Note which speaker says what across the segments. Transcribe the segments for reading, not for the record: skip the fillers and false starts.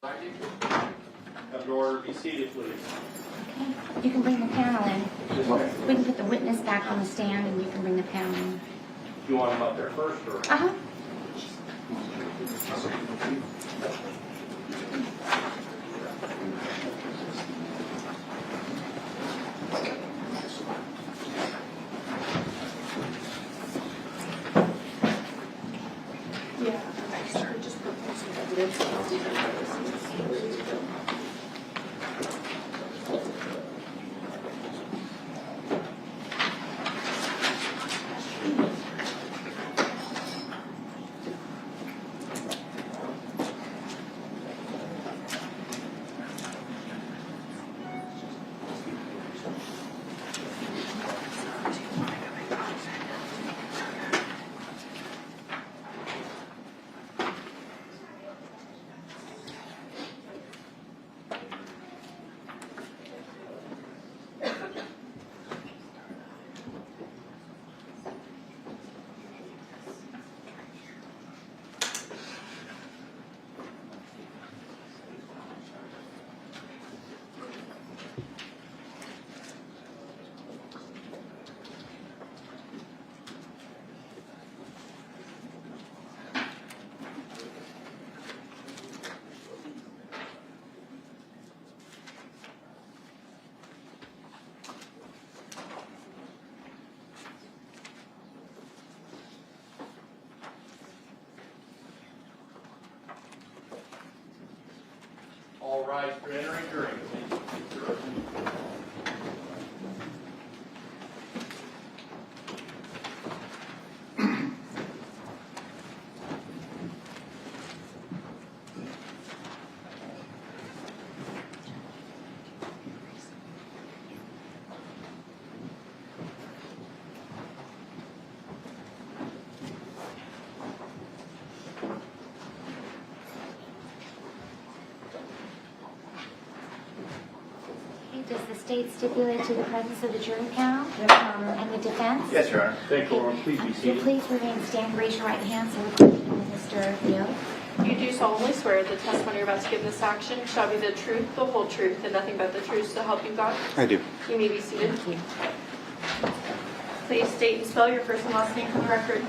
Speaker 1: Have an order. Be seated, please.
Speaker 2: Okay, you can bring the panel in. We can put the witness back on the stand and you can bring the panel in.
Speaker 1: You want them up there first, or?
Speaker 2: Uh-huh.
Speaker 1: All rise for entering jury, please.
Speaker 2: Does the state stipulate to the presence of the jury panel?
Speaker 3: Yes, Your Honor.
Speaker 2: And the defense?
Speaker 4: Yes, Your Honor.
Speaker 1: Thank you, Lauren. Please be
Speaker 2: Will you
Speaker 1: seated.
Speaker 2: please remain standing, raise your right hand so we're connected with Mr. Leo?
Speaker 3: You do solemnly swear the testimony you're about to give in this action shall be the truth, the whole truth, and nothing but the truth, so help you God?
Speaker 4: I do.
Speaker 3: You may be seated.
Speaker 2: Thank you.
Speaker 3: Please state and spell your first and last name for the record.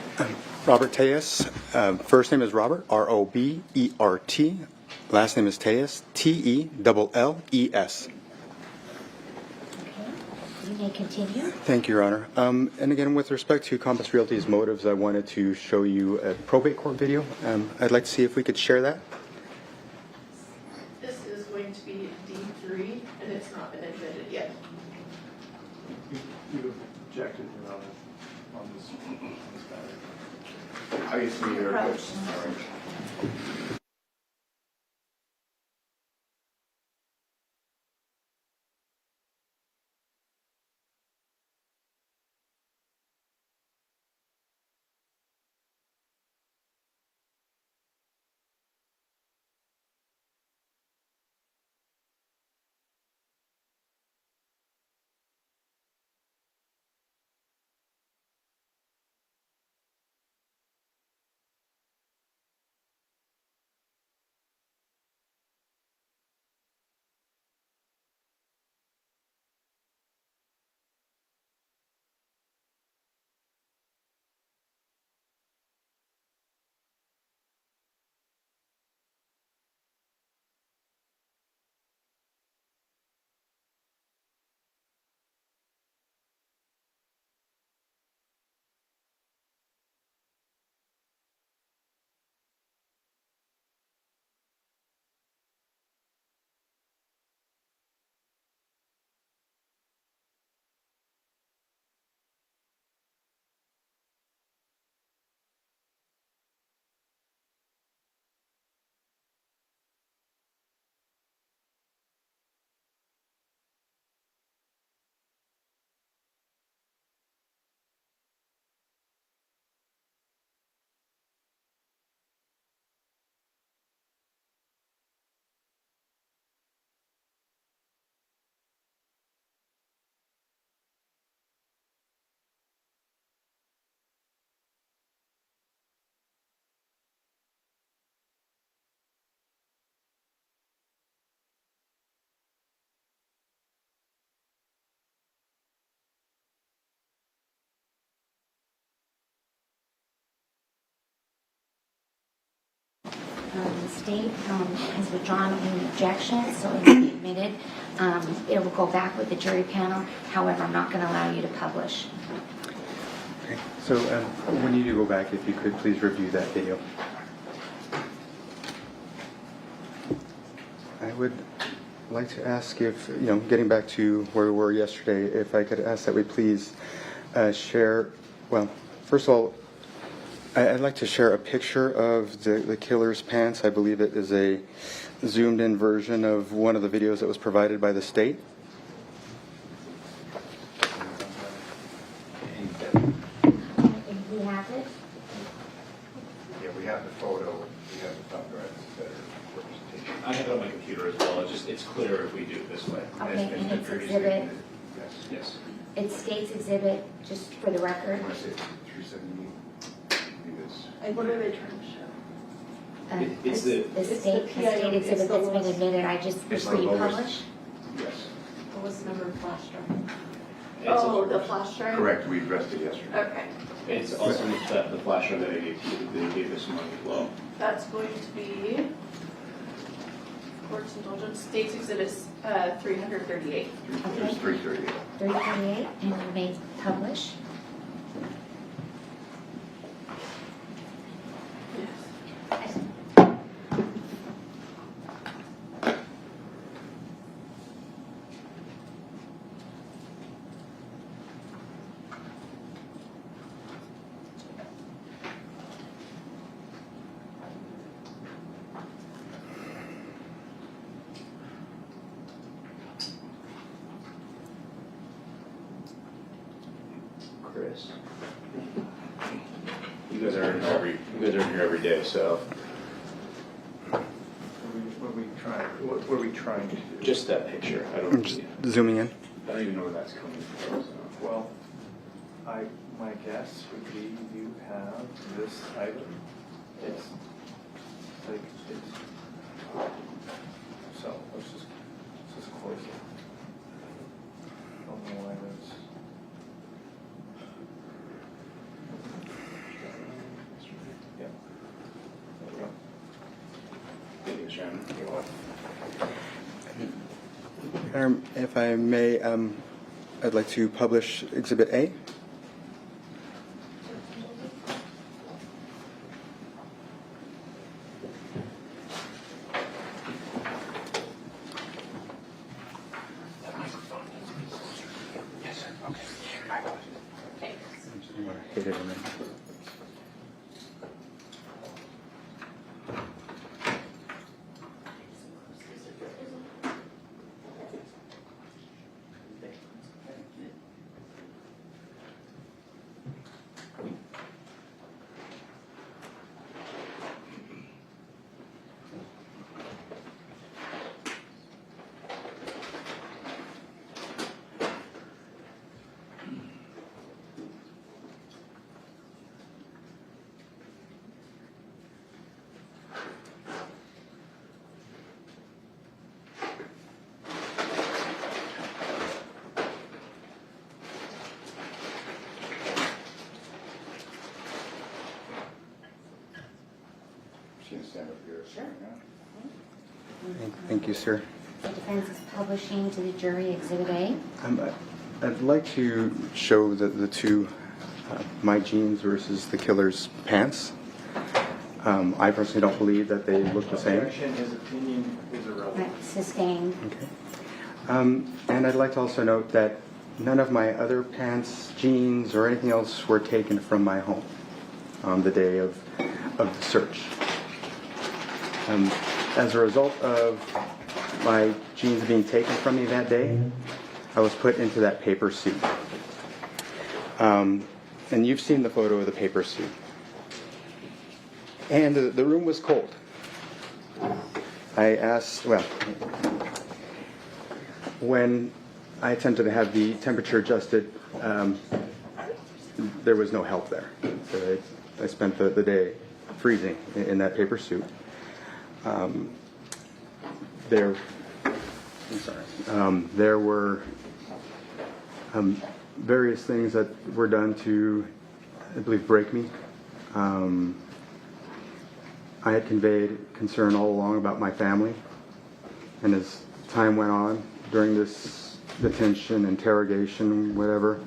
Speaker 4: Robert Tejas. First name is Robert, R-O-B-E-R-T. Last name is Tejas, T-E-L-L-E-S.
Speaker 2: Okay, you may continue.
Speaker 4: Thank you, Your Honor. And again, with respect to Compass Realty's motives, I wanted to show you a probate court video. I'd like to see if we could share that.
Speaker 3: This is going to be D3, and it's not been admitted yet.
Speaker 1: You objected, Your Honor, on this matter.
Speaker 4: Obviously, you're
Speaker 2: The state has withdrawn any objections, so it will be admitted. It will go back with the jury panel. However, I'm not going to allow you to publish.
Speaker 4: Okay. So when you do go back, if you could please review that video. I would like to ask if, getting back to where we were yesterday, if I could ask that we please share, well, first of all, I'd like to share a picture of the killer's pants. I believe it is a zoomed in version of one of the videos that was provided by the state.
Speaker 2: We have it.
Speaker 5: Yeah, we have the photo, we have the thumb drive, it's better representation.
Speaker 1: I have it on my computer as well. It's clear if we do it this way.
Speaker 2: Okay,
Speaker 1: As
Speaker 2: and
Speaker 1: been
Speaker 2: it's
Speaker 1: previously
Speaker 2: exhibit.
Speaker 1: admitted. Yes.
Speaker 2: It states exhibit, just for the record.
Speaker 5: I want to say it's 378. Maybe it's-
Speaker 3: What are they trying to show?
Speaker 1: It's the-
Speaker 2: the state
Speaker 3: PIO,
Speaker 2: exhibit
Speaker 3: it's
Speaker 2: that's
Speaker 3: the
Speaker 2: been
Speaker 3: lowest.
Speaker 2: admitted. I just
Speaker 5: It's the
Speaker 2: before you
Speaker 5: lowest.
Speaker 2: publish.
Speaker 5: Yes,
Speaker 3: What was the number of flash drive?
Speaker 1: It's
Speaker 3: Oh,
Speaker 1: a-
Speaker 3: the flash drive?
Speaker 5: correct, we addressed it yesterday.
Speaker 3: Okay.
Speaker 1: It's also the flash drive that they gave us money as well.
Speaker 3: That's going to be court's indulgence, state's exhibit 338.
Speaker 5: There's 338.
Speaker 2: 338, and you may publish.
Speaker 3: Yes.
Speaker 1: Chris. You guys are in here every day, so
Speaker 5: What are we trying to do?
Speaker 1: just that picture. I
Speaker 4: I'm
Speaker 1: don't
Speaker 4: just zooming in.
Speaker 1: even know where that's coming from. So.
Speaker 6: Well, my guess would be you have this item. It's like, so let's just close it. Don't know why that's. Yeah. There we go.
Speaker 1: Thanks, Shannon.
Speaker 6: You're welcome.
Speaker 4: If I may, I'd like to publish Exhibit A. Hit it in there.
Speaker 5: She's gonna stand up here.
Speaker 2: Sure.
Speaker 4: Thank you, sir.
Speaker 2: The defense is publishing to the jury Exhibit A.
Speaker 4: I'd like to show the two, my jeans versus the killer's pants. I personally don't believe that they look the same.
Speaker 6: Objection, his opinion is irrelevant.
Speaker 2: Right, sustained.
Speaker 4: Okay. And I'd like to also note that none of my other pants, jeans, or anything else were taken from my home on the day of the search. As a result of my jeans being taken from me that day, I was put into that paper suit. And you've seen the photo of the paper suit. And the room was cold. I asked, well, when I attempted to have the temperature adjusted, there was no help there. So I spent the day freezing in that paper suit. There were various things that were done to, I believe, break me. I had conveyed concern all along about my family, and as time went on during this detention, interrogation, whatever,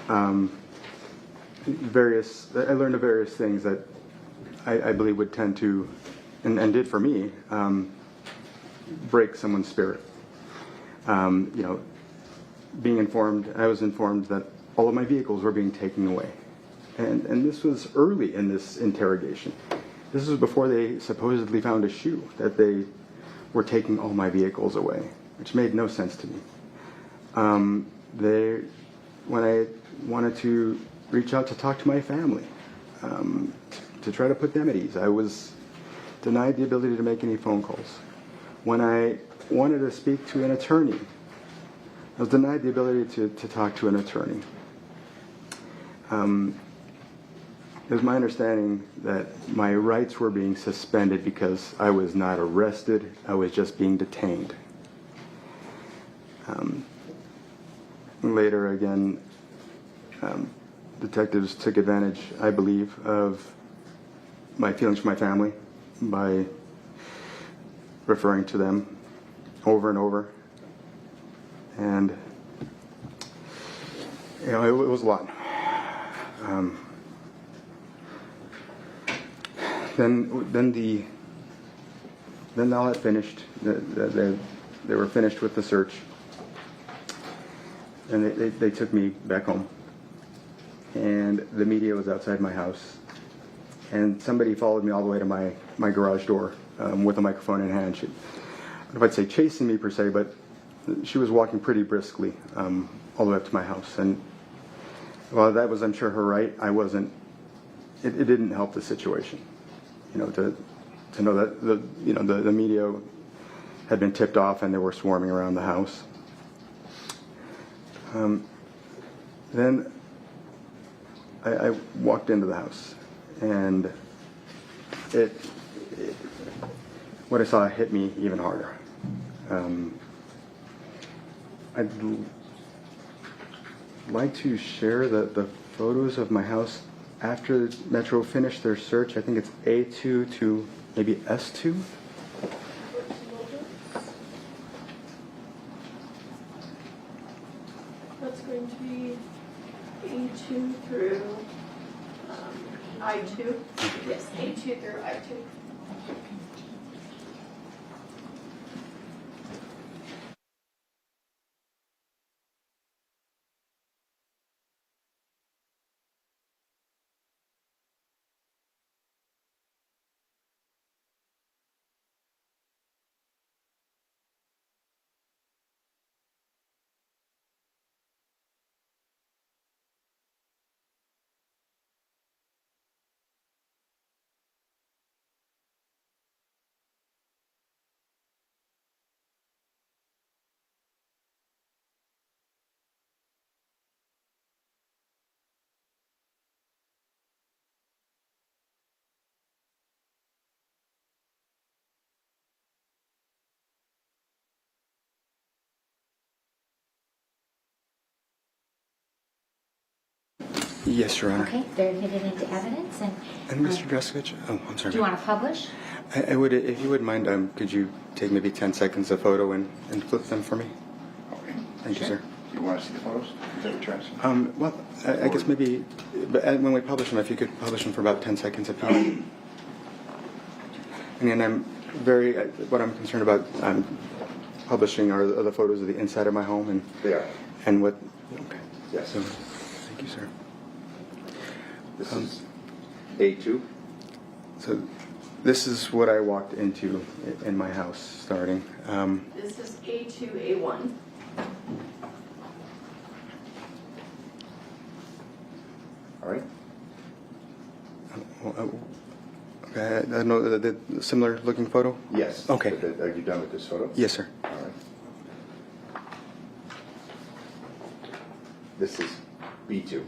Speaker 4: I learned of various things that I believe would tend to, and did for me, break someone's spirit. Being informed, I was informed that all of my vehicles were being taken away. And this was early in this interrogation. This was before they supposedly found a shoe, that they were taking all my vehicles away, which made no sense to me. When I wanted to reach out to talk to my family, to try to put them at ease, I was denied the ability to make any phone calls. When I wanted to speak to an attorney, I was denied the ability to talk to an attorney. It was my understanding that my rights were being suspended because I was not arrested, I was just being detained. Later, again, detectives took advantage, I believe, of my feelings for my family by referring to them over and over. And, it was a lot. Then all had finished. They were finished with the search, and they took me back home. And the media was outside my house, and somebody followed me all the way to my garage door with a microphone in hand. I don't know if I'd say chasing me per se, but she was walking pretty briskly all the way up to my house. And while that was, I'm sure, her right, I wasn't. It didn't help the situation. To know that the media had been tipped off and they were swarming around the house. Then I walked into the house, and what I saw hit me even harder. I'd like to share the photos of my house after Metro finished their search. I think it's A2 to maybe S2.
Speaker 3: That's going to be A2 through I2. Yes, A2 through I2.
Speaker 4: Yes, Your Honor.
Speaker 2: Okay, they're admitted into evidence, and
Speaker 4: Mr. Dreskovich, I'm sorry.
Speaker 2: do you want to publish?
Speaker 4: I would, if you wouldn't mind, could you take maybe 10 seconds of photo and flip them for me?
Speaker 5: Okay.
Speaker 4: Thank you, sir.
Speaker 5: Do you want to see the photos? Is that what you're asking?
Speaker 4: Well, I guess maybe, but when we publish them, if you could publish them for about 10 seconds apiece. And then what I'm concerned about publishing are the photos of the inside of my home
Speaker 5: They are.
Speaker 4: and what, okay.
Speaker 5: Yes.
Speaker 4: So, thank you, sir.
Speaker 5: This is A2.
Speaker 4: So this is what I walked into in my house starting.
Speaker 3: This is A2, A1.
Speaker 5: All right.
Speaker 4: Okay, I don't know the similar looking photo?
Speaker 5: Yes.
Speaker 4: Okay.
Speaker 5: Are you done with this photo?
Speaker 4: Yes, sir.
Speaker 5: All right. This is B2.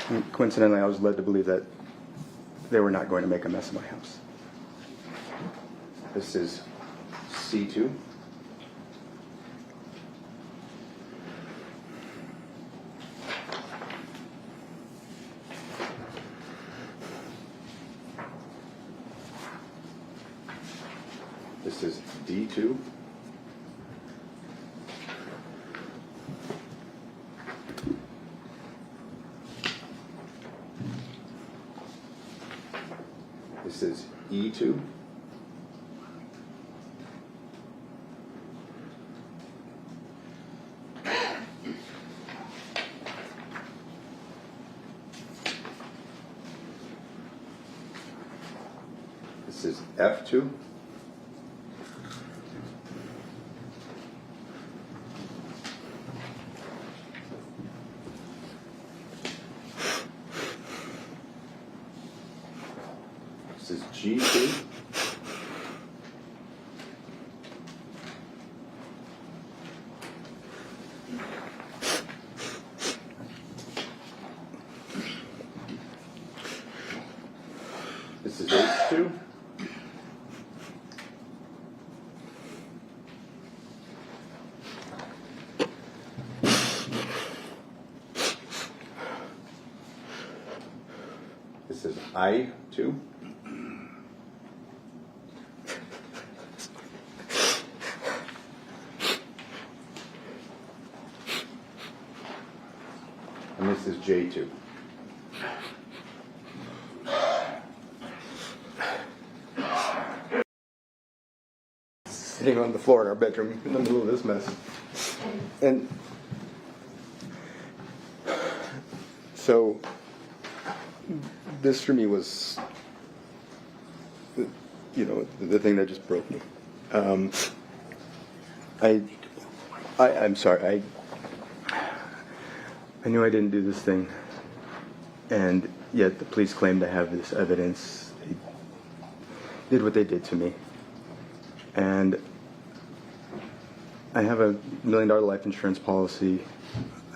Speaker 4: And coincidentally, I was led to believe that they were not going to make a mess of my house.
Speaker 5: This is C2. This is D2. This is E2. This is F2. This is G2. This is H2. This is I2. And this is J2.
Speaker 4: Sitting on the floor in our bedroom in the middle of this mess. And so this for me was, the thing that just broke me. I'm sorry. I knew I didn't do this thing, and yet the police claimed to have this evidence. They did what they did to me. And I have a $1 million life insurance policy.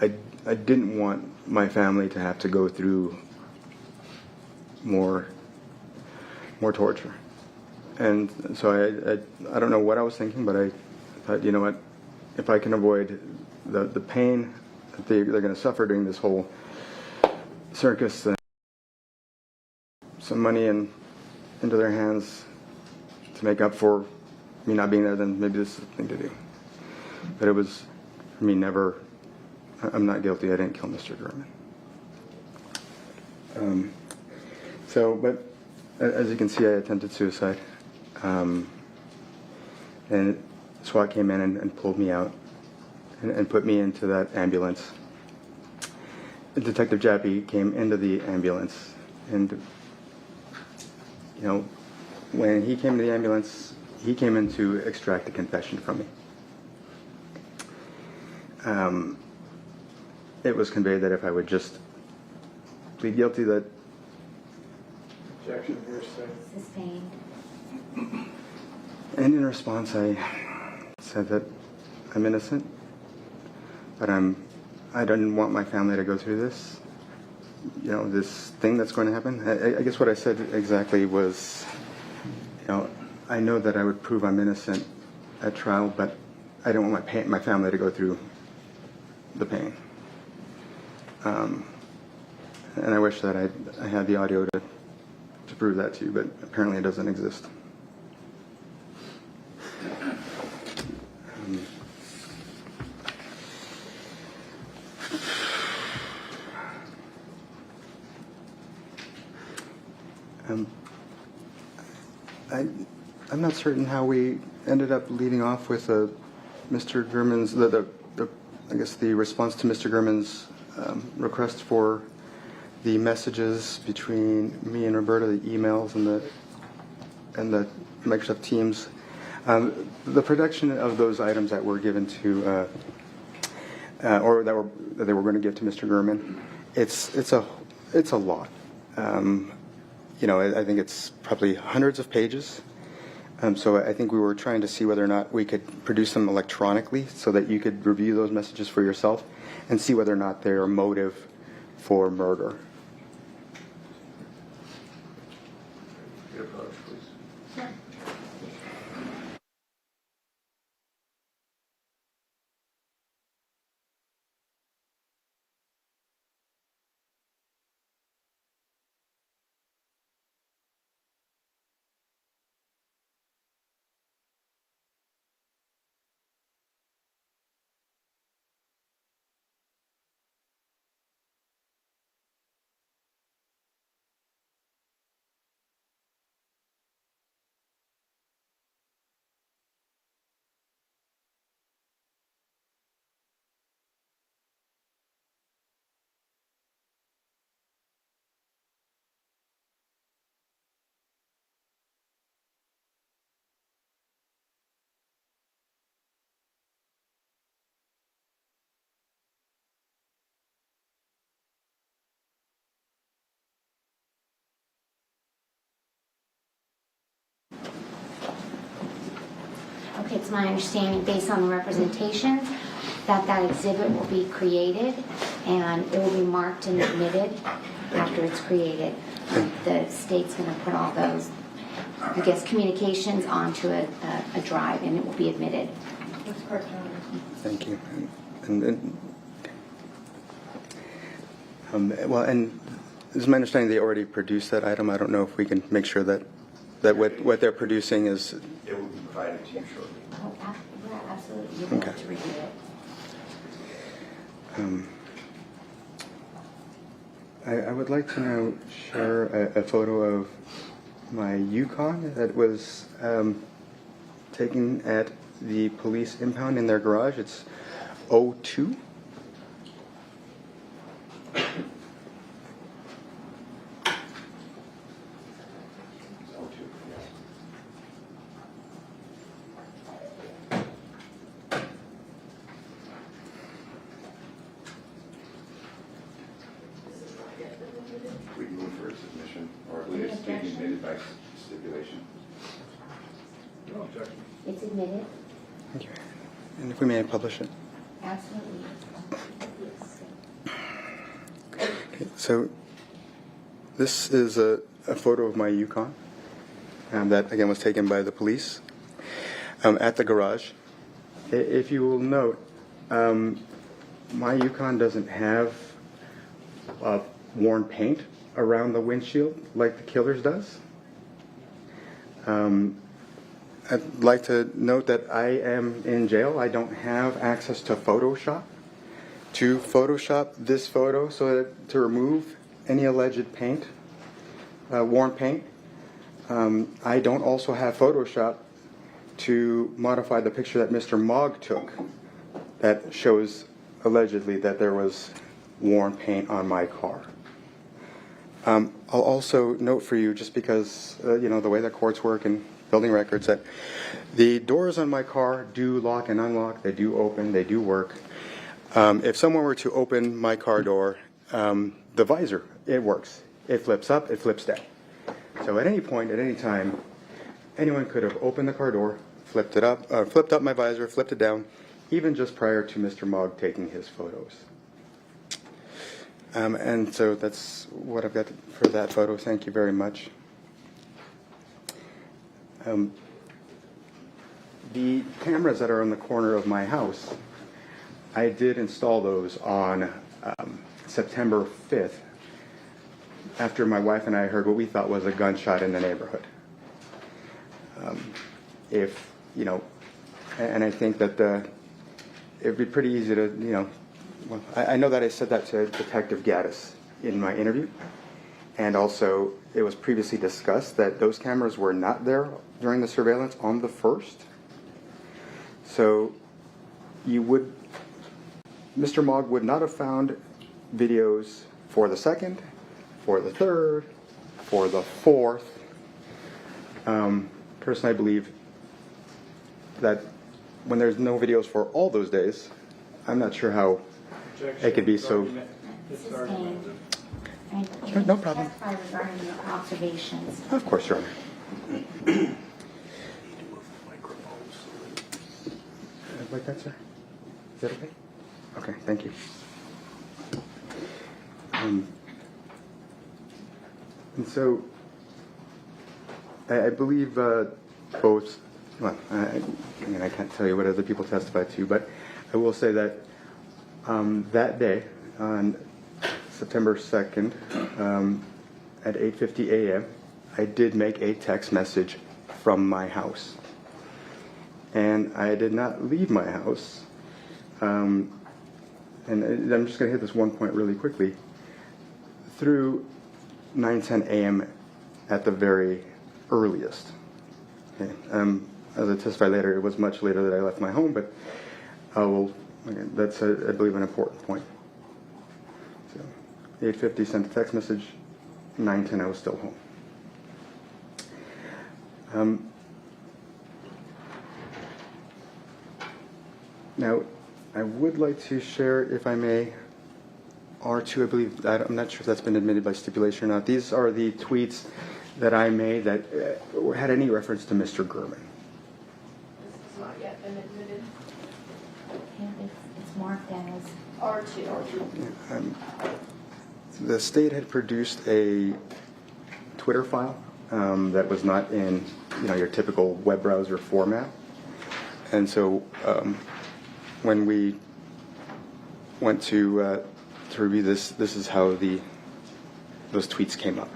Speaker 4: I didn't want my family to have to go through more torture. And so I don't know what I was thinking, but I thought, you know what, if I can avoid the pain that they're going to suffer during this whole circus, then some money into their hands to make up for me not being there, then maybe this is the thing to do. But it was, for me, never, I'm not guilty. I didn't kill Mr. Gurman. But as you can see, I attempted suicide. And SWAT came in and pulled me out and put me into that ambulance. Detective Jappy came into the ambulance, and when he came to the ambulance, he came in to extract a confession from me. It was conveyed that if I would just plead guilty, that
Speaker 6: Objection, hearsay.
Speaker 2: Sustained.
Speaker 4: and in response I said that I'm innocent, but I don't want my family to go through this, this thing that's going to happen. I guess what I said exactly was, I know that I would prove I'm innocent at trial, but I don't want my family to go through the pain. And I wish that I had the audio to prove that to you, but apparently it doesn't exist. I'm not certain how we ended up leading off with Mr. Gurman's, I guess the response to Mr. Gurman's request for the messages between me and Roberta, the emails and the Microsoft Teams. The production of those items that were given to, or that they were going to give to Mr. Gurman, it's a lot. I think it's probably hundreds of pages. So I think we were trying to see whether or not we could produce them electronically so that you could review those messages for yourself and see whether or not they're a motive for murder.
Speaker 6: Your approach, please.
Speaker 2: it's my understanding, based on the representations, that that exhibit will be created and it will be marked and admitted after it's created. The state's going to put all those, I guess, communications onto a drive, and it will be admitted.
Speaker 4: Thank you. Well, and it's my understanding they already produced that item. I don't know if we can make sure that what they're producing is.
Speaker 5: It will be provided to you shortly.
Speaker 2: Oh, yeah, absolutely. You'll be able to review it.
Speaker 4: I would like to now share a photo of my Yukon that was taken at the police impound in their garage. It's 02.
Speaker 5: We move for submission, or it's being admitted by stipulation.
Speaker 6: No objection.
Speaker 2: It's admitted.
Speaker 4: Thank you. And if we may publish it.
Speaker 2: Absolutely.
Speaker 4: Okay, so this is a photo of my Yukon that again was taken by the police at the garage. If you will note, my Yukon doesn't have worn paint around the windshield like the killer's does. I'd like to note that I am in jail. I don't have access to Photoshop this photo so that to remove any alleged paint, worn paint. I don't also have Photoshop to modify the picture that Mr. Mogg took that shows allegedly that there was worn paint on my car. I'll also note for you, just because you know the way that courts work and building records, that the doors on my car do lock and unlock. They do open. They do work. If someone were to open my car door, the visor, it works. It flips up. It flips down. So at any point, at any time, anyone could have opened the car door, flipped up my visor, flipped it down, even just prior to Mr. Mogg taking his photos. And so that's what I've got for that photo. Thank you very much. The cameras that are in the corner of my house, I did install those on September 5th after my wife and I heard what we thought was a gunshot in the neighborhood. If, you know, and I think that it'd be pretty easy to, you know, well, I know that I said that to Detective Gaddis in my interview, and also it was previously discussed that those cameras were not there during the surveillance on the 1st. So Mr. Mogg would not have found videos for the 2nd, for the 3rd, for the 4th. Personally, I believe that when there's no videos for all those days, I'm not sure how it could be so.
Speaker 2: Sustained. And
Speaker 4: Sure, no problem.
Speaker 2: Testify regarding your observations.
Speaker 4: Of course, Your Honor. Like that, sir? Is that okay? Okay, thank you. And so, I believe both, well, I mean, I can't tell you what other people testified to, but I will say that that day, on September 2nd, at 8:50 a.m., I did make a text message from my house. And I did not leave my house. And I'm just going to hit this one point really quickly. Through 9:10 a.m. at the very earliest. Okay. As I testify later, it was much later that I left my home, but again, that's, I believe, an important point. So, 8:50 sent a text message. 9:10 I was still home. Now, I would like to share, if I may, R2, I believe, I'm not sure if that's been admitted by stipulation or not. These are the tweets that I made that had any reference to Mr. Gurman.
Speaker 3: This is not yet. been admitted?
Speaker 2: And it's marked as,
Speaker 3: R2.
Speaker 4: The state had produced a Twitter file that was not in, your typical web browser format, and so when we went to review this is how those tweets came up.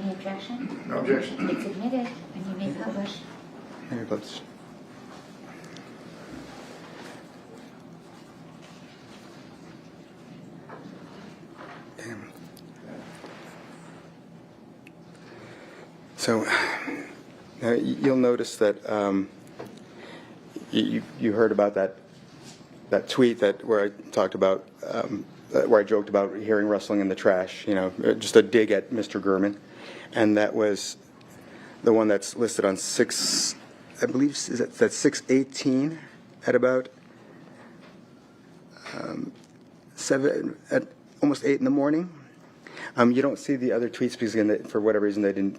Speaker 2: any objection?
Speaker 6: No objection.
Speaker 2: It's admitted, and you may publish.
Speaker 4: Here, let's. So now you'll notice that you heard about that tweet where I talked about where I joked about hearing rustling in the trash, just a dig at Mr. Gurman, and that was the one that's listed on 6, I believe that's 6:18 at about 7 at almost 8 in the morning. You don't see the other tweets because again, for whatever reason they didn't.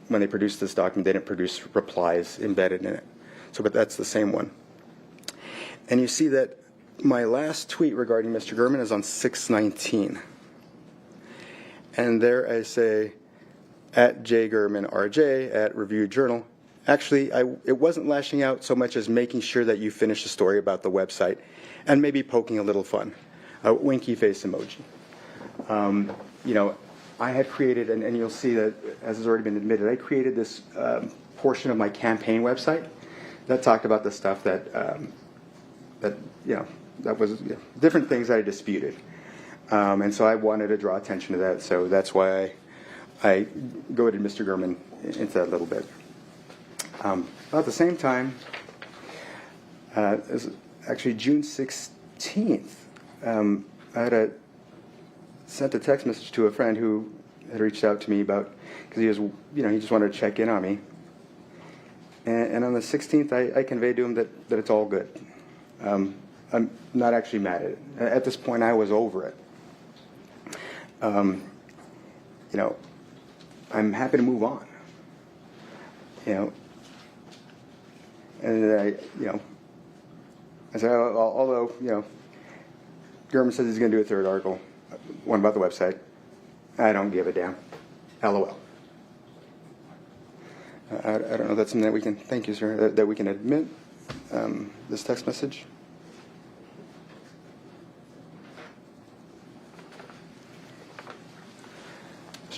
Speaker 4: When they produced this document, they didn't produce replies embedded in it. But that's the same one. And you see that my last tweet regarding Mr. Gurman is on 6/19. And there I say, at J Gurman RJ at Review Journal. Actually, it wasn't lashing out so much as making sure that you finish the story about the website and maybe poking a little fun. A winky face emoji. I had created, and you'll see that, as has already been admitted, I created this portion of my campaign website that talked about the stuff that was different things that I disputed. And so I wanted to draw attention to that, so that's why I goaded Mr. Gurman into that a little bit. At the same time, it was actually June 16th, I had sent a text message to a friend who had reached out to me about, because he just wanted to check in on me. And on the 16th, I conveyed to him that it's all good. I'm not actually mad at it. At this point, I was over it. I'm happy to move on. And I said, although, Gurman says he's going to do a third article, one about the website. I don't give a damn. LOL. I don't know if that's something that we can, thank you, sir, that we can admit, this text message.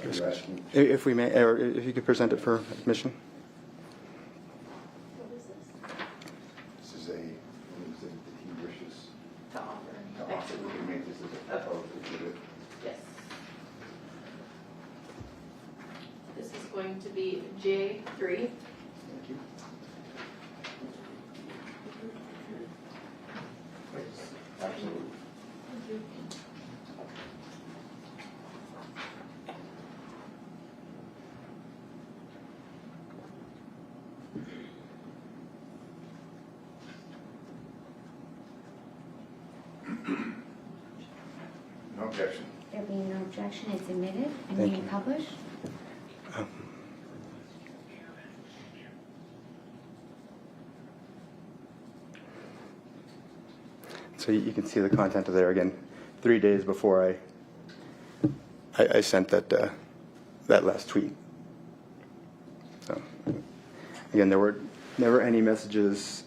Speaker 5: Are you asking?
Speaker 4: If we may, or if you could present it for admission.
Speaker 3: What is this?
Speaker 5: This is what is it that he wishes
Speaker 3: To offer.
Speaker 5: to offer. We can make this as a proposal to it.
Speaker 3: Yes. This is going to be J3.
Speaker 5: Thank you. Absolutely. No objection.
Speaker 2: There being no objection, it's admitted, and
Speaker 4: Thank
Speaker 2: you may
Speaker 4: you.
Speaker 2: publish.
Speaker 4: So you can see the content of there again. 3 days before I sent that last tweet. So again, there were never any messages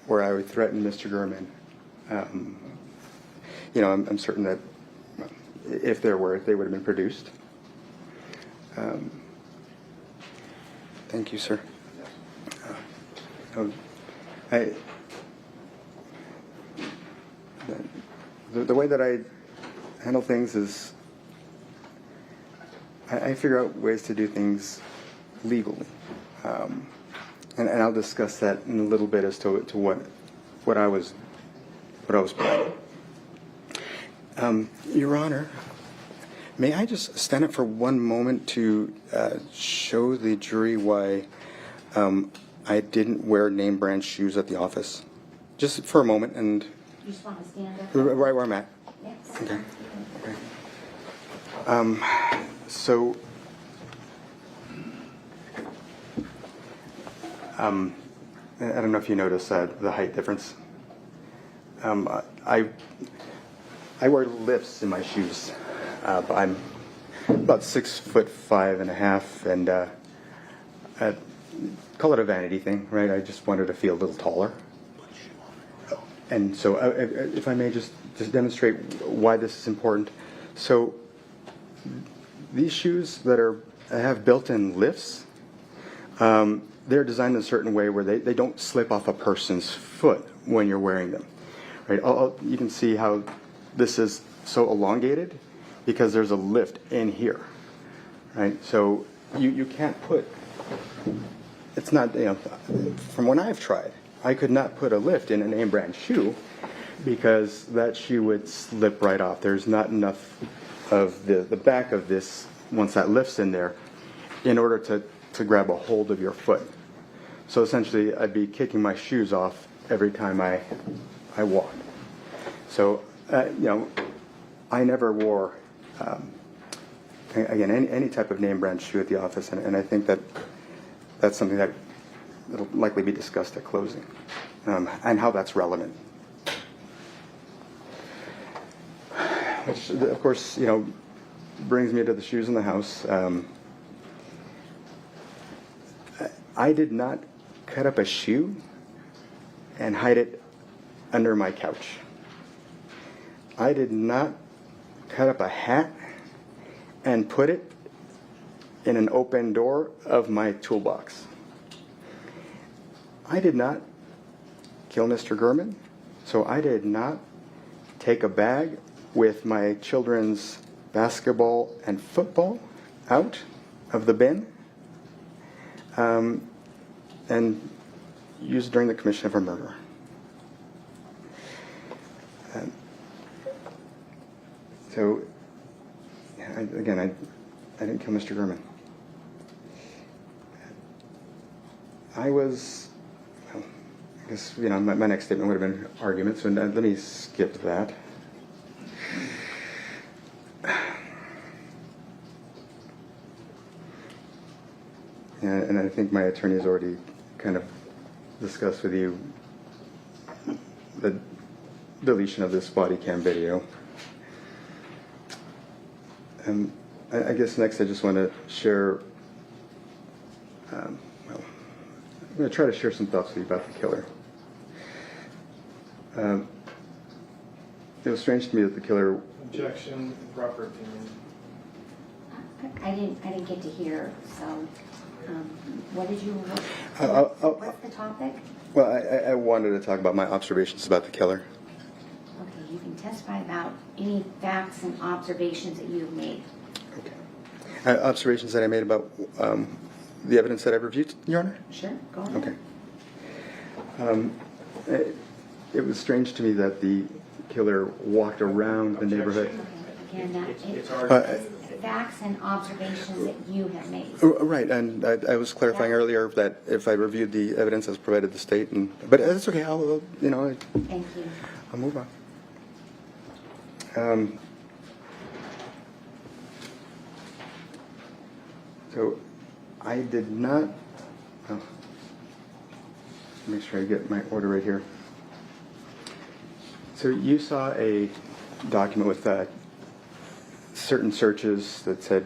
Speaker 4: where I would threaten Mr. Gurman. I'm certain that if there were, they would have been produced. Thank you, sir. The way that I handle things is I figure out ways to do things legally, and I'll discuss that in a little bit as to what I was planning. Your Honor, may I just stand up for one moment to show the jury why I didn't wear name brand shoes at the office, just for a moment, and
Speaker 2: You just want to stand up?
Speaker 4: right where I'm at.
Speaker 2: Yes.
Speaker 4: Okay. So I don't know if you notice the height difference. I wear lifts in my shoes. But I'm about 6'5.5", and call it a vanity thing, right? I just wanted to feel a little taller. And so, if I may just demonstrate why this is important. So, these shoes that have built-in lifts, they're designed in a certain way where they don't slip off a person's foot when you're wearing them, right? You can see how this is so elongated because there's a lift in here, right? So you can't put, it's not, from when I've tried, I could not put a lift in a name brand shoe because that shoe would slip right off. There's not enough of the back of this, once that lift's in there, in order to grab a hold of your foot. So essentially, I'd be kicking my shoes off every time I walk. So, I never wore, again, any type of name brand shoe at the office, and I think that's something that'll likely be discussed at closing, and how that's relevant. Which, of course, brings me to the shoes in the house. I did not cut up a shoe and hide it under my couch. I did not cut up a hat and put it in an open door of my toolbox. I did not kill Mr. Gurman, so I did not take a bag with my children's basketball and football out of the bin and use it during the commission of a murder. So, I didn't kill Mr. Gurman. I guess, my next statement would have been argument, so let me skip that. And I think my attorney has already kind of discussed with you the deletion of this body cam video. I guess next I just want to share, I'm going to try to share some thoughts with you about the killer. It was strange to me that the killer...
Speaker 6: Objection, proper opinion.
Speaker 2: I didn't get to hear, so what did you, what's the topic?
Speaker 4: Well, I wanted to talk about my observations about the killer.
Speaker 2: Okay, you can testify about any facts and observations that you've made.
Speaker 4: Okay. Observations that I made about the evidence that I've reviewed, Your Honor?
Speaker 2: Sure, go ahead.
Speaker 4: Okay. It was strange to me that the killer walked around the neighborhood.
Speaker 2: Okay, again,
Speaker 6: It's already...
Speaker 2: facts and observations that you have made.
Speaker 4: Right, and I was clarifying earlier that if I reviewed the evidence as provided the state, but that's okay. I'll
Speaker 2: Thank you.
Speaker 4: I'll move on. So I did not. Make sure I get my order right here. So you saw a document with certain searches that said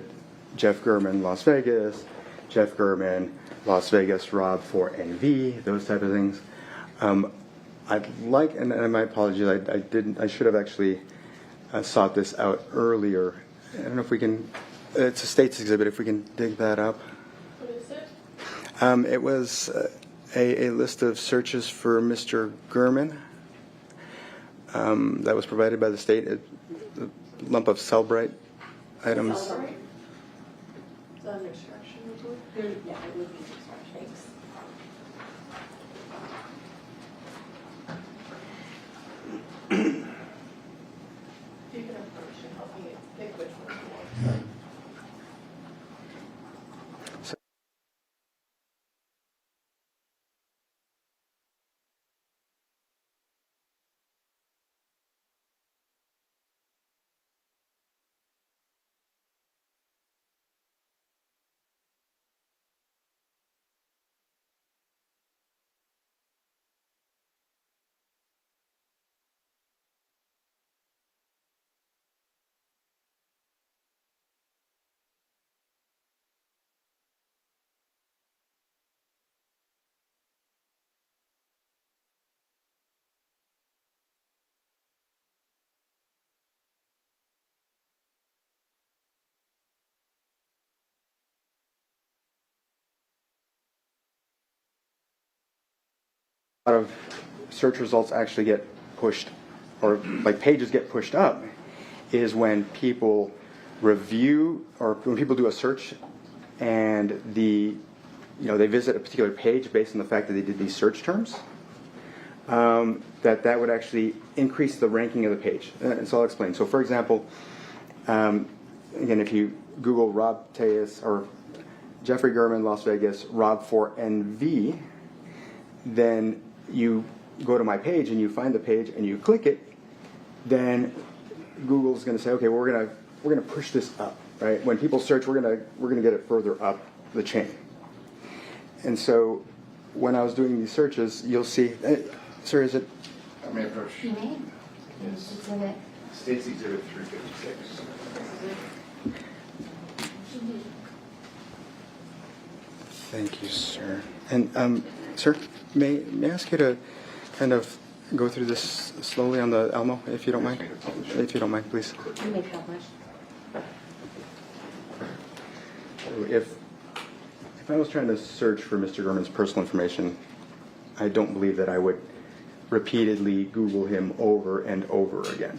Speaker 4: Jeff Gurman, Las Vegas, Jeff Gurman, Las Vegas, Rob for NV, those type of things. I'd like, and my apologies, I should have actually sought this out earlier. I don't know if we can, it's a state's exhibit, if we can dig that up.
Speaker 3: What is it?
Speaker 4: It was a list of searches for Mr. Gurman that was provided by the state, a lump of Cellbrite items.
Speaker 3: Is that an extraction report? Yeah, it would be extraction. Thanks. If you can have permission, help me pick which one you want.
Speaker 4: lot of search results actually get pushed, or like pages get pushed up, is when people review, or when people do a search and they visit a particular page based on the fact that they did these search terms, that would actually increase the ranking of the page. And so I'll explain. So for example, again, if you Google Rob Tejas or Jeffrey German, Las Vegas, Rob for NV, then you go to my page and you find the page and you click it, then Google's going to say, okay, well, we're going to push this up, right? When people search, we're going to get it further up the chain. And so when I was doing these searches, you'll see, sir, is it?
Speaker 5: I may approach.
Speaker 2: You may.
Speaker 5: Yes.
Speaker 2: Exhibit.
Speaker 5: State's Exhibit 356.
Speaker 4: Thank you, sir. And sir, may I ask you to kind of go through this slowly on the Almo, if you don't mind? If you don't mind, please.
Speaker 2: You may publish.
Speaker 4: If I was trying to search for Mr. Gorman's personal information, I don't believe that I would repeatedly Google him over and over again.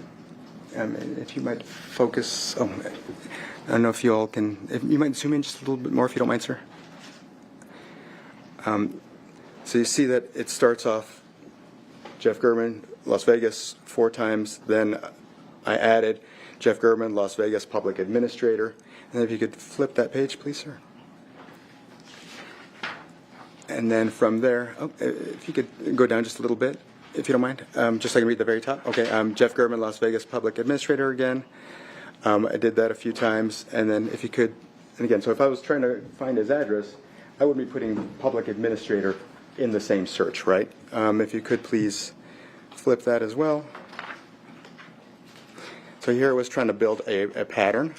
Speaker 4: If you might focus, I don't know if you all can, if you might zoom in just a little bit more, if you don't mind, sir. So you see that it starts off Jeff German, Las Vegas, 4 times. Then I added Jeff German, Las Vegas Public Administrator. And if you could flip that page, please, sir. And then from there, if you could go down just a little bit, if you don't mind, just so I can read the very top. Okay, Jeff German, Las Vegas Public Administrator again. I did that a few times. And then if you could, and again, so if I was trying to find his address, I would be putting Public Administrator in the same search, right? If you could please flip that as well. So here I was trying to build a pattern.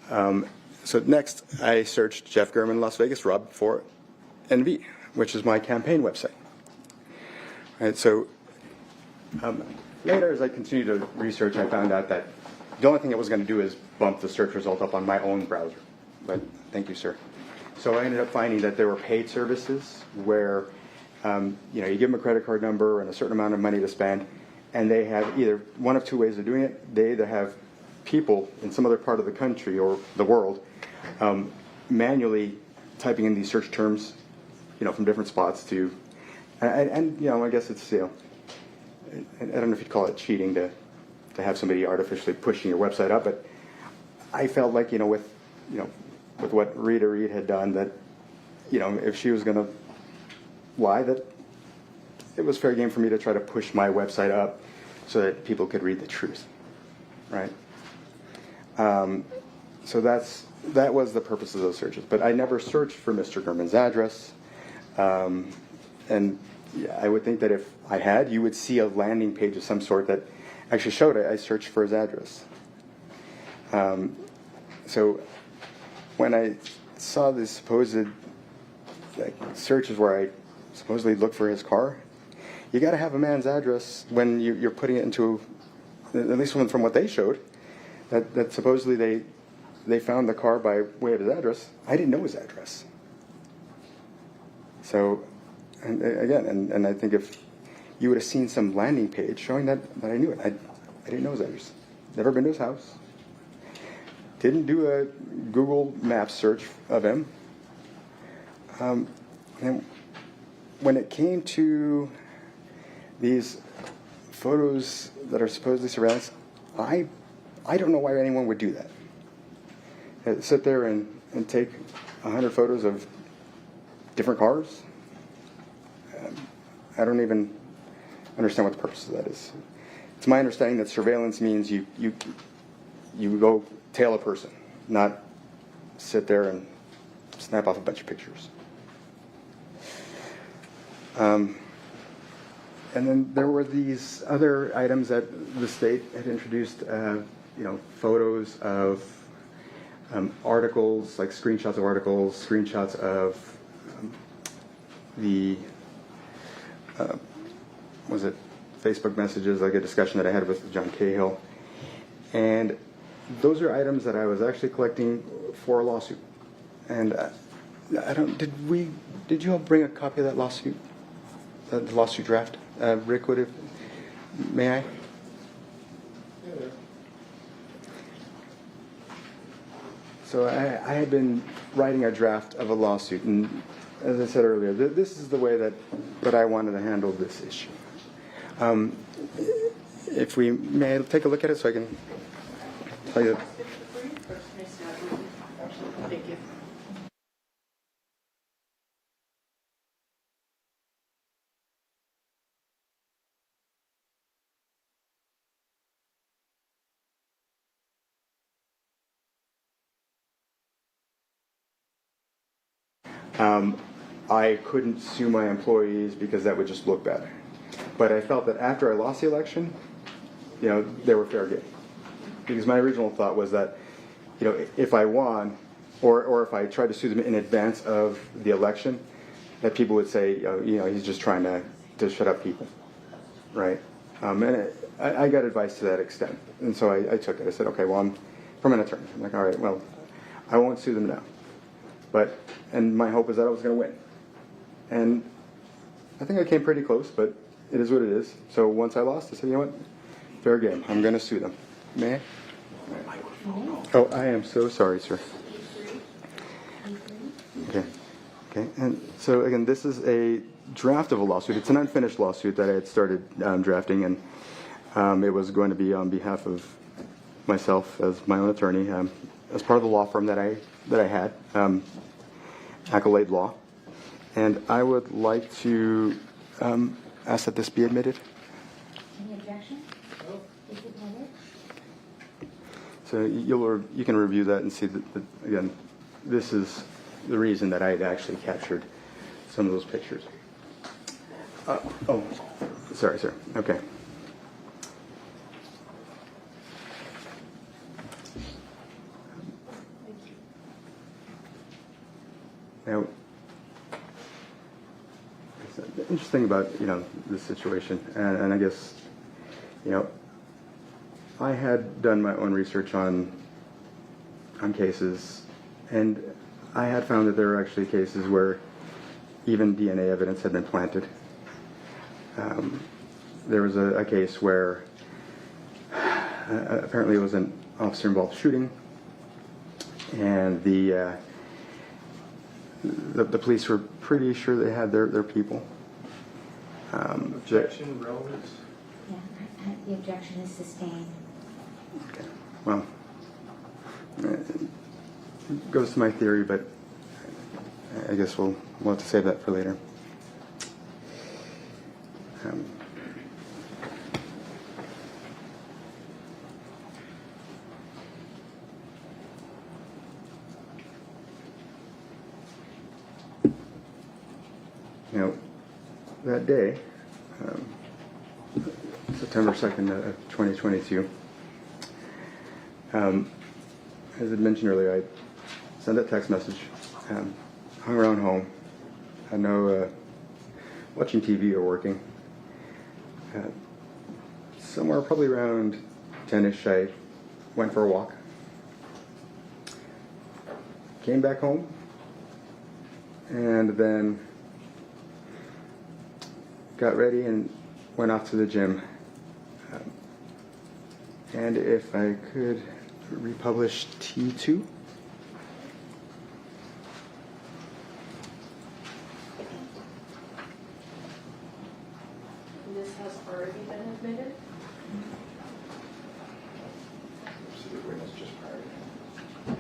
Speaker 4: So next I searched Jeff German, Las Vegas, Rob for NV, which is my campaign website. Right, so later as I continued to research, I found out that the only thing it was going to do is bump the search result up on my own browser. But thank you, sir. So I ended up finding that there were paid services where you give them a credit card number and a certain amount of money to spend, and they have either one of 2 ways of doing it. They either have people in some other part of the country or the world manually typing in these search terms, from different spots to, and I guess it's I don't know if you'd call it cheating to have somebody artificially pushing your website up, but I felt like with what Rita Reed had done, that if she was going to lie, that it was fair game for me to try to push my website up so that people could read the truth, right? So that was the purpose of those searches. But I never searched for Mr. German's address, and yeah, I would think that if I had, you would see a landing page of some sort that actually showed I searched for his address. So when I saw these supposed searches where I supposedly looked for his car, you got to have a man's address when you're putting it into, at least from what they showed, that supposedly they found the car by way of his address. I didn't know his address. So, and again, and I think if you would have seen some landing page showing that I knew it, I didn't know his address. Never been to his house. Didn't do a Google Maps search of him. And when it came to these photos that are supposedly surveillance, I don't know why anyone would do that. Sit there and take 100 photos of different cars. I don't even understand what the purpose of that is. It's my understanding that surveillance means you go tail a person, not sit there and snap off a bunch of pictures. And then there were these other items that the state had introduced, photos of articles, like screenshots of articles, screenshots of Facebook messages, like a discussion that I had with John Cahill. And those are items that I was actually collecting for a lawsuit. And did you all bring a copy of that lawsuit? the lawsuit draft. Rick, may I? So I had been writing a draft of a lawsuit, and as I said earlier, this is the way that I wanted to handle this issue. If we may take a look at it so I can tell you.
Speaker 3: Thank you.
Speaker 4: I couldn't sue my employees because that would just look bad. But I felt that after I lost the election, they were fair game. Because my original thought was that, if I won, or if I tried to sue them in advance of the election, that people would say, he's just trying to shut up people, right? And I got advice to that extent. And so I took it. I said, okay, well, I'm from an attorney. I'm like, all right, well, I won't sue them now. And my hope is that I was going to win. And I think I came pretty close, but it is what it is. So once I lost, I said, you know what? Fair game. I'm going to sue them. May I? Oh, I am so sorry, sir. Okay. And so, again, this is a draft of a lawsuit. It's an unfinished lawsuit that I had started drafting, and it was going to be on behalf of myself as my own attorney, as part of the law firm that I had, Accolade Law. And I would like to ask that this be admitted.
Speaker 2: Any objection? Is it admitted?
Speaker 4: So you can review that and see that, again, this is the reason that I had actually captured some of those pictures. Sorry, sir. Okay. Now, the interesting about this situation, and I guess I had done my own research on cases, and I had found that there were actually cases where even DNA evidence had been planted. There was a case where apparently it was an officer-involved shooting, and the police were pretty sure they had their people.
Speaker 6: Objection, relevance?
Speaker 2: Yeah, the objection is sustained.
Speaker 4: Okay. Well, it goes to my theory, but I guess we'll have to save that for later. That day, September 2nd of 2022, as I mentioned earlier, I sent a text message, hung around home, had no watching TV or working. Somewhere probably around 10-ish, I went for a walk. Came back home, and then got ready and went off to the gym. And if I could republish T2.
Speaker 3: This has already been admitted.
Speaker 5: See the witness just prior to him.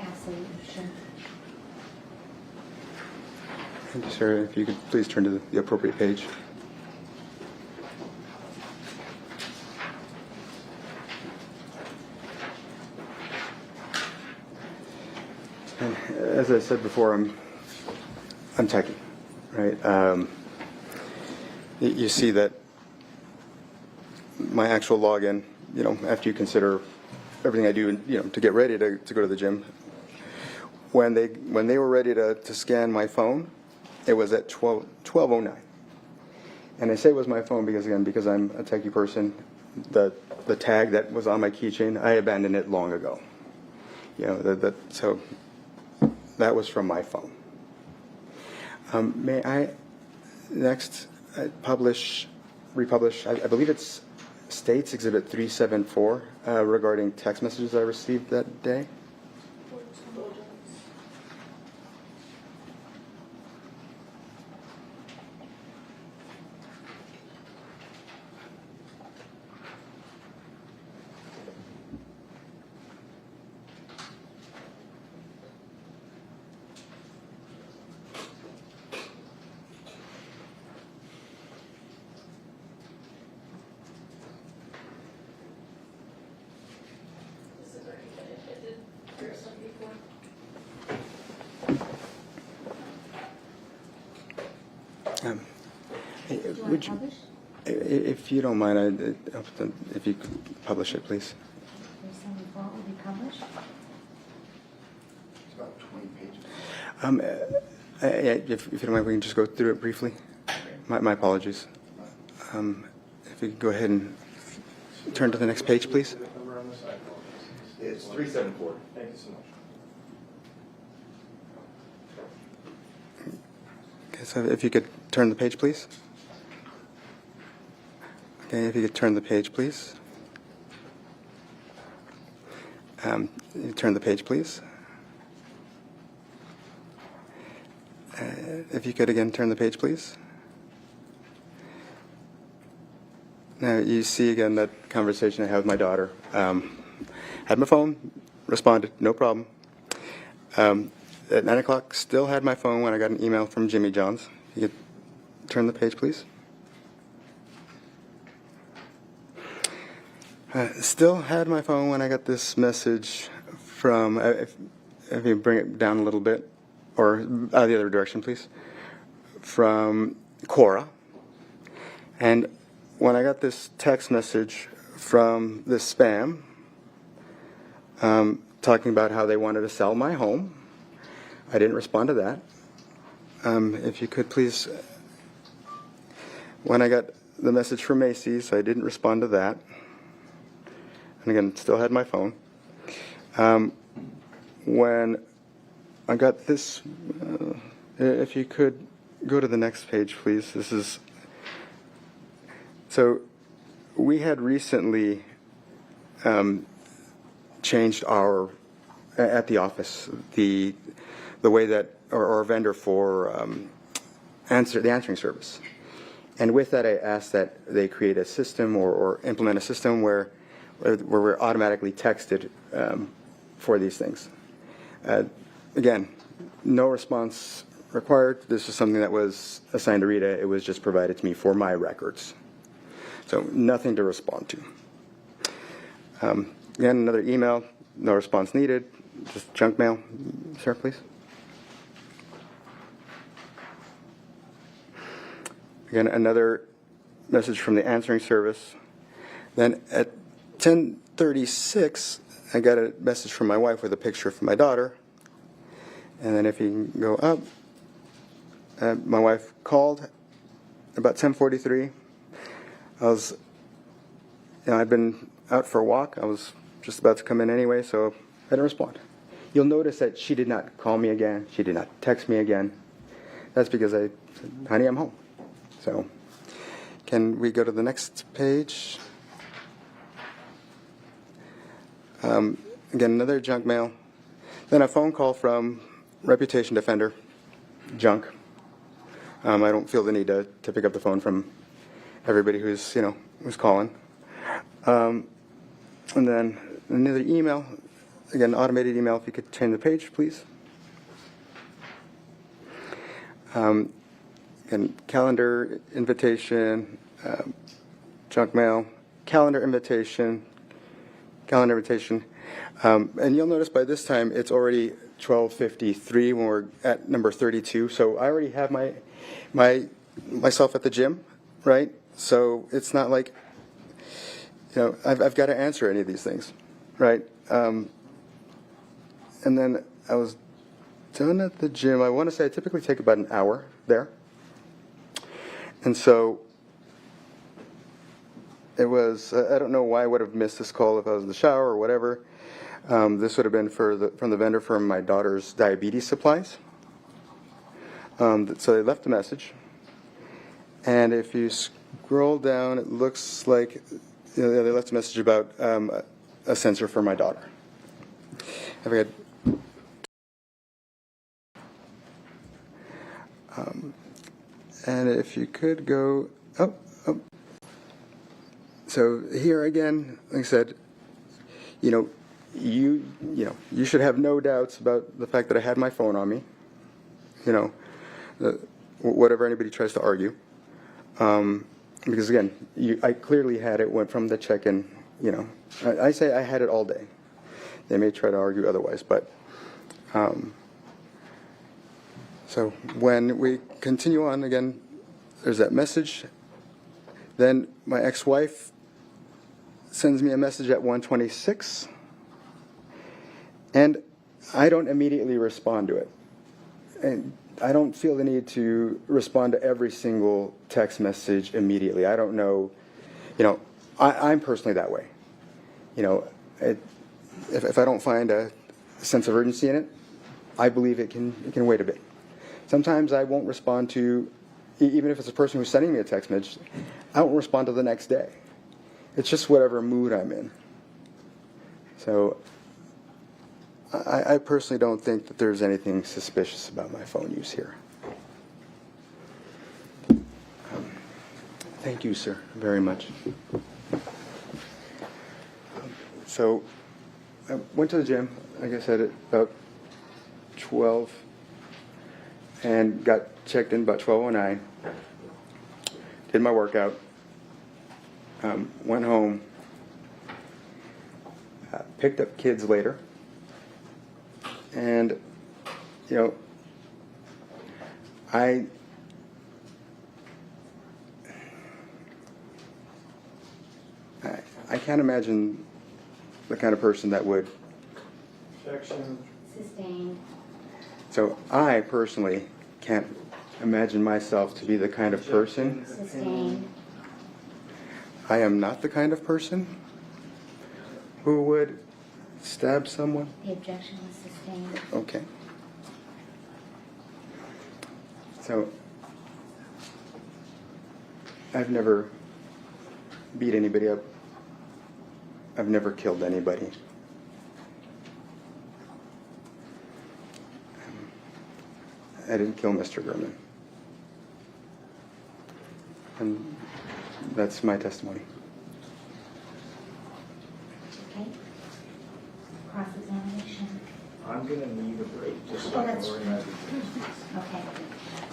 Speaker 2: Absolutely, sure.
Speaker 4: Thank you, sir. If you could please turn to the appropriate page. And as I said before, I'm techie, right? You see that my actual login, after you consider everything I do, to get ready to go to the gym, when they were ready to scan my phone, it was at 12:09. And I say it was my phone because, again, because I'm a techie person, the tag that was on my keychain, I abandoned it long ago. You know, so that was from my phone. May I next republish, I believe it's States Exhibit 374 regarding text messages I received that day. Would you, if you don't mind, if you could publish it, please.
Speaker 2: 374 will be published.
Speaker 5: It's about 20 pages.
Speaker 4: If you don't mind, we can just go through it briefly. My apologies. If you could go ahead and turn to the next page, please.
Speaker 6: The number on the side.
Speaker 5: It's 374.
Speaker 6: Thank you so much.
Speaker 4: Okay, so if you could turn the page, please. Okay, if you could turn the page, please. You turn the page, please. If you could again turn the page, please. Now you see again that conversation I had with my daughter. Had my phone, responded, no problem. At 9 o'clock, still had my phone when I got an email from Jimmy John's. If you could turn the page, please. Still had my phone when I got this message from, if you bring it down a little bit, or the other direction, please, from Cora. And when I got this text message from this spam, talking about how they wanted to sell my home, I didn't respond to that. If you could please, when I got the message from Macy's, I didn't respond to that. And again, still had my phone. When I got this, if you could go to the next page, please. This is, so we had recently changed our, at the office, the way that, or our vendor for the answering service. And with that, I asked that they create a system or implement a system where we're automatically texted for these things. Again, no response required. This is something that was assigned to Rita. It was just provided to me for my records. So nothing to respond to. Again, another email, no response needed. Just junk mail. Sir, please. Again, another message from the answering service. Then at 10:36, I got a message from my wife with a picture of my daughter. And then if you can go up, my wife called about 10:43. I'd been out for a walk. I was just about to come in anyway, so I didn't respond. You'll notice that she did not call me again. She did not text me again. That's because I said, honey, I'm home. So can we go to the next page? Again, another junk mail. Then a phone call from Reputation Defender, junk. I don't feel the need to pick up the phone from everybody who's calling. And then another email, again, automated email. If you could change the page, please. Again, calendar invitation, junk mail, calendar invitation. And you'll notice by this time it's already 12:53 when we're at number 32. So I already have myself at the gym, right? So it's not like, I've got to answer any of these things, right? And then I was done at the gym. I want to say I typically take about an hour there. And so It was, I don't know why I would have missed this call if I was in the shower or whatever. This would have been from the vendor for my daughter's diabetes supplies. So they left a message. And if you scroll down, it looks like they left a message about a sensor for my daughter. I forget. And if you could go, so here again, like I said, you should have no doubts about the fact that I had my phone on me. Whatever anybody tries to argue, because again, I clearly had it. Went from the check-in. I say I had it all day. They may try to argue otherwise, but. So when we continue on again, there's that message. Then my ex-wife sends me a message at 1:26, and I don't immediately respond to it. And I don't feel the need to respond to every single text message immediately. I don't know, I'm personally that way. If I don't find a sense of urgency in it, I believe it can wait a bit. Sometimes I won't respond to, even if it's a person who's sending me a text message, I won't respond to the next day. It's just whatever mood I'm in. So I personally don't think that there's anything suspicious about my phone use here. Thank you, sir, very much. So I went to the gym, like I said, at about 12 and got checked in about 12:09. Did my workout. Went home. Picked up kids later. And, I can't imagine the kind of person that would.
Speaker 6: Objection.
Speaker 2: Sustained.
Speaker 4: So I personally can't imagine myself to be the kind of person.
Speaker 2: Sustained.
Speaker 4: I am not the kind of person who would stab someone.
Speaker 2: The objection was sustained.
Speaker 4: Okay. So I've never beat anybody up. I've never killed anybody. I didn't kill Mr. Gurman. And that's my testimony.
Speaker 2: Okay. Cross-examination.
Speaker 6: I'm gonna need a break, just
Speaker 2: Oh,
Speaker 6: so I can
Speaker 2: that's
Speaker 6: organize it.
Speaker 2: Okay.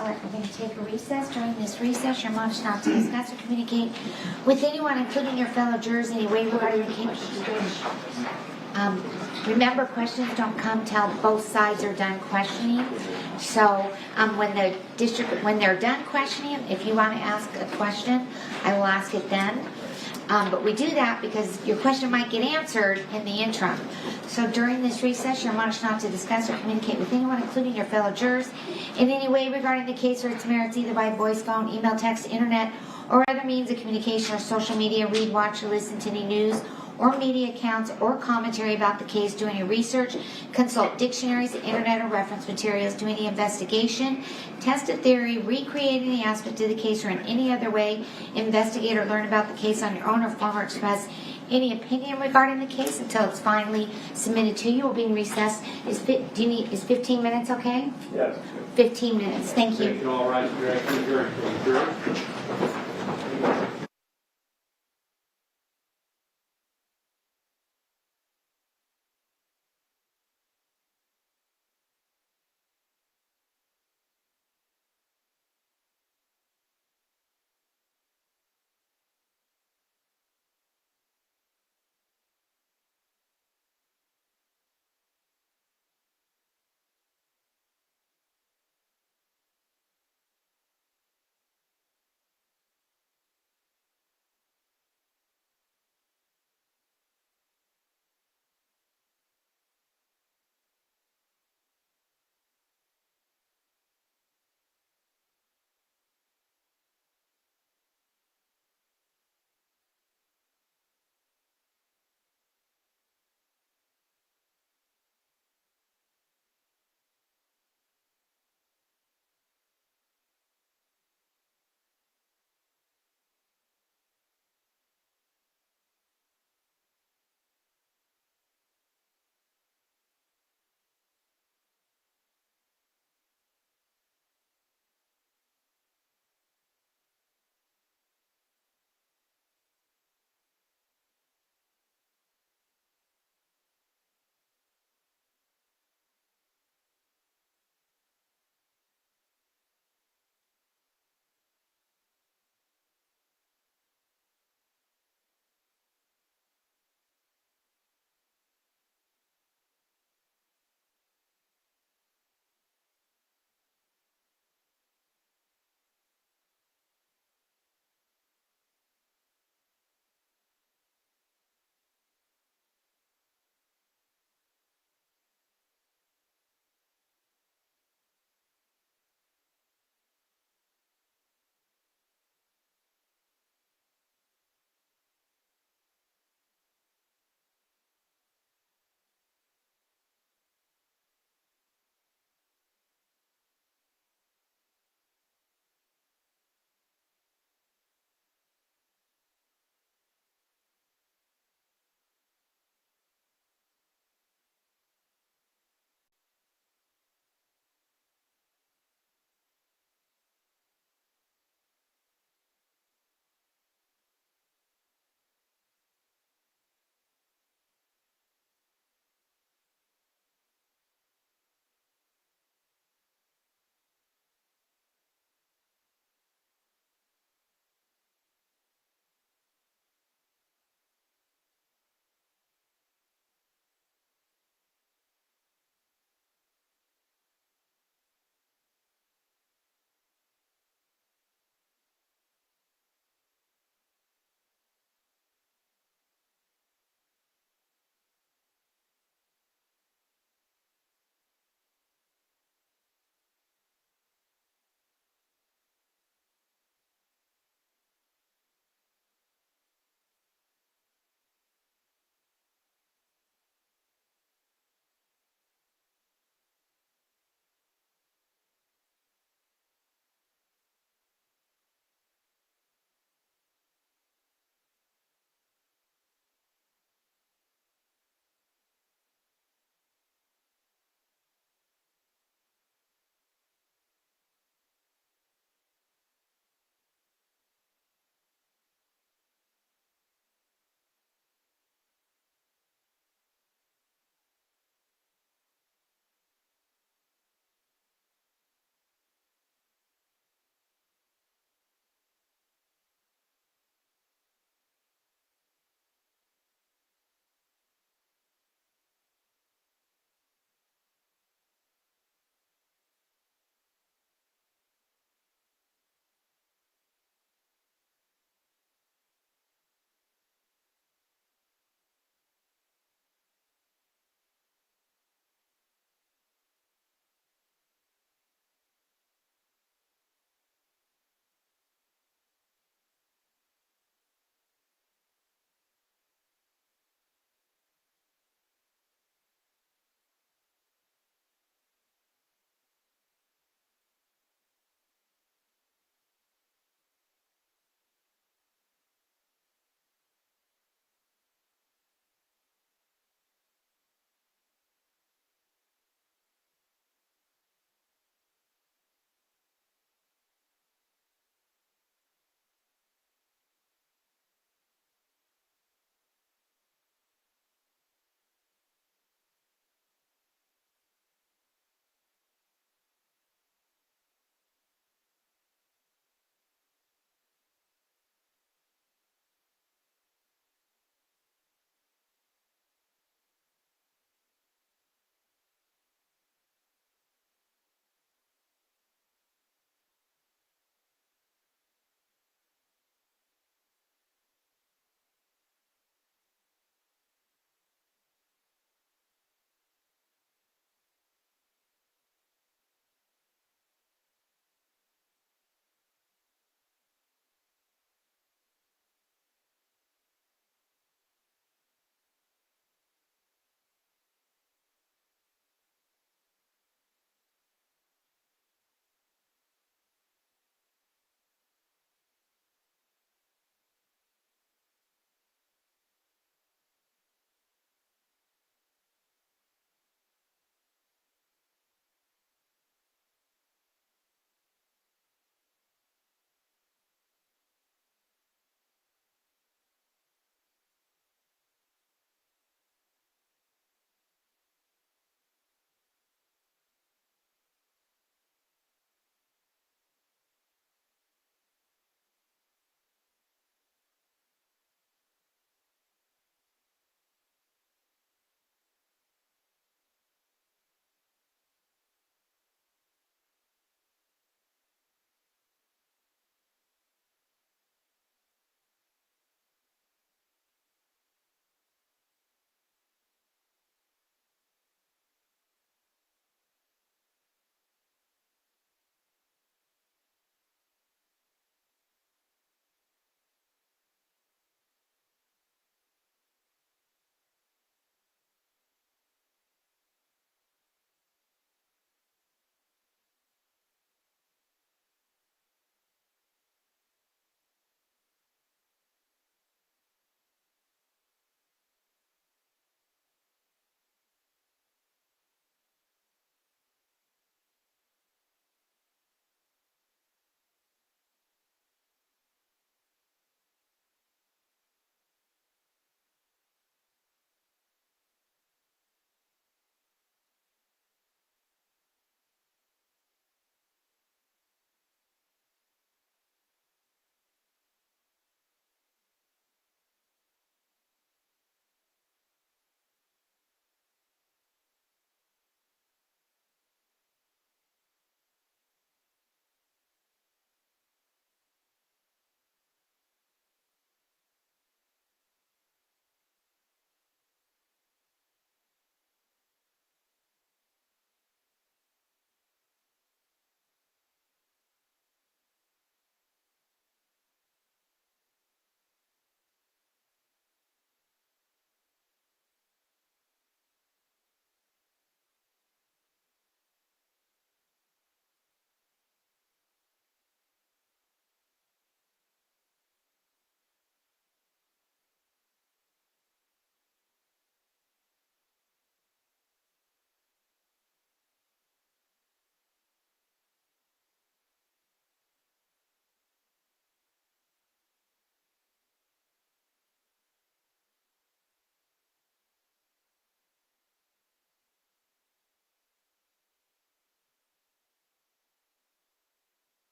Speaker 2: All right, we're going to take a recess. During this recess, you're admonished not to discuss or communicate with anyone, including your fellow jurors, any way regarding the case. Remember, questions don't come till both sides are done questioning. So when they're done questioning, if you want to ask a question, I will ask it then. But we do that because your question might get answered in the interim. So during this recess, you're admonished not to discuss or communicate with anyone, including your fellow jurors, in any way regarding the case or its merits, either by voice, phone, email, text, internet, or other means of communication or social media. Read, watch, or listen to any news or media accounts or commentary about the case. Do any research, consult dictionaries, internet, or reference materials. Do any investigation, test a theory, recreate any aspect of the case, or in any other way investigate or learn about the case on your own, or form or express any opinion regarding the case until it's finally submitted to you. We'll be in recess. Is 15 minutes okay?
Speaker 1: Yes.
Speaker 2: 15 minutes. Thank you.
Speaker 1: You can all rise for your adjourn.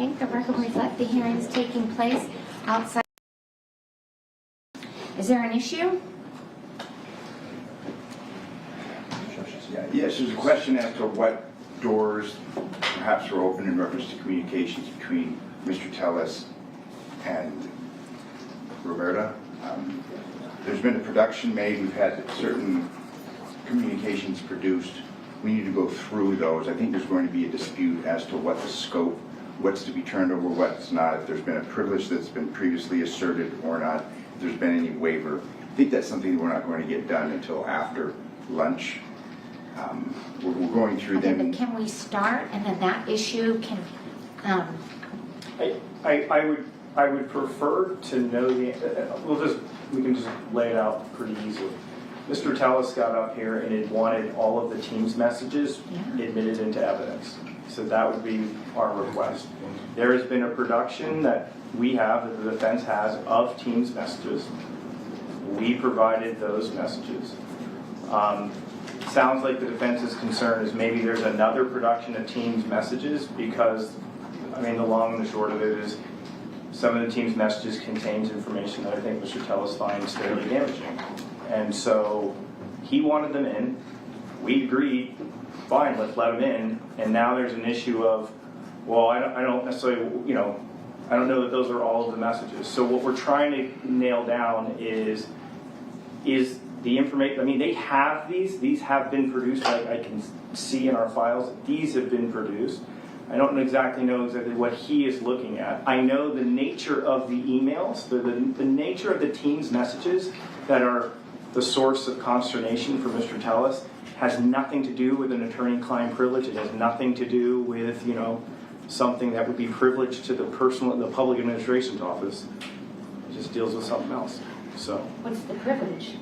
Speaker 2: Okay, the record reflects the hearing is taking place outside. Is there an issue?
Speaker 5: Yes, there's a question as to what doors perhaps were open in reference to communications between Mr. Tellis and Roberta. There's been a production made, we've had certain communications produced. We need to go through those. I think there's going to be a dispute as to what the scope, what's to be turned over, what's not, if there's been a privilege that's been previously asserted or not, if there's been any waiver. I think that's something we're not going to get done until after lunch. We're going through
Speaker 2: Okay,
Speaker 5: them.
Speaker 2: but can we start and then that issue can,
Speaker 6: I would prefer to know we can just lay it out pretty easily. Mr. Tellis got up here and it wanted all of the team's messages
Speaker 2: Yeah.
Speaker 6: admitted into evidence. So that would be our request. There has been a production that we have, that the defense has, of team's messages. We provided those messages. Sounds like the defense's concern is maybe there's another production of team's messages because, I mean, the long and the short of it is some of the team's messages contains information that I think Mr. Tellis finds fairly damaging. And so he wanted them in. We agreed, fine, let's let them in. And now there's an issue of, well, I don't necessarily, I don't know that those are all of the messages. So what we're trying to nail down is the information. I mean, they have these have been produced. I can see in our files, these have been produced. I don't exactly know what he is looking at. I know the nature of the emails, the nature of the team's messages that are the source of consternation for Mr. Tellis has nothing to do with an attorney-client privilege. It has nothing to do with, something that would be privileged to the public administration's office. It just deals with something else. So.
Speaker 2: what's the privilege?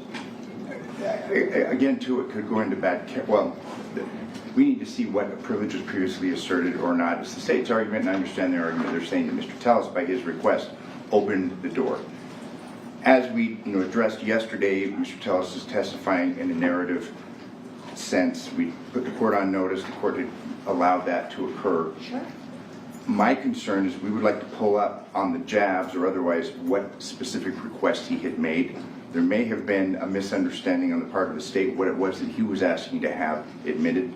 Speaker 5: Again, too, it could go into we need to see what privilege was previously asserted or not. It's the state's argument, and I understand their argument. They're saying that Mr. Tellis, by his request, opened the door. As we addressed yesterday, Mr. Tellis is testifying in a narrative sense. We put the court on notice. The court had allowed that to occur.
Speaker 2: Sure.
Speaker 5: My concern is we would like to pull up on the jabs or otherwise what specific request he had made. There may have been a misunderstanding on the part of the state what it was that he was asking to have admitted.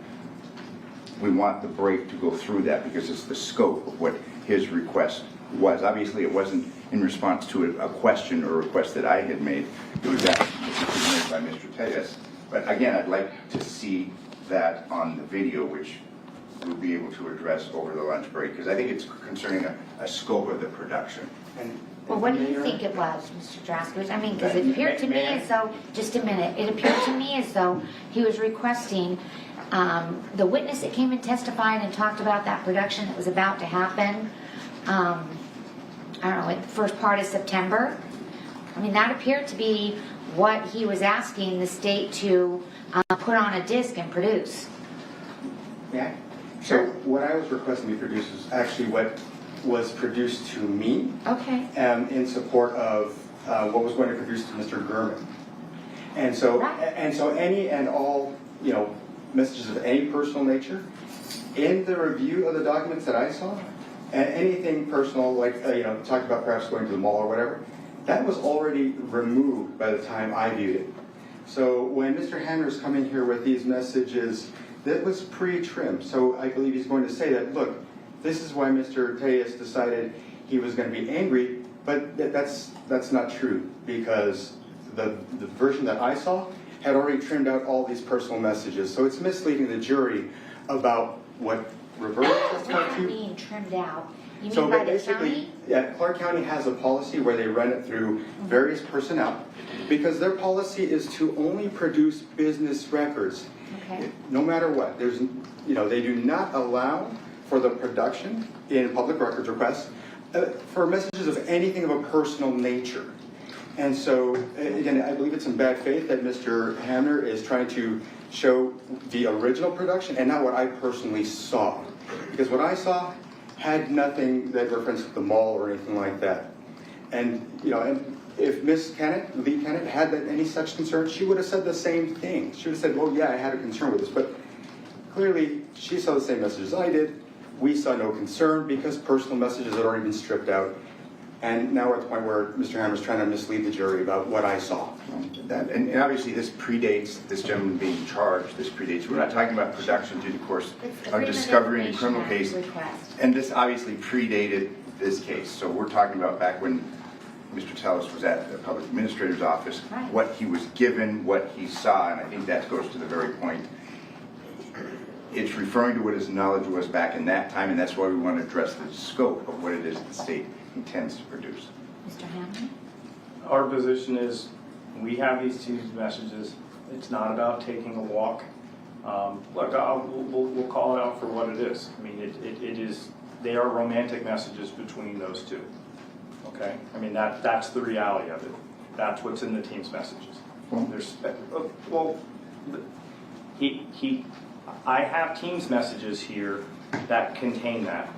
Speaker 5: We want the break to go through that because it's the scope of what his request was. Obviously, it wasn't in response to a question or request that I had made. It was that made by Mr. Tellis. But again, I'd like to see that on the video, which we'll be able to address over the lunch break, because I think it's concerning a scope of the production.
Speaker 2: Well, what do you think it was, Mr. Draskowitz? I mean, because it appeared to me as though, just a minute, it appeared to me as though he was requesting the witness that came and testified and talked about that production that was about to happen, I don't know, at the first part of September. I mean, that appeared to be what he was asking the state to put on a disc and produce.
Speaker 4: Yeah. So what I was requesting to be produced is actually what was produced to me.
Speaker 2: Okay.
Speaker 4: In support of what was going to produce to Mr. Gurman. And so,
Speaker 2: Right.
Speaker 4: and so any and all, messages of any personal nature, in the review of the documents that I saw, and anything personal, like, talked about perhaps going to the mall or whatever, that was already removed by the time I viewed it. So when Mr. Hammer's coming here with these messages, that was pre-trimmed. So I believe he's going to say that, look, this is why Mr. Tejas decided he was going to be angry, but that's not true, because the version that I saw had already trimmed out all these personal messages. So it's misleading the jury about what Roberta
Speaker 2: What
Speaker 4: testified
Speaker 2: do you
Speaker 4: to.
Speaker 2: mean trimmed out? You
Speaker 4: So
Speaker 2: mean by the
Speaker 4: basically,
Speaker 2: county?
Speaker 4: yeah, Clark County has a policy where they run it through various personnel, because their policy is to only produce business records.
Speaker 2: Okay.
Speaker 4: No matter what, they do not allow for the production in public records requests for messages of anything of a personal nature. And so, again, I believe it's in bad faith that Mr. Hamner is trying to show the original production and not what I personally saw. Because what I saw had nothing that referenced the mall or anything like that. And, and if Ms. Kennett, Lee Kennett, had any such concern, she would have said the same thing. She would have said, well, yeah, I had a concern with this. But clearly, she saw the same message as I did. we saw no concern because personal messages had already been stripped out. And now we're at the point where Mr. Hammer's trying to mislead the jury about what I saw.
Speaker 5: And obviously this predates this gentleman being charged. This predates. We're not talking about production due to course
Speaker 2: It's the
Speaker 5: of
Speaker 2: Freedom of
Speaker 5: discovery in a
Speaker 2: Information
Speaker 5: criminal
Speaker 2: Act
Speaker 5: case.
Speaker 2: request.
Speaker 5: And this obviously predated this case. So we're talking about back when Mr. Tellis was at the public administrator's office,
Speaker 2: Right.
Speaker 5: what he was given, what he saw, and I think that goes to the very point. It's referring to what his knowledge was back in that time, and that's why we want to address the scope of what it is the state intends to produce.
Speaker 2: Mr. Hammond?
Speaker 6: Our position is, we have these teams messages. It's not about taking a walk. Look, we'll call it out for what it is. I mean, it is, they are romantic messages between those two. Okay? I mean, that's the reality of it. That's what's in the team's messages. I have team's messages here that contain that.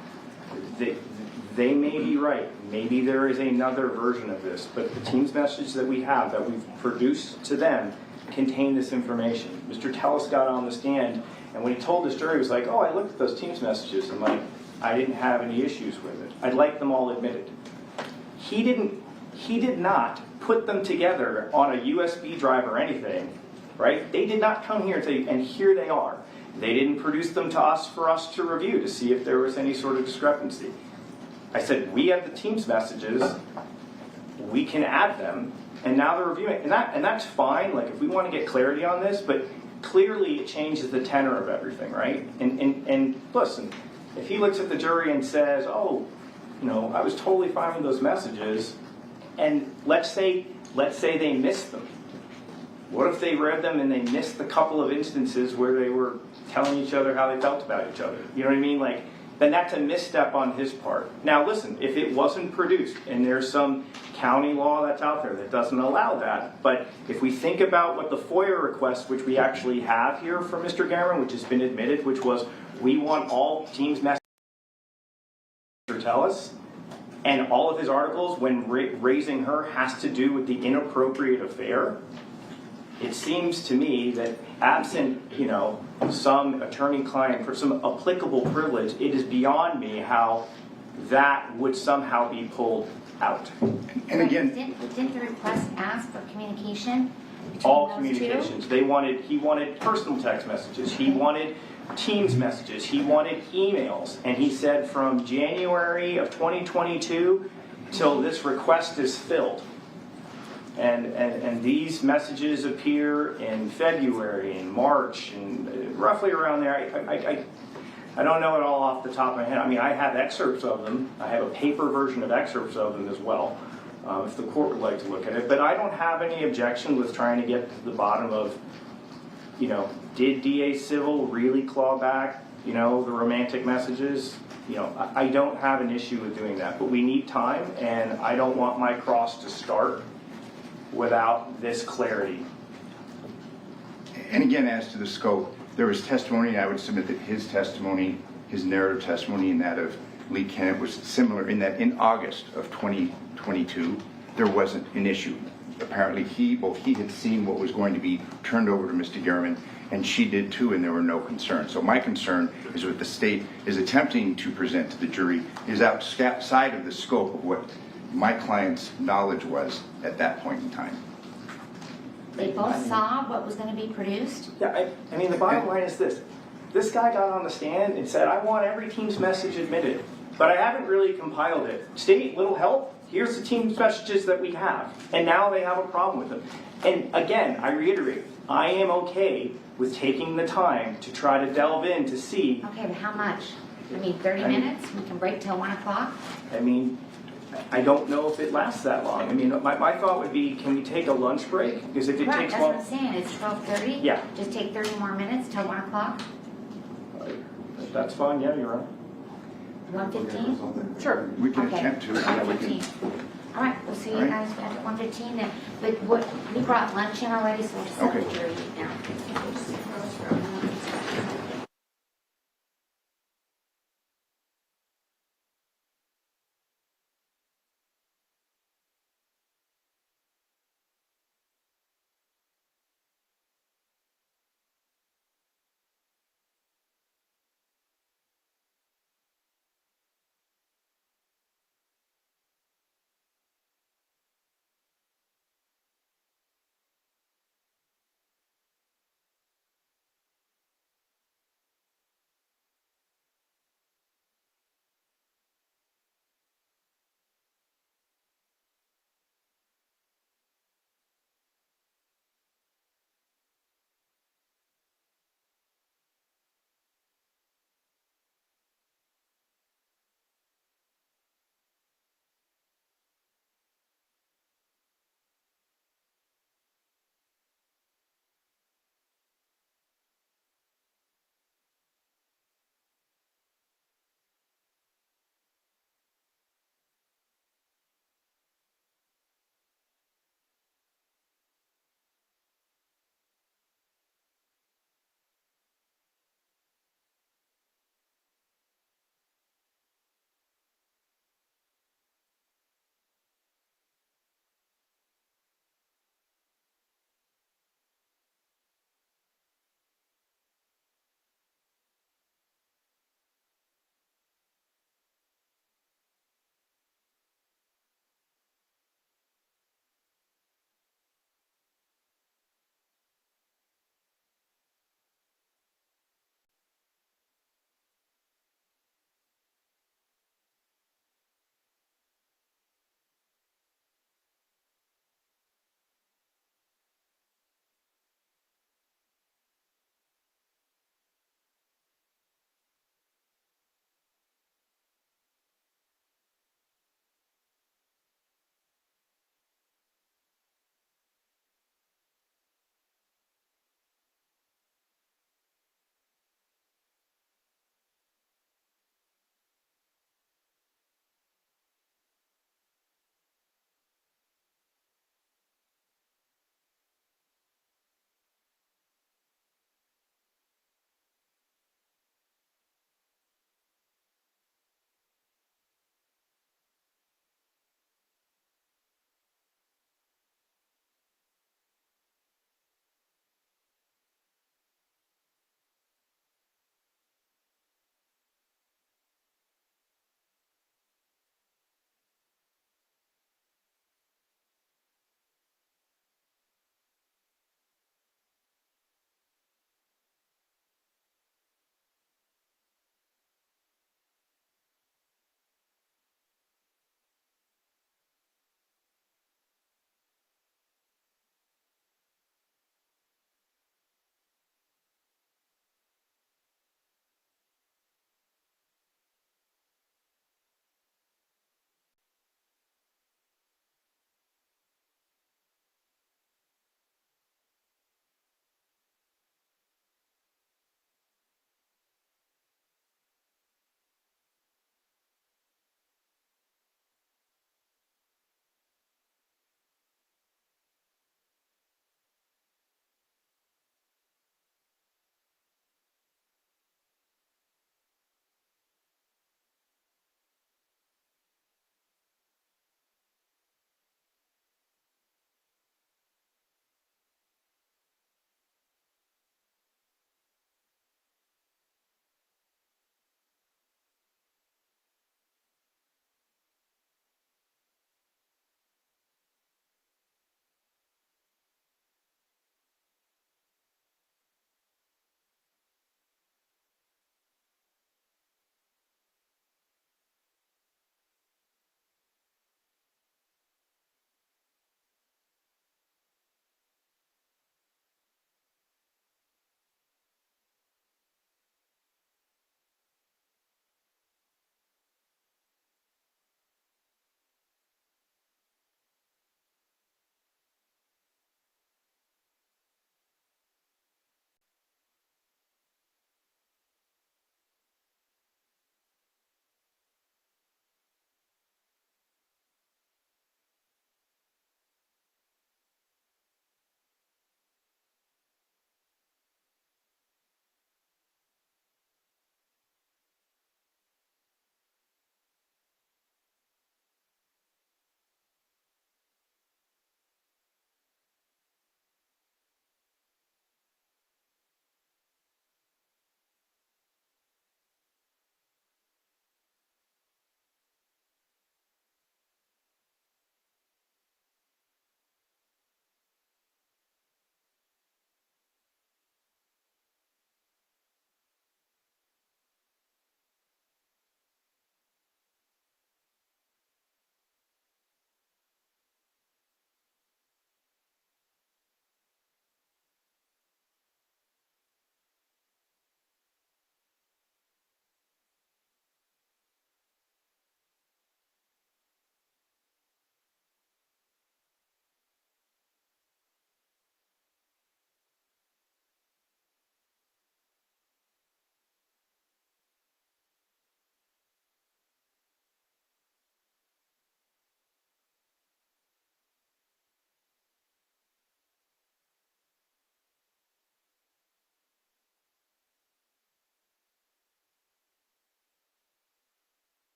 Speaker 6: They may be right. Maybe there is another version of this, but the team's message that we have, that we've produced to them, contain this information. Mr. Tellis got on the stand, and when he told this jury, he was like, oh, I looked at those team's messages, and like, I didn't have any issues with it. I'd like them all admitted. He did not put them together on a USB drive or anything, right? They did not come here and say, and here they are. They didn't produce them to us for us to review to see if there was any sort of discrepancy. I said, we have the team's messages, we can add them, and now they're reviewing. And that's fine, like if we want to get clarity on this, but clearly it changes the tenor of everything, right? And listen, if he looks at the jury and says, oh, you know, I was totally fine with those messages, and let's say they missed them. What if they read them and they missed the couple of instances where they were telling each other how they felt about each other? You know what I mean? Like, then that's a misstep on his part. Now listen, if it wasn't produced, and there's some county law that's out there that doesn't allow that, but if we think about what the FOIA request, which we actually have here from Mr. Garman, which has been admitted, which was, we want all teams messages to tell us, and all of his articles, when raising her, has to do with the inappropriate affair. It seems to me that absent, you know, some attorney-client, for some applicable privilege, it is beyond me how that would somehow be pulled out.
Speaker 5: And again,
Speaker 2: Didn't the request ask for communication between
Speaker 6: All
Speaker 2: those
Speaker 6: communications.
Speaker 2: two?
Speaker 6: He wanted personal text messages. He wanted Teams messages. He wanted emails. And he said from January of 2022 till this request is filled. And these messages appear in February and March and roughly around there. I don't know it all off the top of my head. I mean, I have excerpts of them. I have a paper version of excerpts of them as well, if the court would like to look at it. But I don't have any objection with trying to get to the bottom of, you know, did DA Civil really claw back, you know, the romantic messages? You know, I don't have an issue with doing that, but we need time, and I don't want my cross to start without this clarity.
Speaker 5: and again, as to the scope, there was testimony. I would submit that his testimony, his narrative testimony, and that of Lee Kennett was similar in that in August of 2022, there wasn't an issue. Apparently, both he had seen what was going to be turned over to Mr. Garman, and she did too, and there were no concerns. So my concern is what the state is attempting to present to the jury is outside of the scope of what my client's knowledge was at that point in time.
Speaker 2: They both saw what was going to be produced?
Speaker 6: Yeah, I mean, the bottom line is this. This guy got on the stand and said, I want every team's message admitted, but I haven't really compiled it. State, little help? Here's the team's messages that we have. And now they have a problem with them. And again, I reiterate, I am okay with taking the time to try to delve in to see.
Speaker 2: Okay, but how much? I mean, 30 minutes? We can break till 1 o'clock?
Speaker 6: I mean, I don't know if it lasts that long. I mean, my thought would be, can we take a lunch break? Because if it
Speaker 2: Right,
Speaker 6: takes
Speaker 2: that's what
Speaker 6: long,
Speaker 2: I'm saying. It's 12:30?
Speaker 6: Yeah.
Speaker 2: Just take 30 more minutes till 1 o'clock?
Speaker 6: that's fine, yeah, you're right.
Speaker 2: 1:15?
Speaker 6: Sure.
Speaker 5: We can
Speaker 2: Okay,
Speaker 5: attempt to. Yeah, we can.
Speaker 2: 1:15. All right, we'll see you
Speaker 5: All right.
Speaker 2: guys at 1:15 then. But what, we brought lunch in already, so we'll just have the
Speaker 5: Okay.
Speaker 2: jury eat now.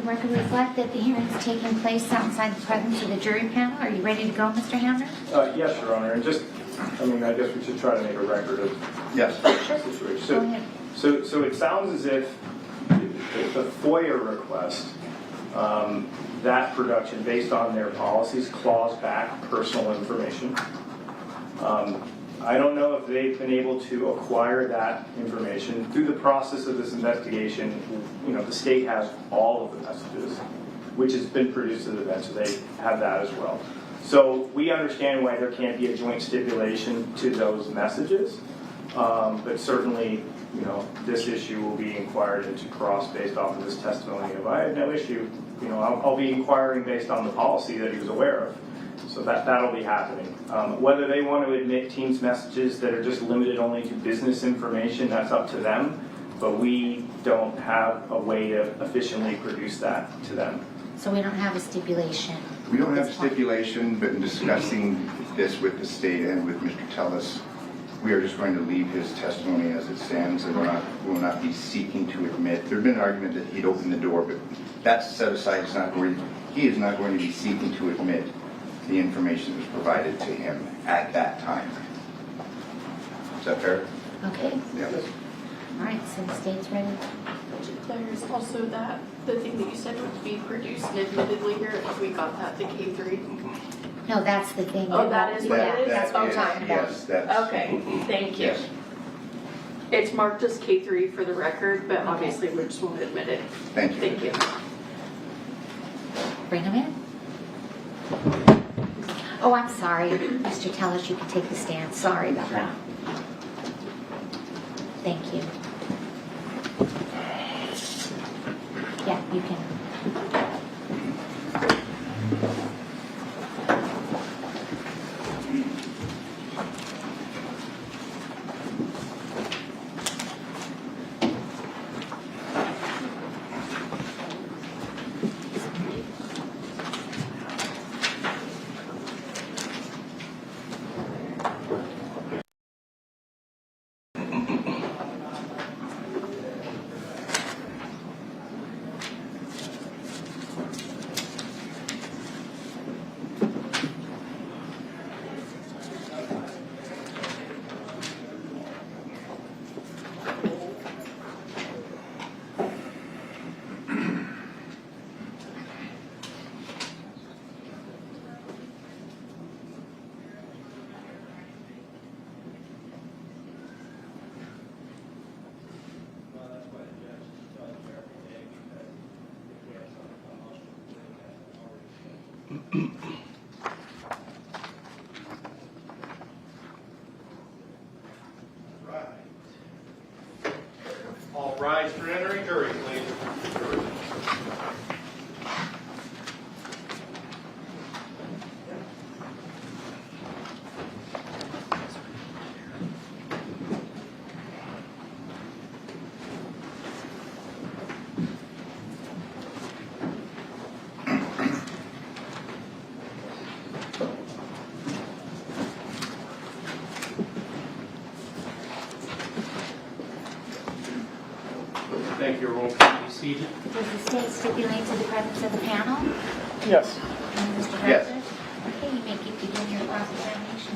Speaker 2: record reflect that the hearing is taking place outside the presence of the jury panel. Are you ready to go, Mr. Hamner?
Speaker 6: Yes, Your Honor, and just, I mean, I guess we should try to make a record of
Speaker 5: Yes.
Speaker 6: the
Speaker 2: Go
Speaker 6: situation.
Speaker 2: ahead.
Speaker 6: So it sounds as if the FOIA request, that production, based on their policies, claws back personal information. I don't know if they've been able to acquire that information. Through the process of this investigation, the state has all of the messages, which has been produced to the bench, so they have that as well. So we understand why there can't be a joint stipulation to those messages, but certainly, this issue will be inquired into cross based off of this testimony. If I have no issue, I'll be inquiring based on the policy that he was aware of. So that'll be happening. Whether they want to admit Teams messages that are just limited only to business information, that's up to them. But we don't have a way to efficiently produce that to them.
Speaker 2: So we don't have a stipulation.
Speaker 5: We don't have
Speaker 2: at this point.
Speaker 5: stipulation, but in discussing this with the state and with Mr. Tellis, we are just going to leave his testimony as it stands, and we will not be seeking to admit. There had been an argument that he'd opened the door, but that's set aside. He is not going to be seeking to admit the information that was provided to him at that time. Is that fair?
Speaker 2: Okay.
Speaker 5: Yeah.
Speaker 2: All right, so the state's ready.
Speaker 3: There's also the thing that you said would be produced and admittedly here, if we got that, the K3.
Speaker 2: No, that's the thing.
Speaker 3: Oh, that is what it is?
Speaker 2: That's what we're talking about.
Speaker 5: Yes, that's.
Speaker 3: Okay, thank you.
Speaker 5: Yes.
Speaker 3: It's marked as K3 for the record, but obviously we just won't admit it.
Speaker 5: Thank you.
Speaker 3: Thank you.
Speaker 2: Bring them in. Oh, I'm sorry. Mr. Tellis, you can take the stand. Sorry about that. Thank you. Yeah, you can.
Speaker 7: All rise for entering jury, please. Thank you, everyone. Please be seated.
Speaker 2: Does the state stipulate to the presence of the panel?
Speaker 6: Yes.
Speaker 2: And Mr.
Speaker 5: Yes.
Speaker 2: Harper? Okay, you may begin your cross-examination.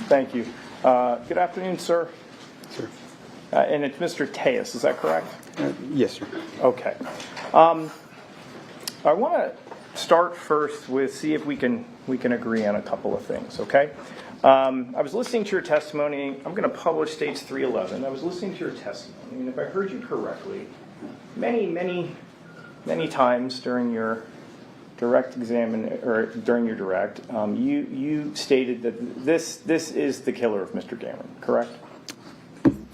Speaker 6: Thank you. Good afternoon, sir.
Speaker 4: Sir.
Speaker 6: And it's Mr. Tejas, is that correct?
Speaker 4: Yes, sir.
Speaker 6: Okay. I want to start first with see if we can agree on a couple of things, okay? I was listening to your testimony. I'm going to publish States 311. I was listening to your testimony, and if I heard you correctly, many times during your direct you stated that this is the killer of Mr. Gammon, correct?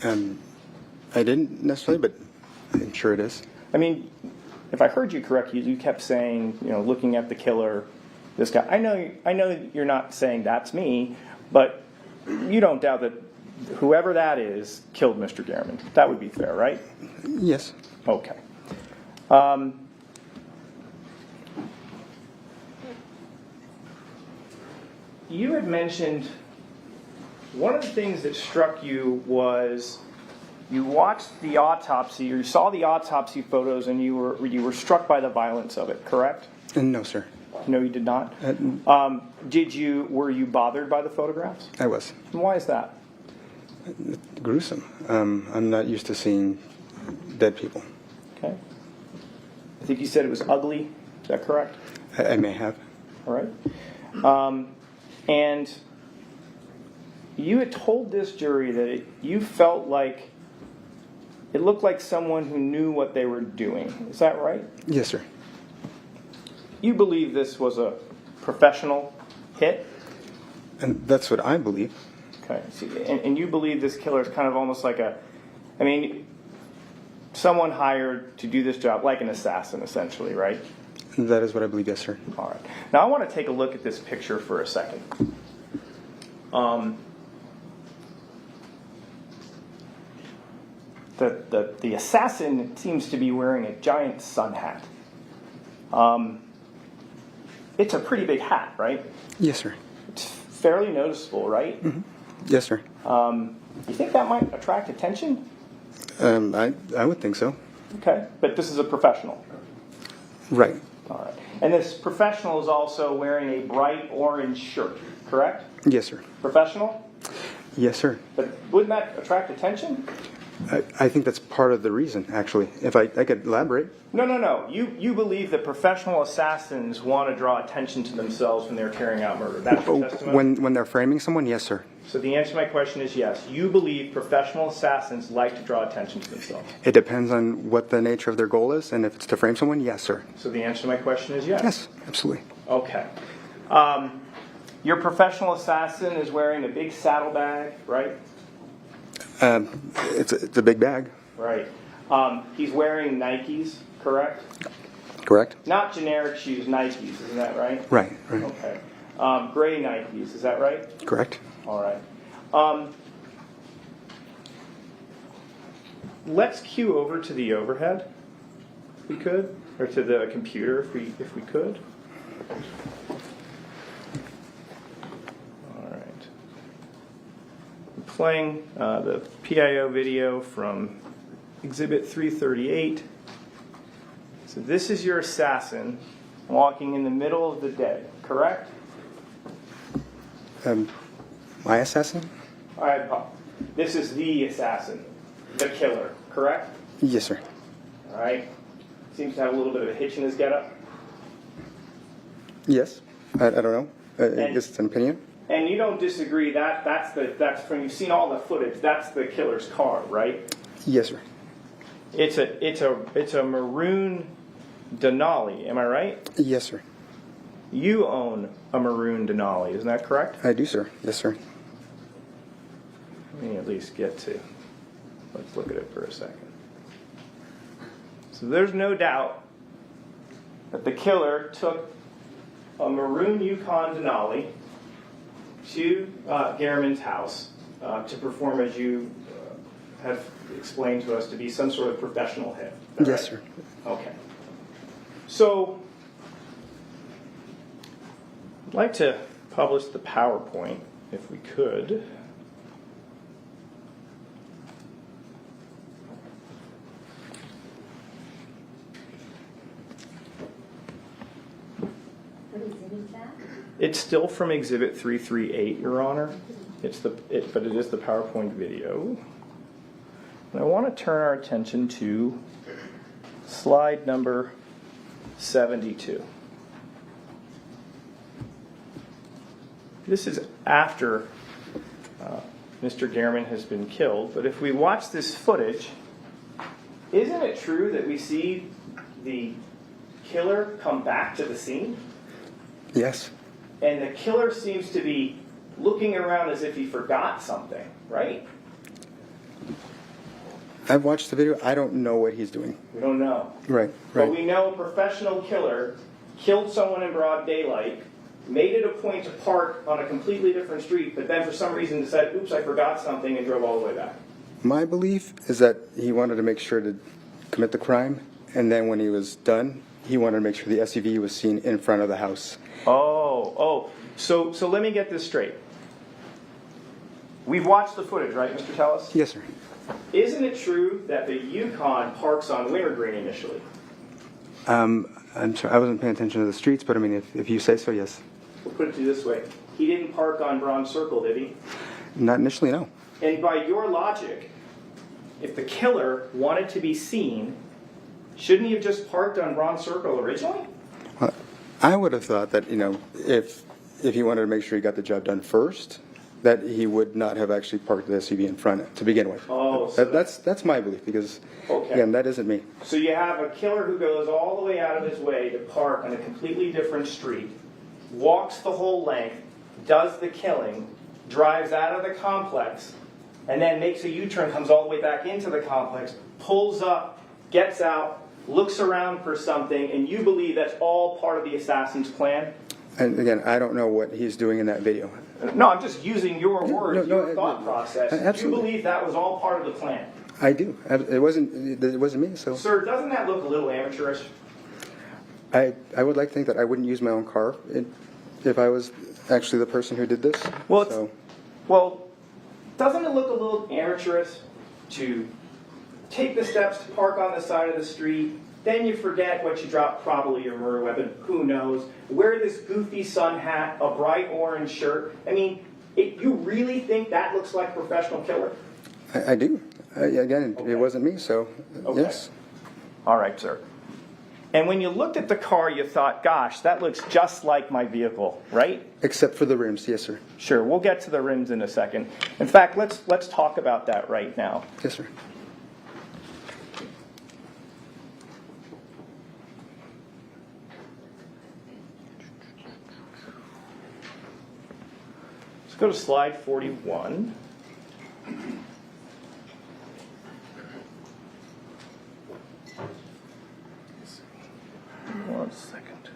Speaker 4: I didn't necessarily, but I'm sure it is.
Speaker 6: I mean, if I heard you correctly, you kept saying, looking at the killer, this guy. I know you're not saying that's me, but you don't doubt that whoever that is killed Mr. Gammon. That would be fair, right?
Speaker 4: Yes.
Speaker 6: Okay. You had mentioned one of the things that struck you was you watched the autopsy, or you saw the autopsy photos, and you were struck by the violence of it, correct?
Speaker 4: No, sir.
Speaker 6: No, you did not. Were you bothered by the photographs?
Speaker 4: I was.
Speaker 6: And why is that?
Speaker 4: Gruesome. I'm not used to seeing dead people.
Speaker 6: Okay. I think you said it was ugly. Is that correct?
Speaker 4: I may have.
Speaker 6: All right. And you had told this jury that you felt like it looked like someone who knew what they were doing. Is that right?
Speaker 4: Yes, sir.
Speaker 6: You believe this was a professional hit?
Speaker 4: And that's what I believe.
Speaker 6: Okay. And you believe this killer is kind of almost like someone hired to do this job, like an assassin, essentially, right?
Speaker 4: That is what I believe, yes, sir.
Speaker 6: All right. Now I want to take a look at this picture for a second. The assassin seems to be wearing a giant sun hat. It's a pretty big hat, right?
Speaker 4: Yes, sir.
Speaker 6: It's fairly noticeable, right?
Speaker 4: Mm-hmm. Yes, sir.
Speaker 6: You think that might attract attention?
Speaker 4: I would think so.
Speaker 6: Okay, but this is a professional.
Speaker 4: Right.
Speaker 6: All right. And this professional is also wearing a bright orange shirt, correct?
Speaker 4: Yes, sir.
Speaker 6: Professional?
Speaker 4: Yes, sir.
Speaker 6: But wouldn't that attract attention?
Speaker 4: I think that's part of the reason, actually. If I could elaborate.
Speaker 6: No. You believe that professional assassins want to draw attention to themselves when they're carrying out murder. That's your testimony?
Speaker 4: When they're framing someone, yes, sir.
Speaker 6: So the answer to my question is yes. You believe professional assassins like to draw attention to themselves.
Speaker 4: It depends on what the nature of their goal is, and if it's to frame someone, yes, sir.
Speaker 6: So the answer to my question is yes.
Speaker 4: Yes, absolutely.
Speaker 6: Okay. Your professional assassin is wearing a big saddlebag, right?
Speaker 4: It's a big bag.
Speaker 6: Right. He's wearing Nikes, correct?
Speaker 4: Correct?
Speaker 6: Not generic shoes, Nikes, isn't that right?
Speaker 4: Right.
Speaker 6: Okay. Gray Nikes, is that right?
Speaker 4: Correct.
Speaker 6: All right. Let's cue over to the overhead, if we could, or to the computer, if we could. All right. I'm playing the PIO video from Exhibit 338. So this is your assassin walking in the middle of the day, correct?
Speaker 4: My assassin?
Speaker 6: All right, this is the assassin, the killer, correct?
Speaker 4: Yes, sir.
Speaker 6: All right. Seems to have a little bit of a hitch in his getup.
Speaker 4: Yes. I don't know. I guess it's an opinion.
Speaker 6: And you don't disagree that's from, you've seen all the footage. That's the killer's car, right?
Speaker 4: Yes, sir.
Speaker 6: It's a maroon Denali. Am I right?
Speaker 4: Yes, sir.
Speaker 6: You own a maroon Denali, isn't that correct?
Speaker 4: I do, sir. Yes, sir.
Speaker 6: Let me at least get to. Let's look at it for a second. So there's no doubt that the killer took a maroon Yukon Denali to Garriman's house to perform, as you have explained to us, to be some sort of professional hit.
Speaker 4: Yes, sir.
Speaker 6: Okay. So I'd like to publish the PowerPoint, if we could.
Speaker 2: What exhibit is that?
Speaker 6: It's still from Exhibit 338, Your Honor. But it is the PowerPoint video. And I want to turn our attention to slide number 72. This is after Mr. Garriman has been killed, but if we watch this footage, isn't it true that we see the killer come back to the scene?
Speaker 4: Yes.
Speaker 6: And the killer seems to be looking around as if he forgot something, right?
Speaker 4: I've watched the video. I don't know what he's doing.
Speaker 6: We don't know.
Speaker 4: Right.
Speaker 6: But we know a professional killer killed someone in broad daylight, made it a point to park on a completely different street, but then for some reason decided, oops, I forgot something, and drove all the way back.
Speaker 4: My belief is that he wanted to make sure to commit the crime, and then when he was done, he wanted to make sure the SUV was seen in front of the house.
Speaker 6: Oh. So let me get this straight. we've watched the footage, right, Mr. Tellis?
Speaker 4: Yes, sir.
Speaker 6: Isn't it true that the Yukon parks on Wintergreen initially?
Speaker 4: I'm sorry, I wasn't paying attention to the streets, but I mean, if you say so, yes.
Speaker 6: We'll put it to you this way. He didn't park on Bronze Circle, did he?
Speaker 4: Not initially, no.
Speaker 6: And by your logic, if the killer wanted to be seen, shouldn't he have just parked on Bronze Circle originally?
Speaker 4: Well, I would have thought that, if he wanted to make sure he got the job done first, that he would not have actually parked the SUV in front to begin with.
Speaker 6: Oh, so
Speaker 4: that's my belief, because,
Speaker 6: Okay.
Speaker 4: again, that isn't me.
Speaker 6: So you have a killer who goes all the way out of his way to park on a completely different street, walks the whole length, does the killing, drives out of the complex, and then makes a U-turn, comes all the way back into the complex, pulls up, gets out, looks around for something, and you believe that's all part of the assassin's plan?
Speaker 4: And again, I don't know what he's doing in that video.
Speaker 6: No, I'm just using your words,
Speaker 4: no,
Speaker 6: your thought process.
Speaker 4: absolutely.
Speaker 6: You believe that was all part of the plan?
Speaker 4: I do. It wasn't me, so
Speaker 6: Sir, doesn't that look a little amateurish?
Speaker 4: I would like to think that I wouldn't use my own car if I was actually the person who did this.
Speaker 6: Well, doesn't it look a little amateurish to take the steps to park on the side of the street, then you forget what you dropped, probably your murder weapon, who knows, wear this goofy sun hat, a bright orange shirt. I mean, you really think that looks like a professional killer?
Speaker 4: I do. Again,
Speaker 6: Okay.
Speaker 4: it wasn't me, so
Speaker 6: Okay.
Speaker 4: yes.
Speaker 6: All right, sir. And when you looked at the car, you thought, gosh, that looks just like my vehicle, right?
Speaker 4: Except for the rims, yes, sir.
Speaker 6: Sure, we'll get to the rims in a second. In fact, let's talk about that right now.
Speaker 4: Yes, sir.
Speaker 6: Let's go to slide 41. One second.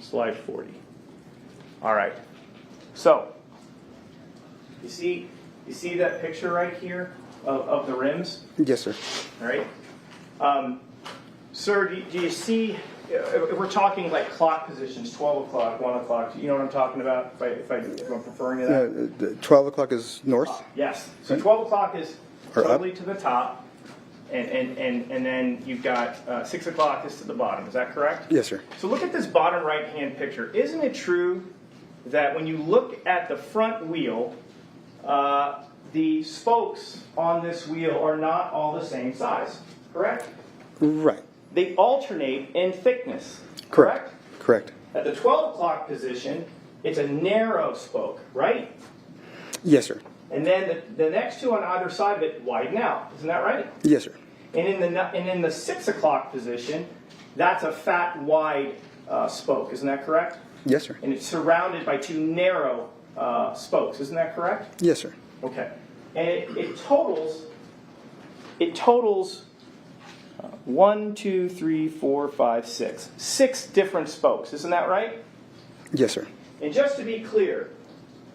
Speaker 6: Slide 40. All right. So, you see that picture right here of the rims?
Speaker 4: Yes, sir.
Speaker 6: All right. Sir, do you see, if we're talking like clock positions, 12 o'clock, 1 o'clock, you know what I'm talking about, if I'm referring to that?
Speaker 4: 12 o'clock is north.
Speaker 6: Yes. So 12 o'clock is
Speaker 4: Or up.
Speaker 6: totally to the top, and then you've got 6 o'clock is to the bottom. Is that correct?
Speaker 4: Yes, sir.
Speaker 6: So look at this bottom right-hand picture. Isn't it true that when you look at the front wheel, the spokes on this wheel are not all the same size, correct?
Speaker 4: Right.
Speaker 6: They alternate in thickness,
Speaker 4: Correct. Correct.
Speaker 6: At the 12 o'clock position, it's a narrow spoke, right?
Speaker 4: Yes, sir.
Speaker 6: And then the next two on either side of it widen out. Isn't that right?
Speaker 4: Yes, sir.
Speaker 6: And in the 6 o'clock position, that's a fat, wide spoke. Isn't that correct?
Speaker 4: Yes, sir.
Speaker 6: And it's surrounded by two narrow spokes. Isn't that correct?
Speaker 4: Yes, sir.
Speaker 6: Okay. And it totals 1, 2, 3, 4, 5, 6. 6 different spokes. Isn't that right?
Speaker 4: Yes, sir.
Speaker 6: And just to be clear,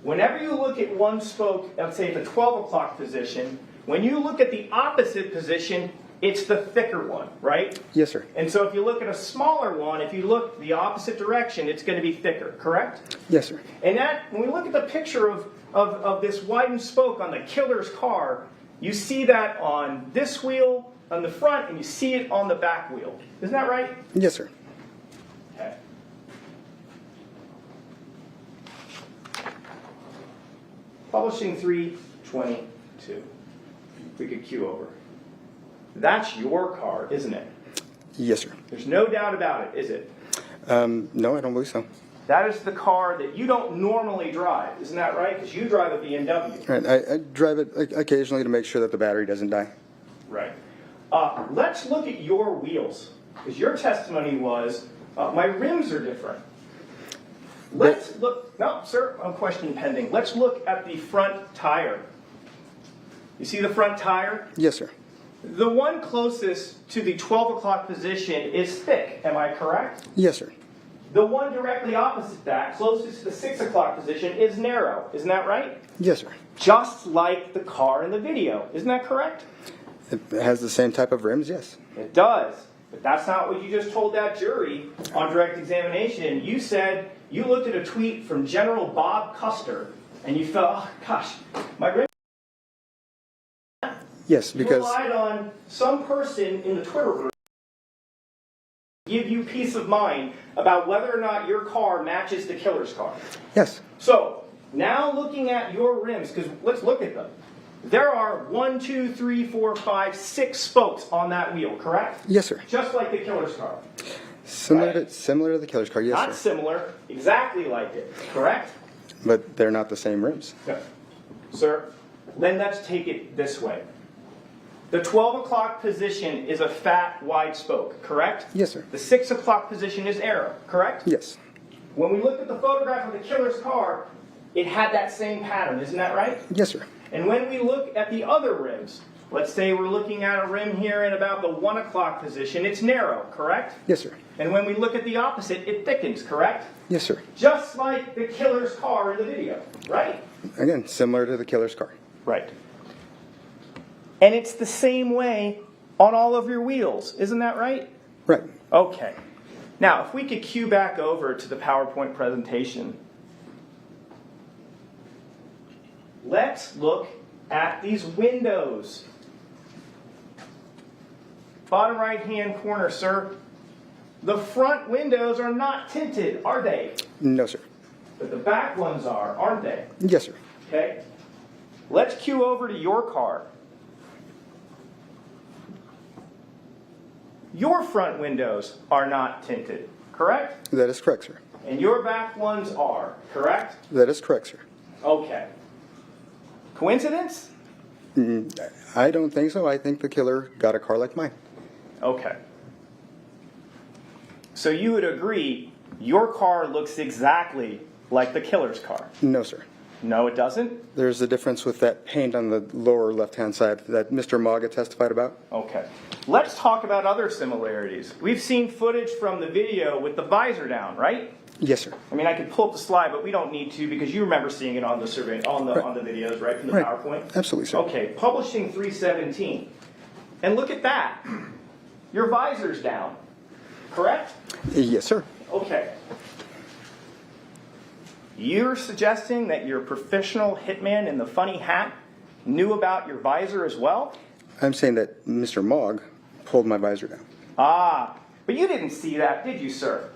Speaker 6: whenever you look at one spoke, let's say the 12 o'clock position, when you look at the opposite position, it's the thicker one, right?
Speaker 4: Yes, sir.
Speaker 6: And so if you look at a smaller one, if you look the opposite direction, it's going to be thicker, correct?
Speaker 4: Yes, sir.
Speaker 6: And when we look at the picture of this widened spoke on the killer's car, you see that on this wheel, on the front, and you see it on the back wheel. Isn't that right?
Speaker 4: Yes, sir.
Speaker 6: Okay. Publishing 322. We could cue over. That's your car, isn't it?
Speaker 4: Yes, sir.
Speaker 6: There's no doubt about it, is it?
Speaker 4: No, I don't believe so.
Speaker 6: That is the car that you don't normally drive, isn't that right? Because you drive a BMW.
Speaker 4: Right. I drive it occasionally to make sure that the battery doesn't die.
Speaker 6: Right. Let's look at your wheels. Because your testimony was, my rims are different. Let's look, no, sir, no question pending. Let's look at the front tire. You see the front tire?
Speaker 4: Yes, sir.
Speaker 6: The one closest to the 12 o'clock position is thick, am I correct?
Speaker 4: Yes, sir.
Speaker 6: The one directly opposite that, closest to the 6 o'clock position, is narrow, isn't that right?
Speaker 4: Yes, sir.
Speaker 6: Just like the car in the video, isn't that correct?
Speaker 4: It has the same type of rims, yes.
Speaker 6: It does. But that's not what you just told that jury on direct examination. You said you looked at a tweet from General Bob Custer and you felt, oh gosh, my rim.
Speaker 4: Yes,
Speaker 6: You
Speaker 4: because
Speaker 6: relied on some person in the Twitterverse to give you peace of mind about whether or not your car matches the killer's car.
Speaker 4: yes,
Speaker 6: So, now looking at your rims, because let's look at them. There are 1, 2, 3, 4, 5, 6 spokes on that wheel, correct?
Speaker 4: yes, sir.
Speaker 6: Just like the killer's car.
Speaker 4: Similar
Speaker 6: Right.
Speaker 4: to the killer's car, yes,
Speaker 6: Not
Speaker 4: sir.
Speaker 6: similar, exactly like it, correct?
Speaker 4: But they're not the same rims.
Speaker 6: No. Sir, then let's take it this way. The 12 o'clock position is a fat, wide spoke, correct?
Speaker 4: Yes, sir.
Speaker 6: The 6 o'clock position is arrow, correct?
Speaker 4: Yes,
Speaker 6: When we looked at the photograph of the killer's car, it had that same pattern, isn't that right?
Speaker 4: yes, sir.
Speaker 6: And when we look at the other rims, let's say we're looking at a rim here in about the 1 o'clock position, it's narrow, correct?
Speaker 4: Yes, sir.
Speaker 6: And when we look at the opposite, it thickens, correct?
Speaker 4: Yes, sir.
Speaker 6: Just like the killer's car in the video, right?
Speaker 4: Again, similar to the killer's car.
Speaker 6: Right. And it's the same way on all of your wheels, isn't that right?
Speaker 4: Right.
Speaker 6: Okay. Now, if we could cue back over to the PowerPoint presentation. Let's look at these windows. Bottom right-hand corner, sir. The front windows are not tinted, are they?
Speaker 4: No, sir.
Speaker 6: But the back ones are, aren't they?
Speaker 4: Yes, sir.
Speaker 6: Okay. Let's cue over to your car. Your front windows are not tinted, correct?
Speaker 4: That is correct, sir.
Speaker 6: And your back ones are, correct?
Speaker 4: That is correct, sir.
Speaker 6: Okay. Coincidence?
Speaker 4: I don't think so. I think the killer got a car like mine.
Speaker 6: Okay. So you would agree your car looks exactly like the killer's car?
Speaker 4: No, sir.
Speaker 6: No, it doesn't?
Speaker 4: There's a difference with that paint on the lower left-hand side that Mr. Maga testified about.
Speaker 6: Okay. Let's talk about other similarities. We've seen footage from the video with the visor down, right?
Speaker 4: Yes, sir.
Speaker 6: I mean, I could pull up the slide, but we don't need to because you remember seeing it on the survey, on the videos, right, from the
Speaker 4: Right.
Speaker 6: PowerPoint?
Speaker 4: Absolutely, sir.
Speaker 6: Okay, publishing 317. And look at that. Your visor's down, correct?
Speaker 4: Yes, sir.
Speaker 6: Okay. You're suggesting that your professional hitman in the funny hat knew about your visor as well?
Speaker 4: I'm saying that Mr. Mogg pulled my visor down.
Speaker 6: Ah, but you didn't see that, did you, sir?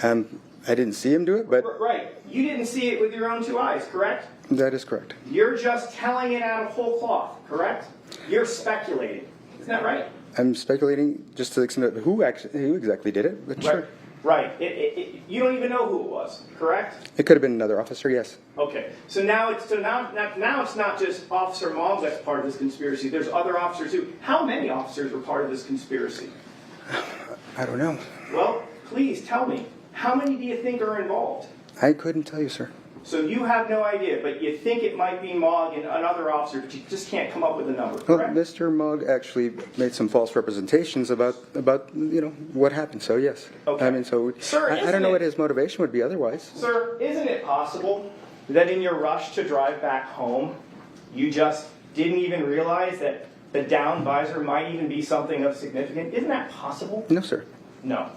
Speaker 4: I didn't see him do it, but
Speaker 6: Right. You didn't see it with your own two eyes, correct?
Speaker 4: that is correct.
Speaker 6: You're just telling it out of whole cloth, correct? You're speculating. Isn't that right?
Speaker 4: I'm speculating just to the extent of who exactly did it, but sure.
Speaker 6: Right. You don't even know who it was, correct?
Speaker 4: It could have been another officer, yes.
Speaker 6: Okay. So now it's not just Officer Mogg that's part of this conspiracy. There's other officers too. How many officers were part of this conspiracy?
Speaker 4: I don't know.
Speaker 6: Well, please tell me. How many do you think are involved?
Speaker 4: I couldn't tell you, sir.
Speaker 6: So you have no idea, but you think it might be Mogg and another officer, but you just can't come up with a number,
Speaker 4: Well,
Speaker 6: correct?
Speaker 4: Mr. Mogg actually made some false representations about what happened. So yes.
Speaker 6: Okay.
Speaker 4: I mean, so
Speaker 6: Sir,
Speaker 4: I
Speaker 6: isn't
Speaker 4: don't know
Speaker 6: it-
Speaker 4: what his motivation would be otherwise.
Speaker 6: Sir, isn't it possible that in your rush to drive back home, you just didn't even realize that the down visor might even be something of significance? Isn't that possible?
Speaker 4: No, sir.
Speaker 6: No.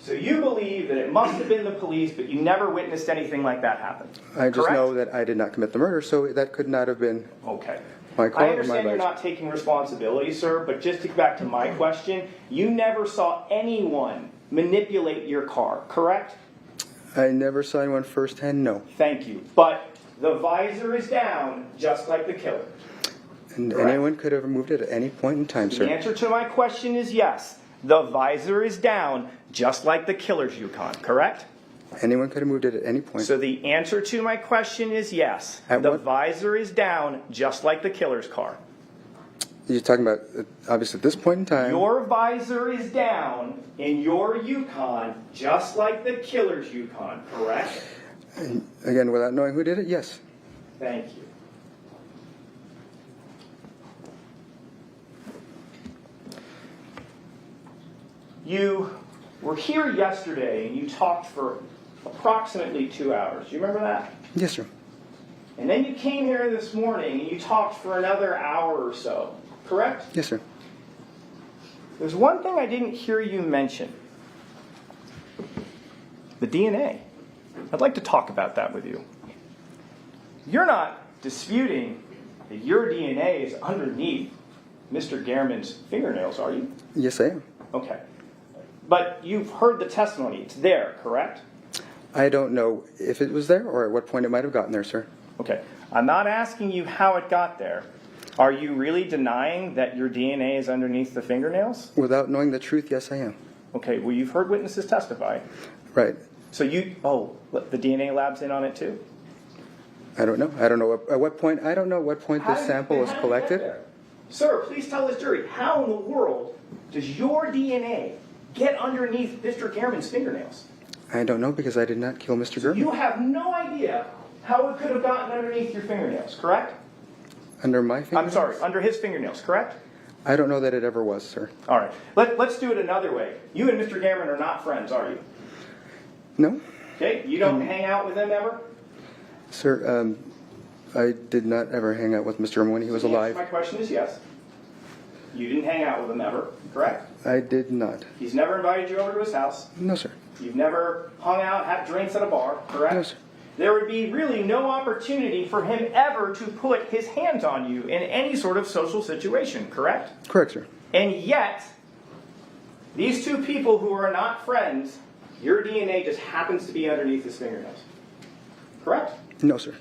Speaker 6: So you believe that it must have been the police, but you never witnessed anything like that happen.
Speaker 4: I just
Speaker 6: correct?
Speaker 4: know that I did not commit the murder, so that could not have been
Speaker 6: Okay.
Speaker 4: my car
Speaker 6: I
Speaker 4: or my
Speaker 6: understand you're
Speaker 4: visor.
Speaker 6: not taking responsibility, sir, but just to get back to my question, you never saw anyone manipulate your car, correct?
Speaker 4: I never saw anyone firsthand, no.
Speaker 6: Thank you. But the visor is down, just like the killer.
Speaker 4: And
Speaker 6: Correct.
Speaker 4: anyone could have removed it at any point in time,
Speaker 6: The
Speaker 4: sir.
Speaker 6: answer to my question is yes. The visor is down, just like the killer's Yukon, correct?
Speaker 4: Anyone could have moved it at any point.
Speaker 6: So the answer to my question is yes.
Speaker 4: At
Speaker 6: The
Speaker 4: what-
Speaker 6: visor is down, just like the killer's car.
Speaker 4: You're talking about, obviously, at this point in time.
Speaker 6: Your visor is down in your Yukon, just like the killer's Yukon, correct?
Speaker 4: Again, without knowing who did it, yes.
Speaker 6: Thank you. You were here yesterday and you talked for approximately 2 hours. Do you remember that?
Speaker 4: Yes, sir.
Speaker 6: And then you came here this morning and you talked for another hour or so, correct?
Speaker 4: Yes, sir.
Speaker 6: There's one thing I didn't hear you mention. The DNA. I'd like to talk about that with you. You're not disputing that your DNA is underneath Mr. Gehrman's fingernails, are you?
Speaker 4: Yes, I am.
Speaker 6: Okay. But you've heard the testimony. It's there, correct?
Speaker 4: I don't know if it was there or at what point it might have gotten there, sir.
Speaker 6: Okay. I'm not asking you how it got there. Are you really denying that your DNA is underneath the fingernails?
Speaker 4: Without knowing the truth, yes, I am.
Speaker 6: Okay. Well, you've heard witnesses testify.
Speaker 4: Right.
Speaker 6: So the DNA lab's in on it too?
Speaker 4: I don't know. I don't know at what point. I don't know what point this sample was collected.
Speaker 6: Sir, please tell this jury, how in the world does your DNA get underneath Mr. Gehrman's fingernails?
Speaker 4: I don't know because I did not kill Mr. Gehrman.
Speaker 6: You have no idea how it could have gotten underneath your fingernails, correct?
Speaker 4: Under my fingernails?
Speaker 6: I'm sorry, under his fingernails, correct?
Speaker 4: I don't know that it ever was, sir.
Speaker 6: All right. Let's do it another way. You and Mr. Gehrman are not friends, are you?
Speaker 4: No?
Speaker 6: Okay? You don't hang out with him ever?
Speaker 4: Sir, I did not ever hang out with Mr. Gehrman when he was
Speaker 6: The answer to
Speaker 4: alive.
Speaker 6: my question is yes. You didn't hang out with him ever, correct?
Speaker 4: I did not.
Speaker 6: He's never invited you over to his house.
Speaker 4: No, sir.
Speaker 6: You've never hung out, had drinks at a bar, correct?
Speaker 4: No, sir.
Speaker 6: There would be really no opportunity for him ever to put his hands on you in any sort of social situation, correct?
Speaker 4: Correct, sir.
Speaker 6: And yet, these two people who are not friends, your DNA just happens to be underneath his fingernails. Correct?
Speaker 4: No, sir.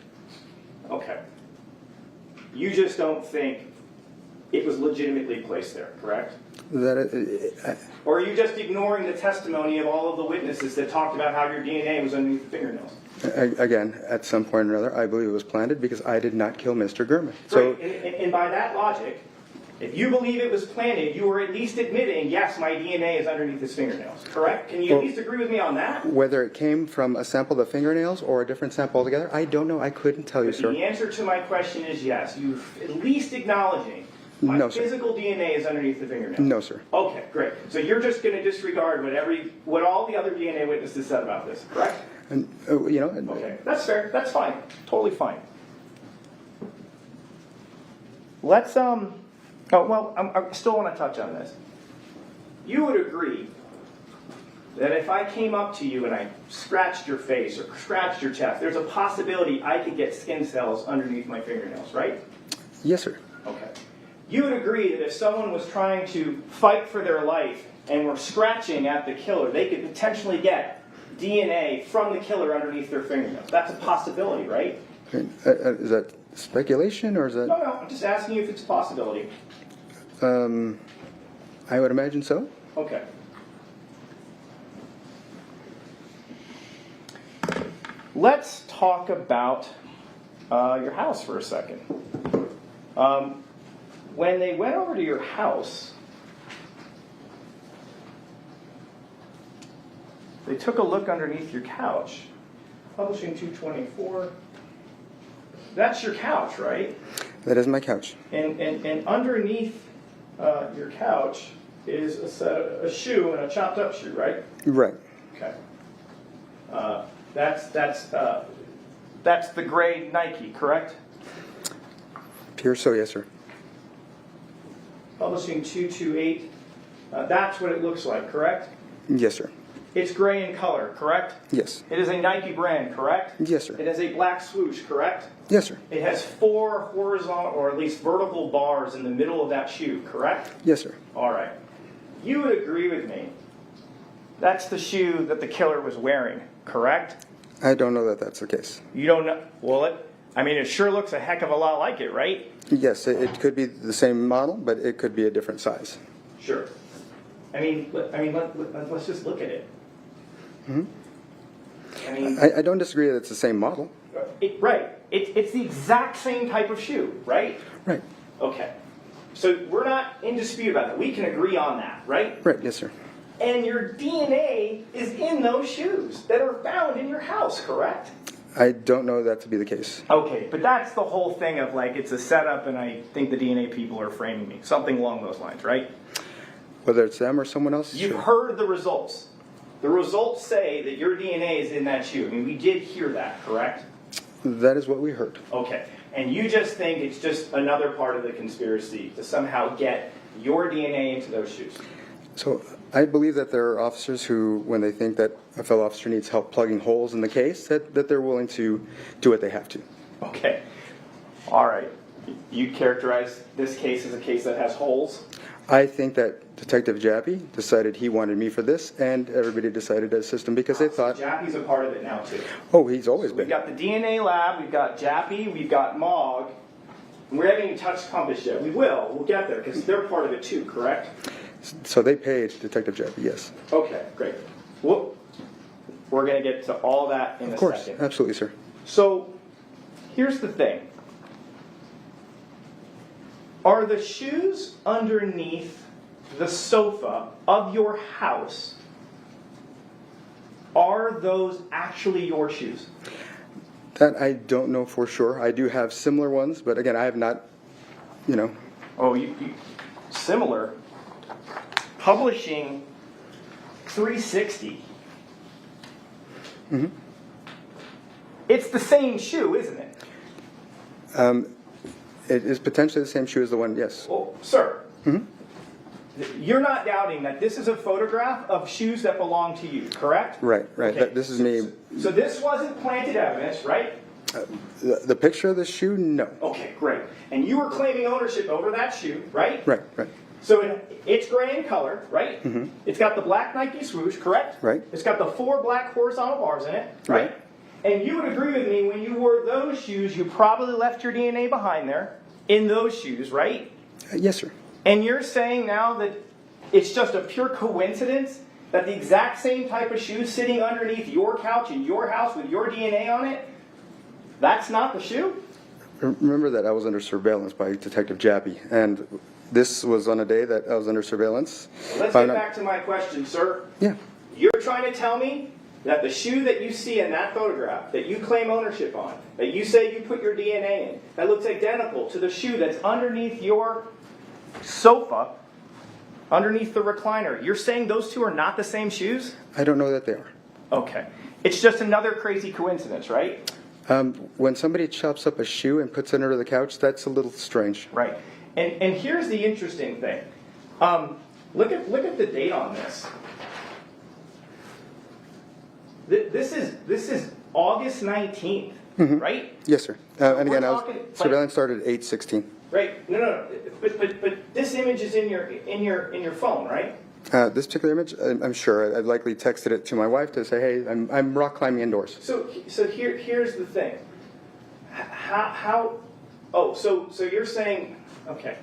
Speaker 6: Okay. You just don't think it was legitimately placed there, correct? Or are you just ignoring the testimony of all of the witnesses that talked about how your DNA was underneath the fingernails?
Speaker 4: Again, at some point or another, I believe it was planted because I did not kill Mr. Gehrman.
Speaker 6: Great. And by that logic, if you believe it was planted, you are at least admitting, yes, my DNA is underneath his fingernails, correct? Can you at least agree with me on that?
Speaker 4: Whether it came from a sample of the fingernails or a different sample altogether, I don't know. I couldn't tell you,
Speaker 6: But
Speaker 4: sir.
Speaker 6: the answer to my question is yes. You're at least acknowledging my
Speaker 4: No, sir.
Speaker 6: physical DNA is underneath the fingernails.
Speaker 4: No, sir.
Speaker 6: Okay, great. So you're just going to disregard what all the other DNA witnesses said about this, correct?
Speaker 4: And,
Speaker 6: Okay, that's fair. That's fine. Totally fine. Let's I still want to touch on this. You would agree that if I came up to you and I scratched your face or scratched your chest, there's a possibility I could get skin cells underneath my fingernails, right?
Speaker 4: Yes, sir.
Speaker 6: Okay. You would agree that if someone was trying to fight for their life and were scratching at the killer, they could potentially get DNA from the killer underneath their fingernails. That's a possibility, right?
Speaker 4: Is that speculation or is that...
Speaker 6: No, I'm just asking you if it's a possibility.
Speaker 4: I would imagine so.
Speaker 6: Okay. Let's talk about your house for a second. When they went over to your house, they took a look underneath your couch. Publishing 224. That's your couch, right?
Speaker 4: That is my couch.
Speaker 6: And underneath your couch is a shoe and a chopped up shoe, right?
Speaker 4: Right.
Speaker 6: Okay. That's the gray Nike, correct?
Speaker 4: Pure so, yes, sir.
Speaker 6: Publishing 228. That's what it looks like, correct?
Speaker 4: Yes, sir.
Speaker 6: It's gray in color, correct?
Speaker 4: Yes.
Speaker 6: It is a Nike brand, correct?
Speaker 4: Yes, sir.
Speaker 6: It has a black swoosh, correct?
Speaker 4: Yes, sir.
Speaker 6: It has 4 horizontal, or at least vertical bars in the middle of that shoe, correct?
Speaker 4: Yes, sir.
Speaker 6: All right. You would agree with me. That's the shoe that the killer was wearing, correct?
Speaker 4: I don't know that that's the case.
Speaker 6: You don't know? Well, it sure looks a heck of a lot like it, right?
Speaker 4: Yes, it could be the same model, but it could be a different size.
Speaker 6: Sure. Let's just look at it.
Speaker 4: Mm-hmm. I don't disagree that it's the same model.
Speaker 6: Right. It's the exact same type of shoe, right?
Speaker 4: Right.
Speaker 6: Okay. So we're not in dispute about that. We can agree on that, right?
Speaker 4: Right, yes, sir.
Speaker 6: And your DNA is in those shoes that are found in your house, correct?
Speaker 4: I don't know that to be the case.
Speaker 6: Okay, but that's the whole thing of it's a setup and I think the DNA people are framing me. Something along those lines, right?
Speaker 4: Whether it's them or someone else?
Speaker 6: You've
Speaker 4: sure.
Speaker 6: heard the results. The results say that your DNA is in that shoe. We did hear that, correct?
Speaker 4: That is what we heard.
Speaker 6: Okay. And you just think it's just another part of the conspiracy to somehow get your DNA into those shoes.
Speaker 4: So I believe that there are officers who, when they think that a fellow officer needs help plugging holes in the case, that they're willing to do what they have to.
Speaker 6: Okay. All right. You characterize this case as a case that has holes?
Speaker 4: I think that Detective Jappy decided he wanted me for this, and everybody decided to assist him because they thought,
Speaker 6: Jappy's a part of it now, too.
Speaker 4: oh, he's always
Speaker 6: We've
Speaker 4: been.
Speaker 6: got the DNA lab, we've got Jappy, we've got Mog, and we haven't even touched Compass yet. We will. We'll get there, because they're part of it, too, correct?
Speaker 4: So they paid Detective Jappy, yes.
Speaker 6: Okay, great. Well, we're going to get to all that in a
Speaker 4: Of course,
Speaker 6: second.
Speaker 4: absolutely, sir.
Speaker 6: So, here's the thing. Are the shoes underneath the sofa of your house, are those actually your shoes?
Speaker 4: That I don't know for sure. I do have similar ones, but again, I have not,
Speaker 6: Oh, similar. Publishing 360.
Speaker 4: Mm-hmm.
Speaker 6: It's the same shoe, isn't it?
Speaker 4: It is potentially the same shoe as the one, yes.
Speaker 6: Well, sir, you're not doubting that this is a photograph of shoes that belong to you, correct?
Speaker 4: Right.
Speaker 6: Okay.
Speaker 4: This is me.
Speaker 6: So this wasn't planted evidence, right?
Speaker 4: The picture of the shoe, no.
Speaker 6: Okay, great. And you were claiming ownership over that shoe, right?
Speaker 4: Right.
Speaker 6: So it's gray in color, right? Mm-hmm. It's got the black Nike swoosh, correct?
Speaker 4: Right.
Speaker 6: It's got the 4 black horizontal bars in it, right?
Speaker 4: Right.
Speaker 6: And you would agree with me, when you wore those shoes, you probably left your DNA behind there in those shoes, right?
Speaker 4: Yes, sir.
Speaker 6: And you're saying now that it's just a pure coincidence that the exact same type of shoe sitting underneath your couch in your house with your DNA on it, that's not the shoe?
Speaker 4: Remember that I was under surveillance by Detective Jappy, and this was on a day that I was under surveillance.
Speaker 6: Let's get back to my question, sir.
Speaker 4: Yeah.
Speaker 6: You're trying to tell me that the shoe that you see in that photograph, that you claim ownership on, that you say you put your DNA in, that looks identical to the shoe that's underneath your sofa, underneath the recliner, you're saying those two are not the same shoes?
Speaker 4: I don't know that they are.
Speaker 6: Okay. It's just another crazy coincidence, right?
Speaker 4: When somebody chops up a shoe and puts it under the couch, that's a little strange.
Speaker 6: Right. And here's the interesting thing. Look at the date on this. This is August 19th, right?
Speaker 4: Yes, sir. And
Speaker 6: we're
Speaker 4: again,
Speaker 6: talking,
Speaker 4: surveillance started at 8:16.
Speaker 6: Right. No. But this image is in your phone, right?
Speaker 4: This particular image, I'm sure. I'd likely texted it to my wife to say, "Hey, I'm rock climbing indoors."
Speaker 6: So here's the thing. How? Oh, so you're saying, okay.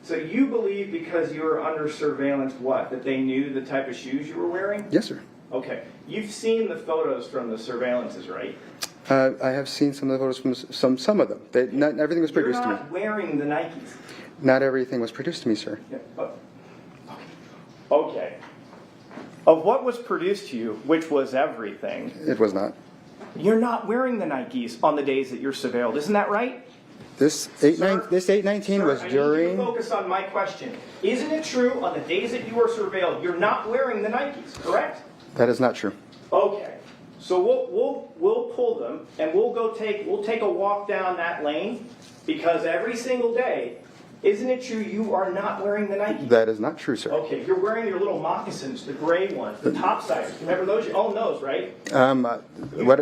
Speaker 6: So you believe because you were under surveillance, what? That they knew the type of shoes you were wearing?
Speaker 4: Yes, sir.
Speaker 6: Okay. You've seen the photos from the surveillances, right?
Speaker 4: I have seen some of the photos from some of them. Not everything was produced
Speaker 6: You're
Speaker 4: to me.
Speaker 6: not wearing the Nikes.
Speaker 4: Not everything was produced to me, sir.
Speaker 6: Yeah. Okay. Of what was produced to you, which was everything,
Speaker 4: It was not.
Speaker 6: you're not wearing the Nikes on the days that you're surveilled. Isn't that right?
Speaker 4: This
Speaker 6: Sir,
Speaker 4: 819 was
Speaker 6: I
Speaker 4: during.
Speaker 6: need you to focus on my question. Isn't it true on the days that you were surveilled, you're not wearing the Nikes, correct?
Speaker 4: That is not true.
Speaker 6: Okay. So we'll pull them and we'll take a walk down that lane, because every single day, isn't it true you are not wearing the Nikes?
Speaker 4: That is not true, sir.
Speaker 6: Okay, you're wearing your little moccasins, the gray ones, the topsiders. Remember those? You own those, right?
Speaker 4: You own the gray
Speaker 6: What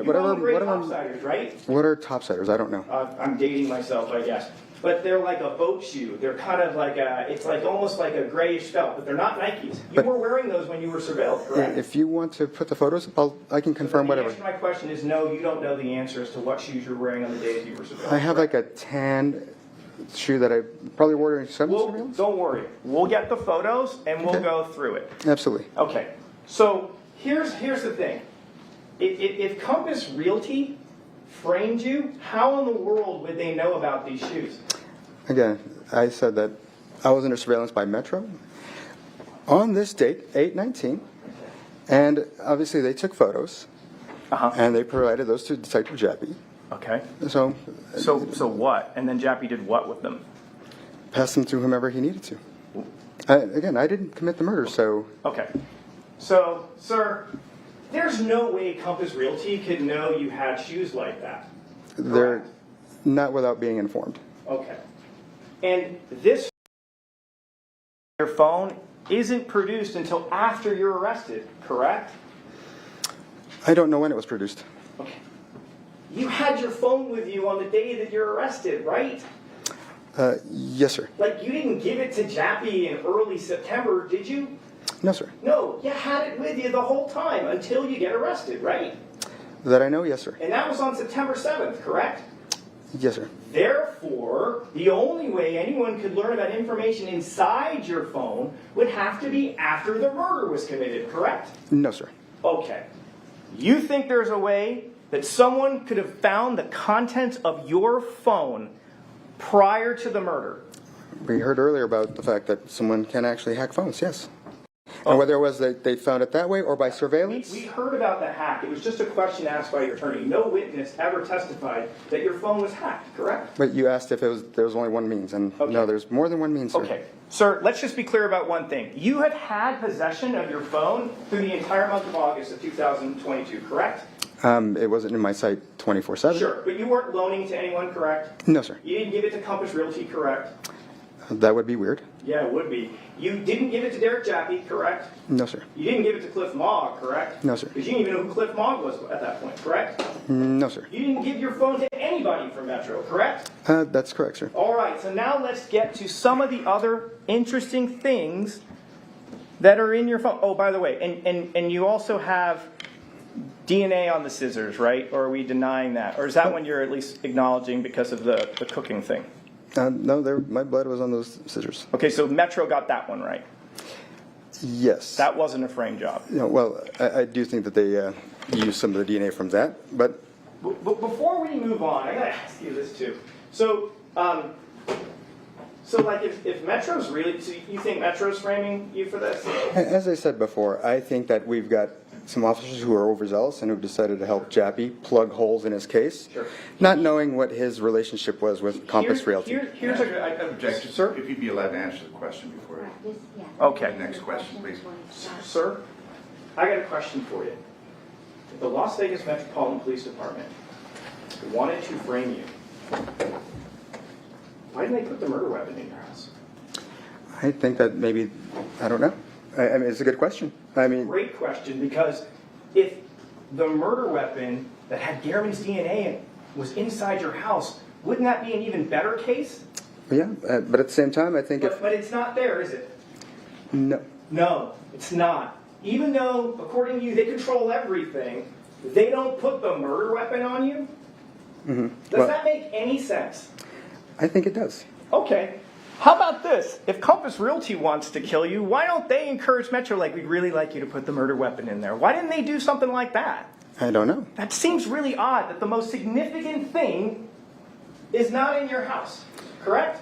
Speaker 6: topsiders, right?
Speaker 4: What are topsiders? I don't know.
Speaker 6: I'm dating myself, I guess. But they're like a boat shoe. They're kind of like it's like almost like a grayish felt, but they're not Nikes. You were wearing those when you were surveilled, correct?
Speaker 4: If you want to put the photos up, I can confirm
Speaker 6: The
Speaker 4: whatever.
Speaker 6: answer to my question is no, you don't know the answer as to what shoes you're wearing on the days you were surveilled.
Speaker 4: I have like a tan shoe that I probably wore during some
Speaker 6: Well,
Speaker 4: surveillance.
Speaker 6: don't worry. We'll get the photos and we'll
Speaker 4: Okay.
Speaker 6: go through it.
Speaker 4: Absolutely.
Speaker 6: Okay. So here's the thing. If Compass Realty framed you, how in the world would they know about these shoes?
Speaker 4: Again, I said that I was under surveillance by Metro on this date, 8/19, and obviously they took photos and they provided those to Detective Jappy.
Speaker 6: Okay.
Speaker 4: So
Speaker 6: So what? And then Jappy did what with them?
Speaker 4: passed them to whomever he needed to. Again, I didn't commit the murder, so
Speaker 6: Okay. So, sir, there's no way Compass Realty could know you had shoes like that.
Speaker 4: they're
Speaker 6: Correct.
Speaker 4: not without being informed.
Speaker 6: Okay. And this your phone isn't produced until after you're arrested, correct?
Speaker 4: I don't know when it was produced.
Speaker 6: Okay. You had your phone with you on the day that you're arrested, right?
Speaker 4: Yes, sir.
Speaker 6: Like, you didn't give it to Jappy in early September, did you?
Speaker 4: No, sir.
Speaker 6: No, you had it with you the whole time until you get arrested, right?
Speaker 4: That I know, yes, sir.
Speaker 6: And that was on September 7th, correct?
Speaker 4: Yes, sir.
Speaker 6: Therefore, the only way anyone could learn about information inside your phone would have to be after the murder was committed, correct?
Speaker 4: No, sir.
Speaker 6: Okay. You think there's a way that someone could have found the contents of your phone prior to the murder?
Speaker 4: We heard earlier about the fact that someone can actually hack phones, yes. And whether it was that they found it that way or by surveillance?
Speaker 6: We heard about the hack. It was just a question asked by your attorney. No witness ever testified that your phone was hacked, correct?
Speaker 4: But you asked if there was only one means, and
Speaker 6: Okay.
Speaker 4: no, there's more than one means, sir.
Speaker 6: Okay. Sir, let's just be clear about one thing. You have had possession of your phone through the entire month of August of 2022, correct?
Speaker 4: It wasn't in my sight 24/7.
Speaker 6: Sure, but you weren't loaning to anyone, correct?
Speaker 4: No, sir.
Speaker 6: You didn't give it to Compass Realty, correct?
Speaker 4: That would be weird.
Speaker 6: Yeah, it would be. You didn't give it to Derek Jappy, correct?
Speaker 4: No, sir.
Speaker 6: You didn't give it to Cliff Mogg, correct?
Speaker 4: No, sir.
Speaker 6: Because you didn't even know who Cliff Mogg was at that point, correct?
Speaker 4: No, sir.
Speaker 6: You didn't give your phone to anybody from Metro, correct?
Speaker 4: That's correct, sir.
Speaker 6: All right, so now let's get to some of the other interesting things that are in your phone. Oh, by the way, and you also have DNA on the scissors, right? Or are we denying that? Or is that one you're at least acknowledging because of the cooking thing?
Speaker 4: No, my blood was on those scissors.
Speaker 6: Okay, so Metro got that one right.
Speaker 4: Yes.
Speaker 6: That wasn't a frame job.
Speaker 4: No, well, I do think that they used some of the DNA from that, but
Speaker 6: But before we move on, I gotta ask you this too. So, like, if Metro's really, so you think Metro's framing you for this?
Speaker 4: as I said before, I think that we've got some officers who are overzealous and who've decided to help Jappy plug holes in his case,
Speaker 6: Sure.
Speaker 4: not knowing what his relationship was with Compass Realty.
Speaker 6: Here's a
Speaker 5: I object,
Speaker 6: sir.
Speaker 5: if you'd be allowed to answer the question before.
Speaker 6: Okay.
Speaker 5: Next question, please.
Speaker 6: Sir, I got a question for you. If the Las Vegas Metropolitan Police Department wanted to frame you, why didn't they put the murder weapon in your house?
Speaker 4: I think that maybe, I don't know. I mean, it's a good question. I mean,
Speaker 6: Great question, because if the murder weapon that had Garman's DNA in was inside your house, wouldn't that be an even better case?
Speaker 4: yeah, but at the same time, I think if,
Speaker 6: But it's not there, is it?
Speaker 4: no.
Speaker 6: No, it's not. Even though, according to you, they control everything, they don't put the murder weapon on you? Does
Speaker 4: Well-
Speaker 6: that make any sense?
Speaker 4: I think it does.
Speaker 6: Okay. How about this? If Compass Realty wants to kill you, why don't they encourage Metro like, we'd really like you to put the murder weapon in there? Why didn't they do something like that?
Speaker 4: I don't know.
Speaker 6: That seems really odd that the most significant thing is not in your house, correct?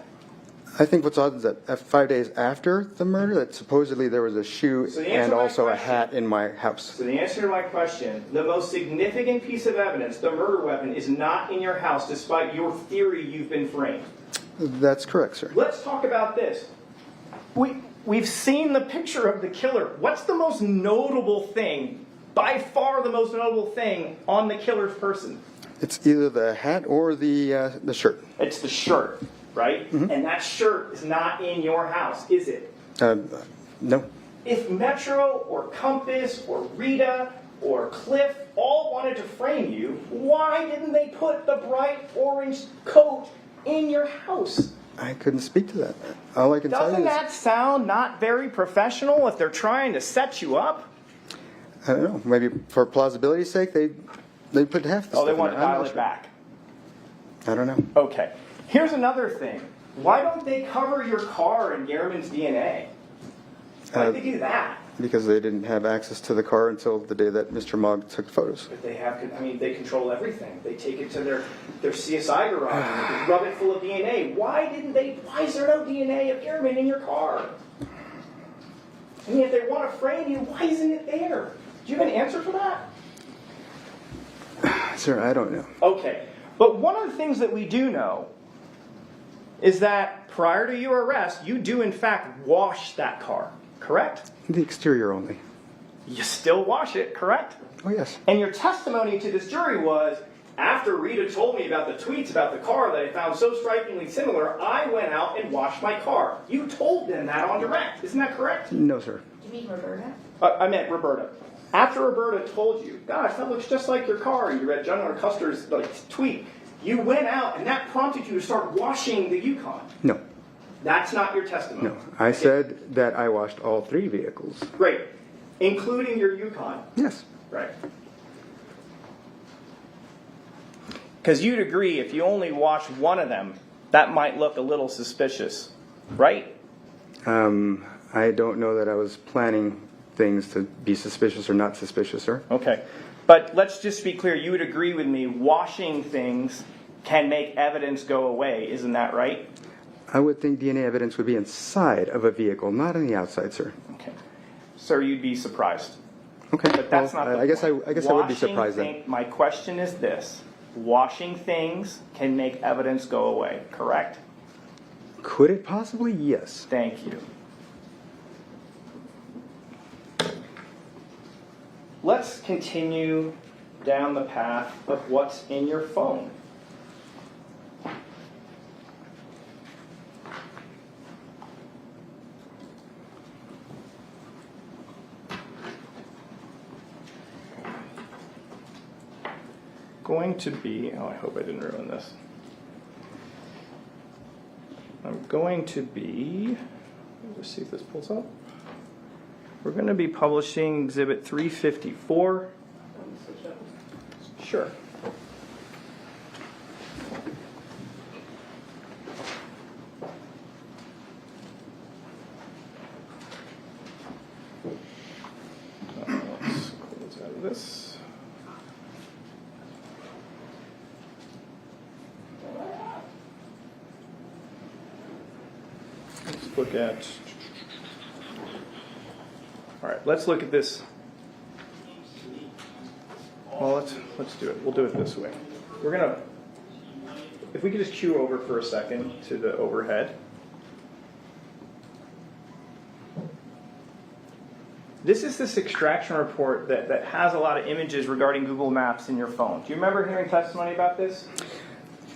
Speaker 4: I think what's odd is that 5 days after the murder, that supposedly there was a shoe
Speaker 6: So the answer
Speaker 4: and
Speaker 6: to my
Speaker 4: also a
Speaker 6: question-
Speaker 4: hat in my house.
Speaker 6: So the answer to my question, the most significant piece of evidence, the murder weapon, is not in your house despite your theory you've been framed.
Speaker 4: That's correct, sir.
Speaker 6: Let's talk about this. We've seen the picture of the killer. What's the most notable thing, by far the most notable thing, on the killer's person?
Speaker 4: It's either the hat or the shirt.
Speaker 6: It's the shirt, right? And that shirt is not in your house, is it?
Speaker 4: No.
Speaker 6: If Metro or Compass or Rita or Cliff all wanted to frame you, why didn't they put the bright orange coat in your house?
Speaker 4: I couldn't speak to that. All I can tell
Speaker 6: Doesn't
Speaker 4: you is,
Speaker 6: that sound not very professional if they're trying to set you up?
Speaker 4: I don't know, maybe for plausibility's sake, they put half the
Speaker 6: Oh,
Speaker 4: stuff
Speaker 6: they
Speaker 4: in
Speaker 6: want to
Speaker 4: there. I'm
Speaker 6: dial
Speaker 4: not
Speaker 6: it
Speaker 4: sure.
Speaker 6: back.
Speaker 4: I don't know.
Speaker 6: Okay. Here's another thing. Why don't they cover your car in Garman's DNA? Why did they do that?
Speaker 4: Because they didn't have access to the car until the day that Mr. Mogg took photos.
Speaker 6: But they have, I mean, they control everything. They take it to their CSI garage and they rub it full of DNA. Why is there no DNA of Garman in your car? I mean, if they want to frame you, why isn't it there? Do you have an answer for that?
Speaker 4: Sir, I don't know.
Speaker 6: Okay. But one of the things that we do know is that prior to your arrest, you do in fact wash that car, correct?
Speaker 4: The exterior only.
Speaker 6: You still wash it, correct?
Speaker 4: Oh, yes.
Speaker 6: And your testimony to this jury was, after Rita told me about the tweets about the car that I found so strikingly similar, I went out and washed my car. You told them that on direct. Isn't that correct?
Speaker 4: No, sir.
Speaker 2: You mean Roberta?
Speaker 6: I meant Roberta. After Roberta told you, gosh, that looks just like your car, and you read John Custer's tweet, you went out and that prompted you to start washing the Yukon.
Speaker 4: No.
Speaker 6: That's not your testimony.
Speaker 4: No. I said that I washed all 3 vehicles.
Speaker 6: Great. Including your Yukon.
Speaker 4: Yes.
Speaker 6: Right. Because you'd agree if you only wash one of them, that might look a little suspicious, right?
Speaker 4: I don't know that I was planning things to be suspicious or not suspicious, sir.
Speaker 6: Okay. But let's just be clear. You would agree with me, washing things can make evidence go away. Isn't that right?
Speaker 4: I would think DNA evidence would be inside of a vehicle, not on the outside, sir.
Speaker 6: Okay. Sir, you'd be surprised.
Speaker 4: Okay.
Speaker 6: But that's not the
Speaker 4: I guess
Speaker 6: point.
Speaker 4: I would be surprised then.
Speaker 6: My question is this. Washing things can make evidence go away, correct?
Speaker 4: Could it possibly? Yes.
Speaker 6: Thank you. Let's continue down the path of what's in your phone. Going to be, I hope I didn't ruin this. I'm going to be, let's see if this pulls up. We're going to be publishing Exhibit 354. Sure. Let's close out of this. Let's look at, all right, let's look at this. Well, let's do it. We'll do it this way. We're going to, if we could just cue over for a second to the overhead. This is this extraction report that has a lot of images regarding Google Maps in your phone. Do you remember hearing testimony about this?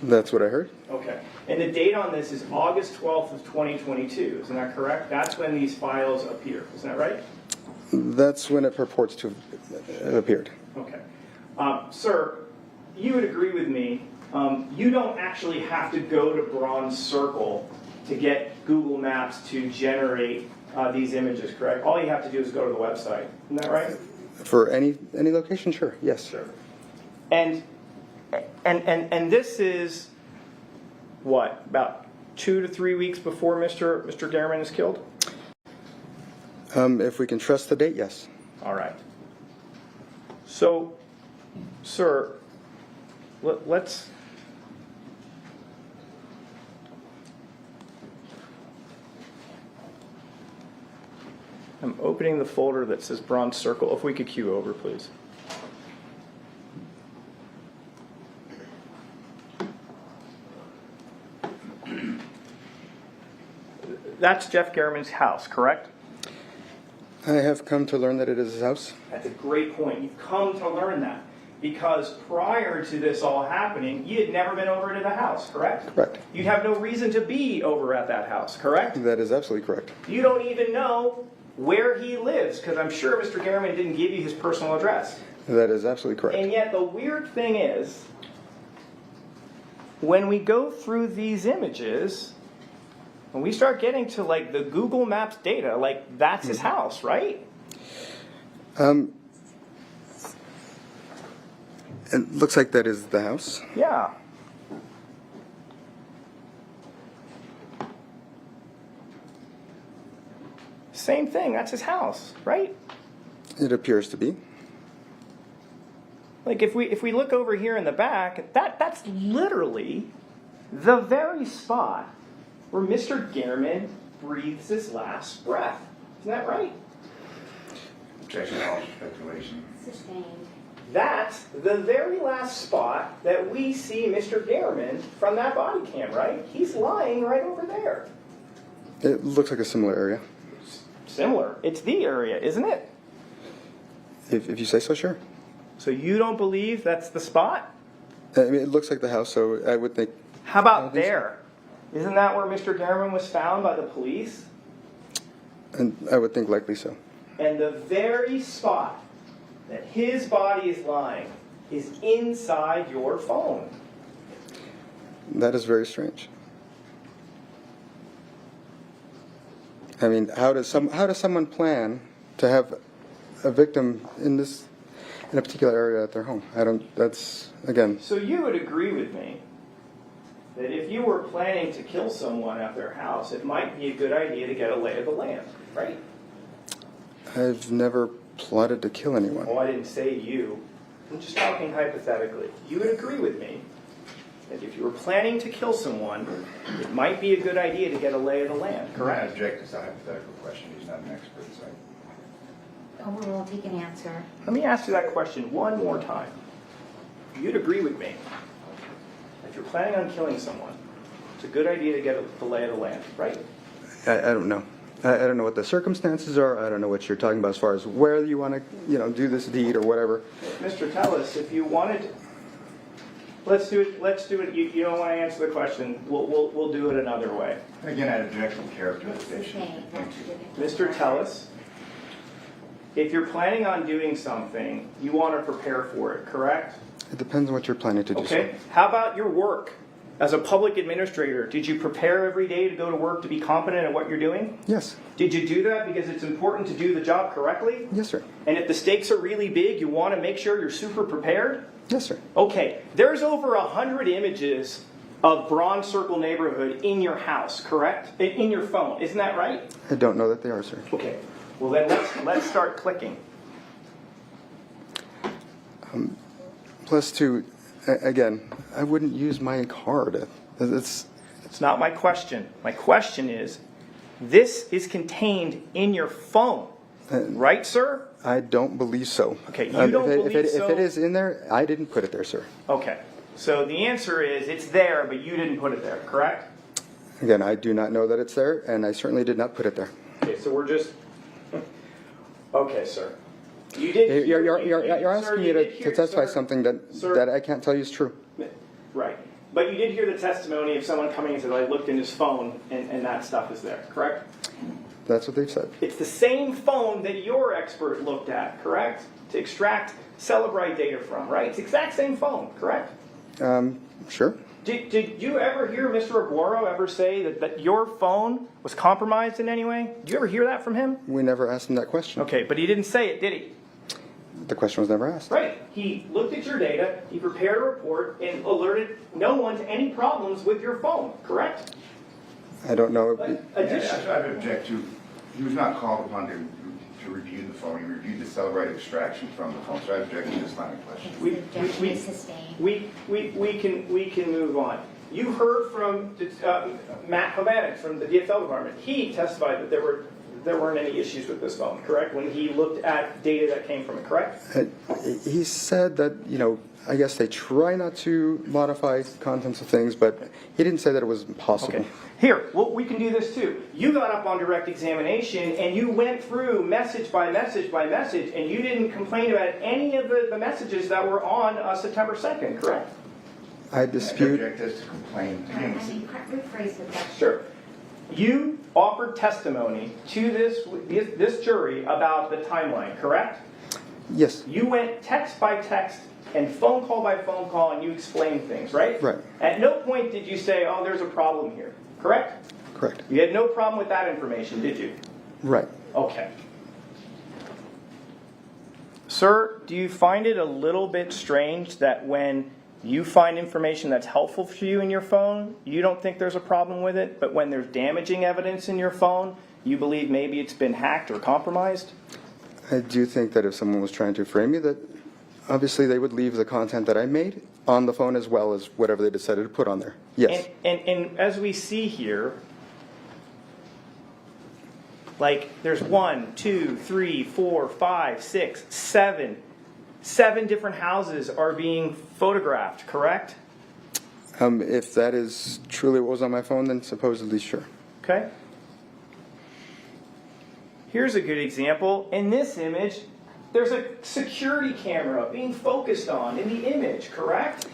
Speaker 4: That's what I heard.
Speaker 6: Okay. And the date on this is August 12th of 2022. Isn't that correct? That's when these files appear. Isn't that right?
Speaker 4: That's when it purports to have appeared.
Speaker 6: Okay. Sir, you would agree with me. You don't actually have to go to Bronze Circle to get Google Maps to generate these images, correct? All you have to do is go to the website. Isn't that right?
Speaker 4: For any location, sure. Yes.
Speaker 6: Sure. And this is what, about 2 to 3 weeks before Mr. Garman is killed?
Speaker 4: If we can trust the date, yes.
Speaker 6: All right. So, sir, let's. I'm opening the folder that says Bronze Circle. If we could cue over, please. That's Jeff Garman's house, correct?
Speaker 4: I have come to learn that it is his house.
Speaker 6: That's a great point. You've come to learn that because prior to this all happening, you had never been over to the house, correct?
Speaker 4: Correct.
Speaker 6: You'd have no reason to be over at that house, correct?
Speaker 4: That is absolutely correct.
Speaker 6: You don't even know where he lives because I'm sure Mr. Garman didn't give you his personal address.
Speaker 4: That is absolutely correct.
Speaker 6: And yet the weird thing is, when we go through these images, when we start getting to like the Google Maps data, like that's his house, right?
Speaker 4: It looks like that is the house.
Speaker 6: Yeah. Same thing, that's his house, right?
Speaker 4: It appears to be.
Speaker 6: Like if we look over here in the back, that's literally the very spot where Mr. Garman breathes his last breath. Isn't that right?
Speaker 5: Objection to all speculation.
Speaker 2: Sustained.
Speaker 6: That's the very last spot that we see Mr. Garman from that body cam, right? He's lying right over there.
Speaker 4: It looks like a similar area.
Speaker 6: Similar. It's the area, isn't it?
Speaker 4: If you say so, sure.
Speaker 6: So you don't believe that's the spot?
Speaker 4: I mean, it looks like the house, so I would think.
Speaker 6: How about there? Isn't that where Mr. Garman was found by the police?
Speaker 4: And I would think likely so.
Speaker 6: And the very spot that his body is lying is inside your phone.
Speaker 4: That is very strange. I mean, how does someone plan to have a victim in a particular area at their home? That's, again.
Speaker 6: So you would agree with me that if you were planning to kill someone at their house, it might be a good idea to get a lay of the land, right?
Speaker 4: I've never plotted to kill anyone.
Speaker 6: Oh, I didn't say you. I'm just talking hypothetically. You would agree with me that if you were planning to kill someone, it might be a good idea to get a lay of the land,
Speaker 5: I
Speaker 6: correct?
Speaker 5: object. It's a hypothetical question. He's not an expert, so.
Speaker 2: Oh, we will take an answer.
Speaker 6: Let me ask you that question one more time. You'd agree with me that if you're planning on killing someone, it's a good idea to get the lay of the land, right?
Speaker 4: I don't know. I don't know what the circumstances are. I don't know what you're talking about as far as where you want to, do this deed or whatever.
Speaker 6: Mr. Tellis, if you wanted, let's do it. You don't want to answer the question. We'll do it another way.
Speaker 5: Again, I object to
Speaker 2: What's the
Speaker 5: characterization.
Speaker 2: thing that you didn't
Speaker 6: Mr. Tellis, if you're planning on doing something, you want to prepare for it, correct?
Speaker 4: It depends on what you're planning to do.
Speaker 6: Okay. How about your work? As a public administrator, did you prepare every day to go to work to be competent at what you're doing?
Speaker 4: Yes.
Speaker 6: Did you do that because it's important to do the job correctly?
Speaker 4: Yes, sir.
Speaker 6: And if the stakes are really big, you want to make sure you're super prepared?
Speaker 4: Yes, sir.
Speaker 6: Okay, there's over 100 images of Bronze Circle neighborhood in your house, correct? In your phone, isn't that right?
Speaker 4: I don't know that they are, sir.
Speaker 6: Okay, well then let's start clicking.
Speaker 4: Plus, again, I wouldn't use my card. It's
Speaker 6: It's not my question. My question is, this is contained in your phone, right, sir?
Speaker 4: I don't believe so.
Speaker 6: Okay, you don't believe so?
Speaker 4: If it is in there, I didn't put it there, sir.
Speaker 6: Okay, so the answer is it's there, but you didn't put it there, correct?
Speaker 4: Again, I do not know that it's there, and I certainly did not put it there.
Speaker 6: Okay, so we're just... Okay, sir. You did...
Speaker 4: You're asking me to testify
Speaker 6: sir.
Speaker 4: something that
Speaker 6: Sir.
Speaker 4: I can't tell you is true.
Speaker 6: Right. But you did hear the testimony of someone coming and said, I looked in his phone and that stuff is there, correct?
Speaker 4: That's what they've said.
Speaker 6: It's the same phone that your expert looked at, correct? To extract Celebrite data from, right? It's the exact same phone, correct?
Speaker 4: Sure.
Speaker 6: Did you ever hear Mr. Aguero ever say that your phone was compromised in any way? Did you ever hear that from him?
Speaker 4: We never asked him that question.
Speaker 6: Okay, but he didn't say it, did he?
Speaker 4: The question was never asked.
Speaker 6: Right. He looked at your data, he prepared a report, and alerted no one to any problems with your phone, correct?
Speaker 4: I don't know.
Speaker 5: That's what I would object to. He was not called upon to review the phone. He reviewed the Celebrite extraction from the phone. So I object to this line of question.
Speaker 6: We-
Speaker 2: objection is sustained.
Speaker 6: We can move on. You heard from Matt Homatic from the DFL department. He testified that there weren't any issues with this phone, correct? When he looked at data that came from it, correct?
Speaker 4: He said that, I guess they try not to modify contents of things, but he didn't say that it was impossible.
Speaker 6: Okay. Here, well, we can do this too. You got up on direct examination and you went through message by message by message, and you didn't complain about any of the messages that were on September 2nd, correct?
Speaker 4: I
Speaker 5: I
Speaker 4: dispute.
Speaker 5: object as to complaint.
Speaker 2: I mean, rephrase the question.
Speaker 6: Sure. You offered testimony to this jury about the timeline, correct?
Speaker 4: Yes.
Speaker 6: You went text by text and phone call by phone call, and you explained things, right?
Speaker 4: Right.
Speaker 6: At no point did you say, oh, there's a problem here, correct?
Speaker 4: Correct.
Speaker 6: You had no problem with that information, did you?
Speaker 4: Right.
Speaker 6: Okay. Sir, do you find it a little bit strange that when you find information that's helpful for you in your phone, you don't think there's a problem with it, but when there's damaging evidence in your phone, you believe maybe it's been hacked or compromised?
Speaker 4: I do think that if someone was trying to frame me, that obviously they would leave the content that I made on the phone as well as whatever they decided to put on there. Yes.
Speaker 6: And as we see here, like there's 1, 2, 3, 4, 5, 6, 7 different houses are being photographed, correct?
Speaker 4: If that is truly what was on my phone, then supposedly sure.
Speaker 6: Okay. Here's a good example. In this image, there's a security camera being focused on in the image, correct?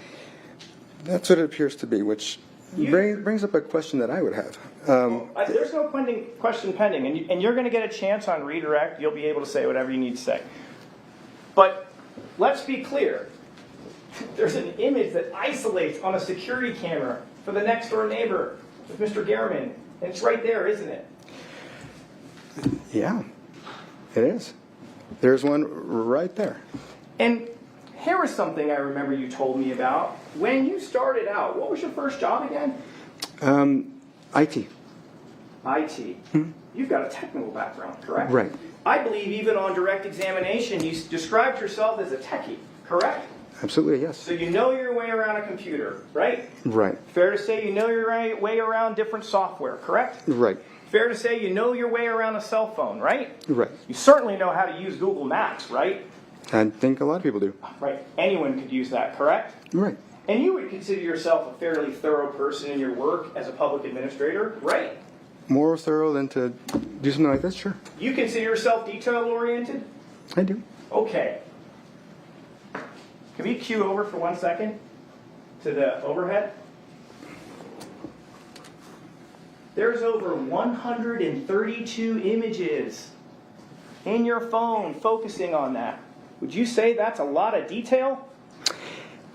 Speaker 4: That's what it appears to be, which brings up a question that I would have.
Speaker 6: There's no question pending, and you're going to get a chance on redirect. You'll be able to say whatever you need to say. But let's be clear. There's an image that isolates on a security camera for the next door neighbor with Mr. Gehrman. And it's right there, isn't it?
Speaker 4: Yeah, it is. There's one right there.
Speaker 6: And here was something I remember you told me about. When you started out, what was your first job again?
Speaker 4: IT.
Speaker 6: IT. You've got a technical background, correct?
Speaker 4: Right.
Speaker 6: I believe even on direct examination, you described yourself as a techie, correct?
Speaker 4: Absolutely, yes.
Speaker 6: So you know your way around a computer, right?
Speaker 4: Right.
Speaker 6: Fair to say you know your way around different software, correct?
Speaker 4: Right.
Speaker 6: Fair to say you know your way around a cell phone, right?
Speaker 4: Right.
Speaker 6: You certainly know how to use Google Maps, right?
Speaker 4: I think a lot of people do.
Speaker 6: Right. Anyone could use that, correct?
Speaker 4: Right.
Speaker 6: And you would consider yourself a fairly thorough person in your work as a public administrator, right?
Speaker 4: More thorough than to do something like this? Sure.
Speaker 6: You consider yourself detail-oriented?
Speaker 4: I do.
Speaker 6: Okay. Can we cue over for 1 second to the overhead? There's over 132 images in your phone focusing on that. Would you say that's a lot of detail?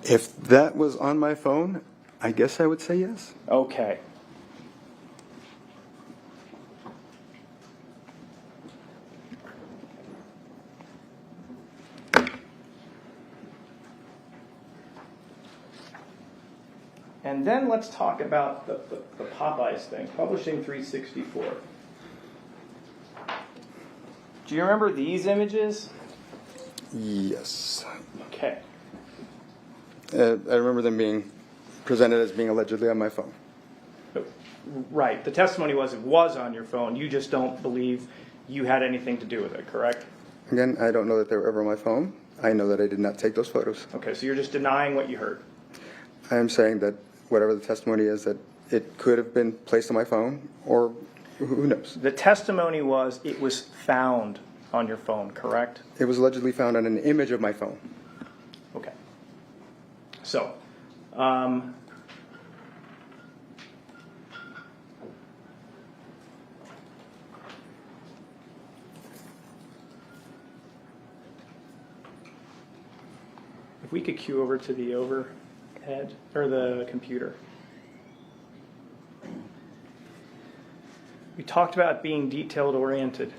Speaker 4: If that was on my phone, I guess I would say yes.
Speaker 6: Okay. And then let's talk about the Popeyes thing, Publishing 364. Do you remember these images?
Speaker 4: Yes.
Speaker 6: Okay.
Speaker 4: I remember them being presented as being allegedly on my phone.
Speaker 6: Right. The testimony was it was on your phone. You just don't believe you had anything to do with it, correct?
Speaker 4: Again, I don't know that they were ever on my phone. I know that I did not take those photos.
Speaker 6: Okay, so you're just denying what you heard.
Speaker 4: I am saying that whatever the testimony is, that it could have been placed on my phone, or who knows.
Speaker 6: The testimony was it was found on your phone, correct?
Speaker 4: It was allegedly found on an image of my phone.
Speaker 6: Okay. So, if we could cue over to the overhead, or the computer. We talked about being detailed oriented.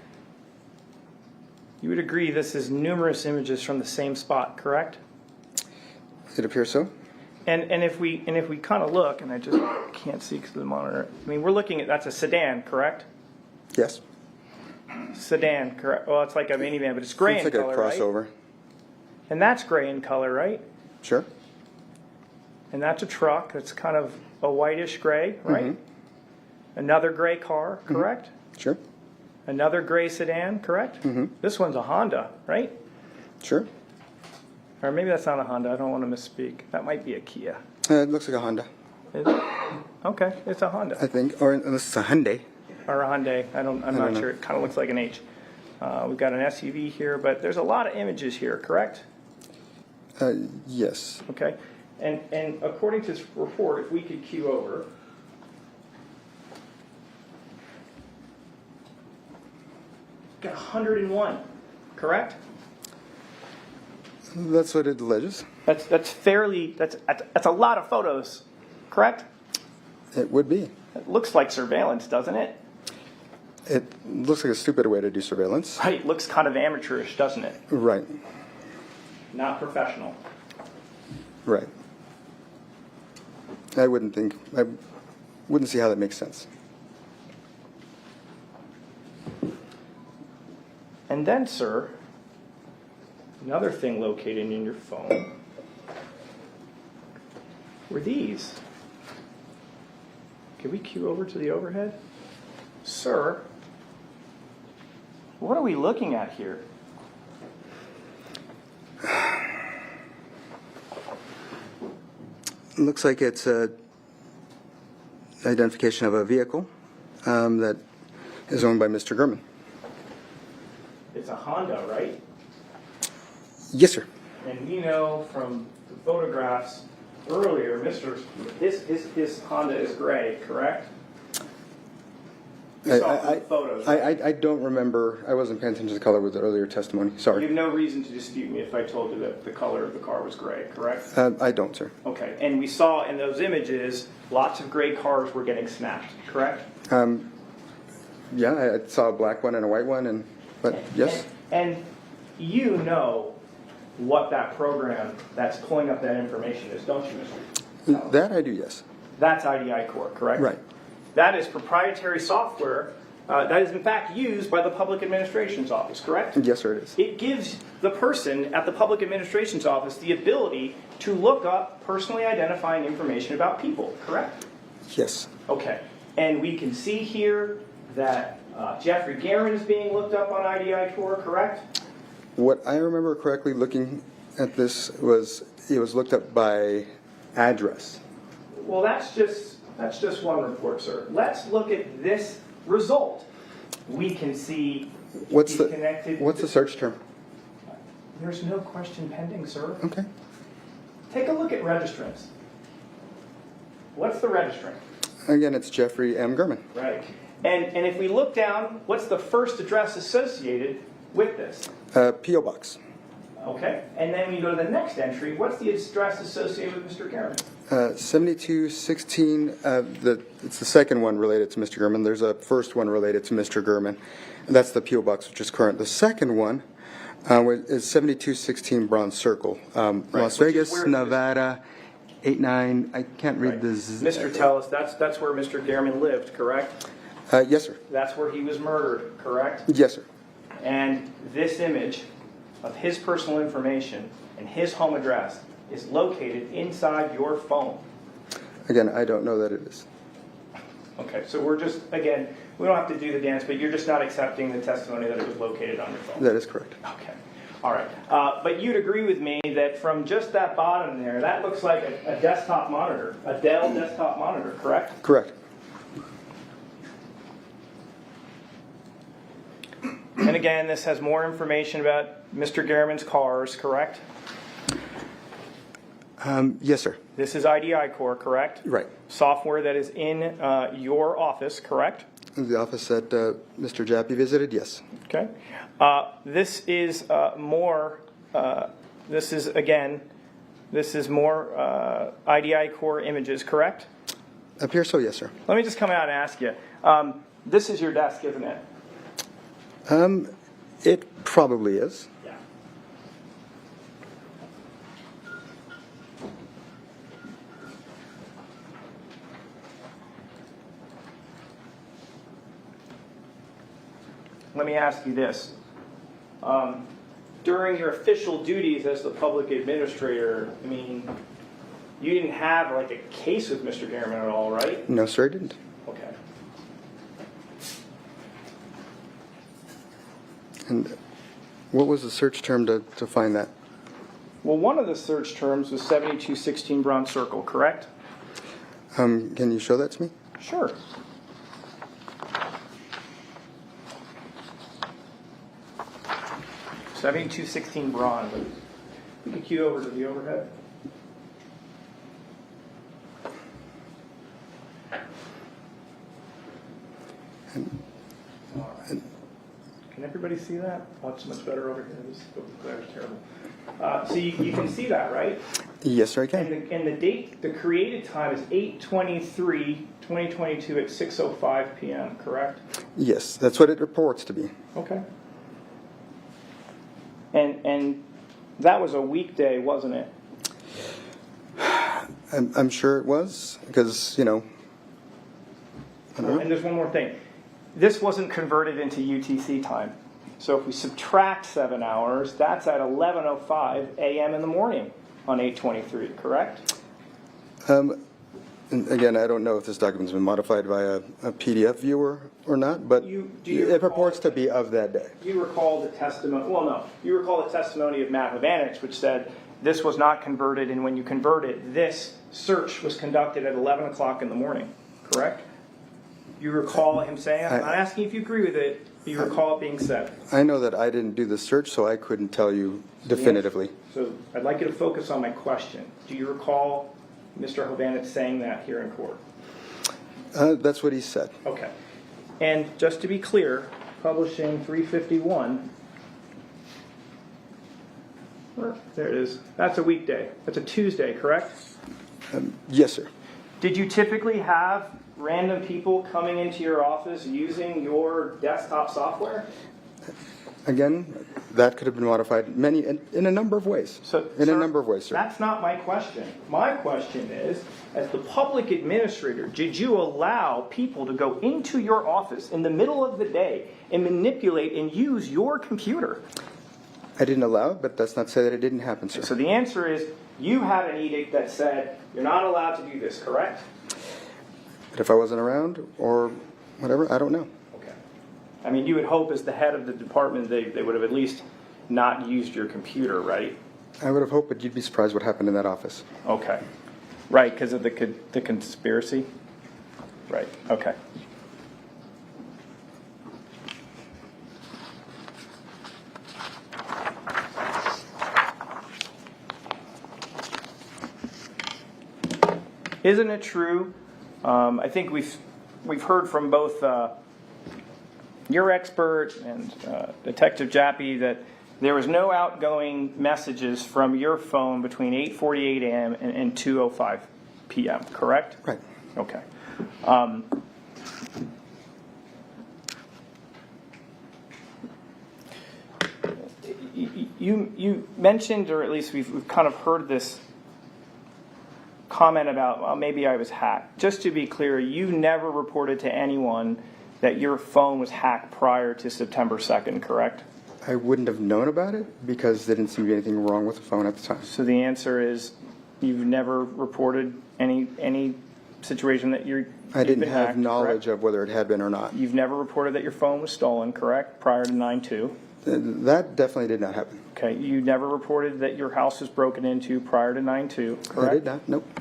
Speaker 6: You would agree this is numerous images from the same spot, correct?
Speaker 4: It appears so.
Speaker 6: And if we kind of look, and I just can't see because of the monitor. I mean, we're looking at, that's a sedan, correct?
Speaker 4: Yes.
Speaker 6: Sedan, correct? Well, it's like a minivan, but it's gray
Speaker 4: It's
Speaker 6: in
Speaker 4: like
Speaker 6: color,
Speaker 4: a crossover.
Speaker 6: right? And that's gray in color, right?
Speaker 4: Sure.
Speaker 6: And that's a truck. That's kind of a whitish gray, right?
Speaker 4: Mhm.
Speaker 6: Another gray car, correct?
Speaker 4: Sure.
Speaker 6: Another gray sedan, correct?
Speaker 4: Mhm.
Speaker 6: This one's a Honda, right?
Speaker 4: Sure.
Speaker 6: Or maybe that's not a Honda. I don't want to misspeak. That might be a Kia.
Speaker 4: It looks like a Honda,
Speaker 6: Is it? Okay, it's a Honda.
Speaker 4: I think, or unless it's a Hyundai.
Speaker 6: Or a Hyundai. I'm
Speaker 4: don't
Speaker 6: not
Speaker 4: know.
Speaker 6: sure. It kind of looks like an H. We've got an SUV here, but there's a lot of images here, correct?
Speaker 4: Yes.
Speaker 6: Okay. And according to this report, if we could cue over. Got 101, correct?
Speaker 4: That's what it alleges.
Speaker 6: That's a lot of photos, correct?
Speaker 4: It would be.
Speaker 6: It looks like surveillance, doesn't it?
Speaker 4: It looks like a stupid way to do surveillance.
Speaker 6: Right, looks kind of amateurish, doesn't it?
Speaker 4: Right.
Speaker 6: Not professional.
Speaker 4: Right. I wouldn't see how that makes sense.
Speaker 6: And then, sir, another thing located in your phone were these. Can we cue over to the overhead? Sir, what are we looking at here?
Speaker 4: Looks like it's a identification of a vehicle that is owned by Mr. Gurman.
Speaker 6: It's a Honda, right?
Speaker 4: Yes, sir.
Speaker 6: And we know from the photographs earlier, his Honda is gray, correct? We saw it from the photos.
Speaker 4: I don't remember. I wasn't paying attention to the color with the earlier testimony.
Speaker 6: You
Speaker 4: Sorry.
Speaker 6: have no reason to dispute me if I told you that the color of the car was gray, correct?
Speaker 4: I don't, sir.
Speaker 6: Okay, and we saw in those images, lots of gray cars were getting snatched, correct?
Speaker 4: Yeah, I saw a black one and a white one, but yes.
Speaker 6: And you know what that program that's pulling up that information is, don't you, Mr.?
Speaker 4: That I do, yes.
Speaker 6: That's IDI Core, correct?
Speaker 4: Right.
Speaker 6: That is proprietary software that is in fact used by the Public Administration's Office, correct?
Speaker 4: Yes, sir, it is.
Speaker 6: It gives the person at the Public Administration's Office the ability to look up personally identifying information about people, correct?
Speaker 4: Yes.
Speaker 6: Okay. And we can see here that Jeffrey Guerin is being looked up on IDI Core, correct?
Speaker 4: What I remember correctly looking at this was it was looked up by address.
Speaker 6: Well, that's just one report, sir. Let's look at this result. We can see
Speaker 4: What's
Speaker 6: he's
Speaker 4: the
Speaker 6: connected.
Speaker 4: What's the search term?
Speaker 6: There's no question pending, sir.
Speaker 4: Okay.
Speaker 6: Take a look at registrants. What's the registrant?
Speaker 4: Again, it's Jeffrey M. Gurman.
Speaker 6: Right. And if we look down, what's the first address associated with this?
Speaker 4: P.O. Box.
Speaker 6: Okay. And then when you go to the next entry, what's the address associated with Mr. Guerin?
Speaker 4: 7216. It's the second one related to Mr. Gurman. There's a first one related to Mr. Gurman. And that's the P.O. Box, which is current. The second one is 7216 Bronze Circle, Las Vegas, Nevada, 89. I can't read this.
Speaker 6: Mr. Tellis, that's where Mr. Guerin lived, correct?
Speaker 4: Yes, sir.
Speaker 6: That's where he was murdered, correct?
Speaker 4: Yes, sir.
Speaker 6: And this image of his personal information and his home address is located inside your phone.
Speaker 4: Again, I don't know that it is.
Speaker 6: Okay, so we're just, again, we don't have to do the dance, but you're just not accepting the testimony that it was located on your phone.
Speaker 4: That is correct.
Speaker 6: Okay, all right. But you'd agree with me that from just that bottom there, that looks like a desktop monitor, a Dell desktop monitor, correct?
Speaker 4: Correct.
Speaker 6: And again, this has more information about Mr. Guerin's cars, correct?
Speaker 4: Yes, sir.
Speaker 6: This is IDI Core, correct?
Speaker 4: Right.
Speaker 6: Software that is in your office, correct?
Speaker 4: The office that Mr. Jappy visited, yes.
Speaker 6: Okay. This is more IDI Core images, correct?
Speaker 4: Appears so, yes, sir.
Speaker 6: Let me just come out and ask you. This is your desk, isn't it?
Speaker 4: It probably is.
Speaker 6: Yeah. Let me ask you this. During your official duties as the public administrator, I mean, you didn't have like a case with Mr. Guerin at all, right?
Speaker 4: No, sir, I didn't.
Speaker 6: Okay.
Speaker 4: And what was the search term to find that?
Speaker 6: Well, one of the search terms was 7216 Bronze Circle, correct?
Speaker 4: Can you show that to me?
Speaker 6: Sure. $72.16 bronze. We can cue over to the overhead. All right. Can everybody see that? Oh, it's much better over here. This is terrible. So you can see that, right?
Speaker 4: Yes, sir, I can.
Speaker 6: And the date, the created time is 8/23/2022 at 6:05 p.m., correct?
Speaker 4: Yes, that's what it purports to be.
Speaker 6: Okay. And that was a weekday, wasn't it?
Speaker 4: I'm sure it was, because, you know. I don't know.
Speaker 6: And there's one more thing. This wasn't converted into UTC time. So if we subtract 7 hours, that's at 11:05 a.m. in the morning on 8/23, correct?
Speaker 4: And again, I don't know if this document's been modified by a PDF viewer or not, but it purports to be of that day.
Speaker 6: You recall the testimony, well, no, you recall the testimony of Matt Havanich, which said this was not converted, and when you convert it, this search was conducted at 11 o'clock in the morning, correct? You recall him saying, I'm not asking if you agree with it, but you recall it being said.
Speaker 4: I know that I didn't do the search, so I couldn't tell you definitively.
Speaker 6: So I'd like you to focus on my question. Do you recall Mr. Hovanec saying that here in court?
Speaker 4: That's what he said.
Speaker 6: Okay. And just to be clear, publishing 351, there it is. That's a weekday. That's a Tuesday, correct?
Speaker 4: Yes, sir.
Speaker 6: Did you typically have random people coming into your office using your desktop software?
Speaker 4: Again, that could have been modified in a number of ways. In a number of ways, sir.
Speaker 6: That's not my question. My question is, as the public administrator, did you allow people to go into your office in the middle of the day and manipulate and use your computer?
Speaker 4: I didn't allow it, but that's not to say that it didn't happen, sir.
Speaker 6: So the answer is, you had an edict that said you're not allowed to do this, correct?
Speaker 4: But if I wasn't around or whatever, I don't know.
Speaker 6: Okay. I mean, you would hope as the head of the department they would have at least not used your computer, right?
Speaker 4: I would have hoped, but you'd be surprised what happened in that office.
Speaker 6: Okay. Right, because of the conspiracy? Right, okay. Isn't it true? I think we've heard from both your expert and Detective Jappy that there was no outgoing messages from your phone between 8:48 a.m. and 2:05 p.m. Correct?
Speaker 4: Right.
Speaker 6: Okay. You mentioned, or at least we've kind of heard this comment about, well, maybe I was hacked. Just to be clear, you never reported to anyone that your phone was hacked prior to September 2nd, correct?
Speaker 4: I wouldn't have known about it because there didn't seem to be anything wrong with the phone at the time.
Speaker 6: So the answer is you've never reported any situation that
Speaker 4: I didn't have knowledge of whether it had been or not.
Speaker 6: You've never reported that your phone was stolen, correct, prior to 9/2?
Speaker 4: That definitely did not happen.
Speaker 6: Okay, you never reported that your house was broken into prior to 9/2, correct?
Speaker 4: I did not, nope.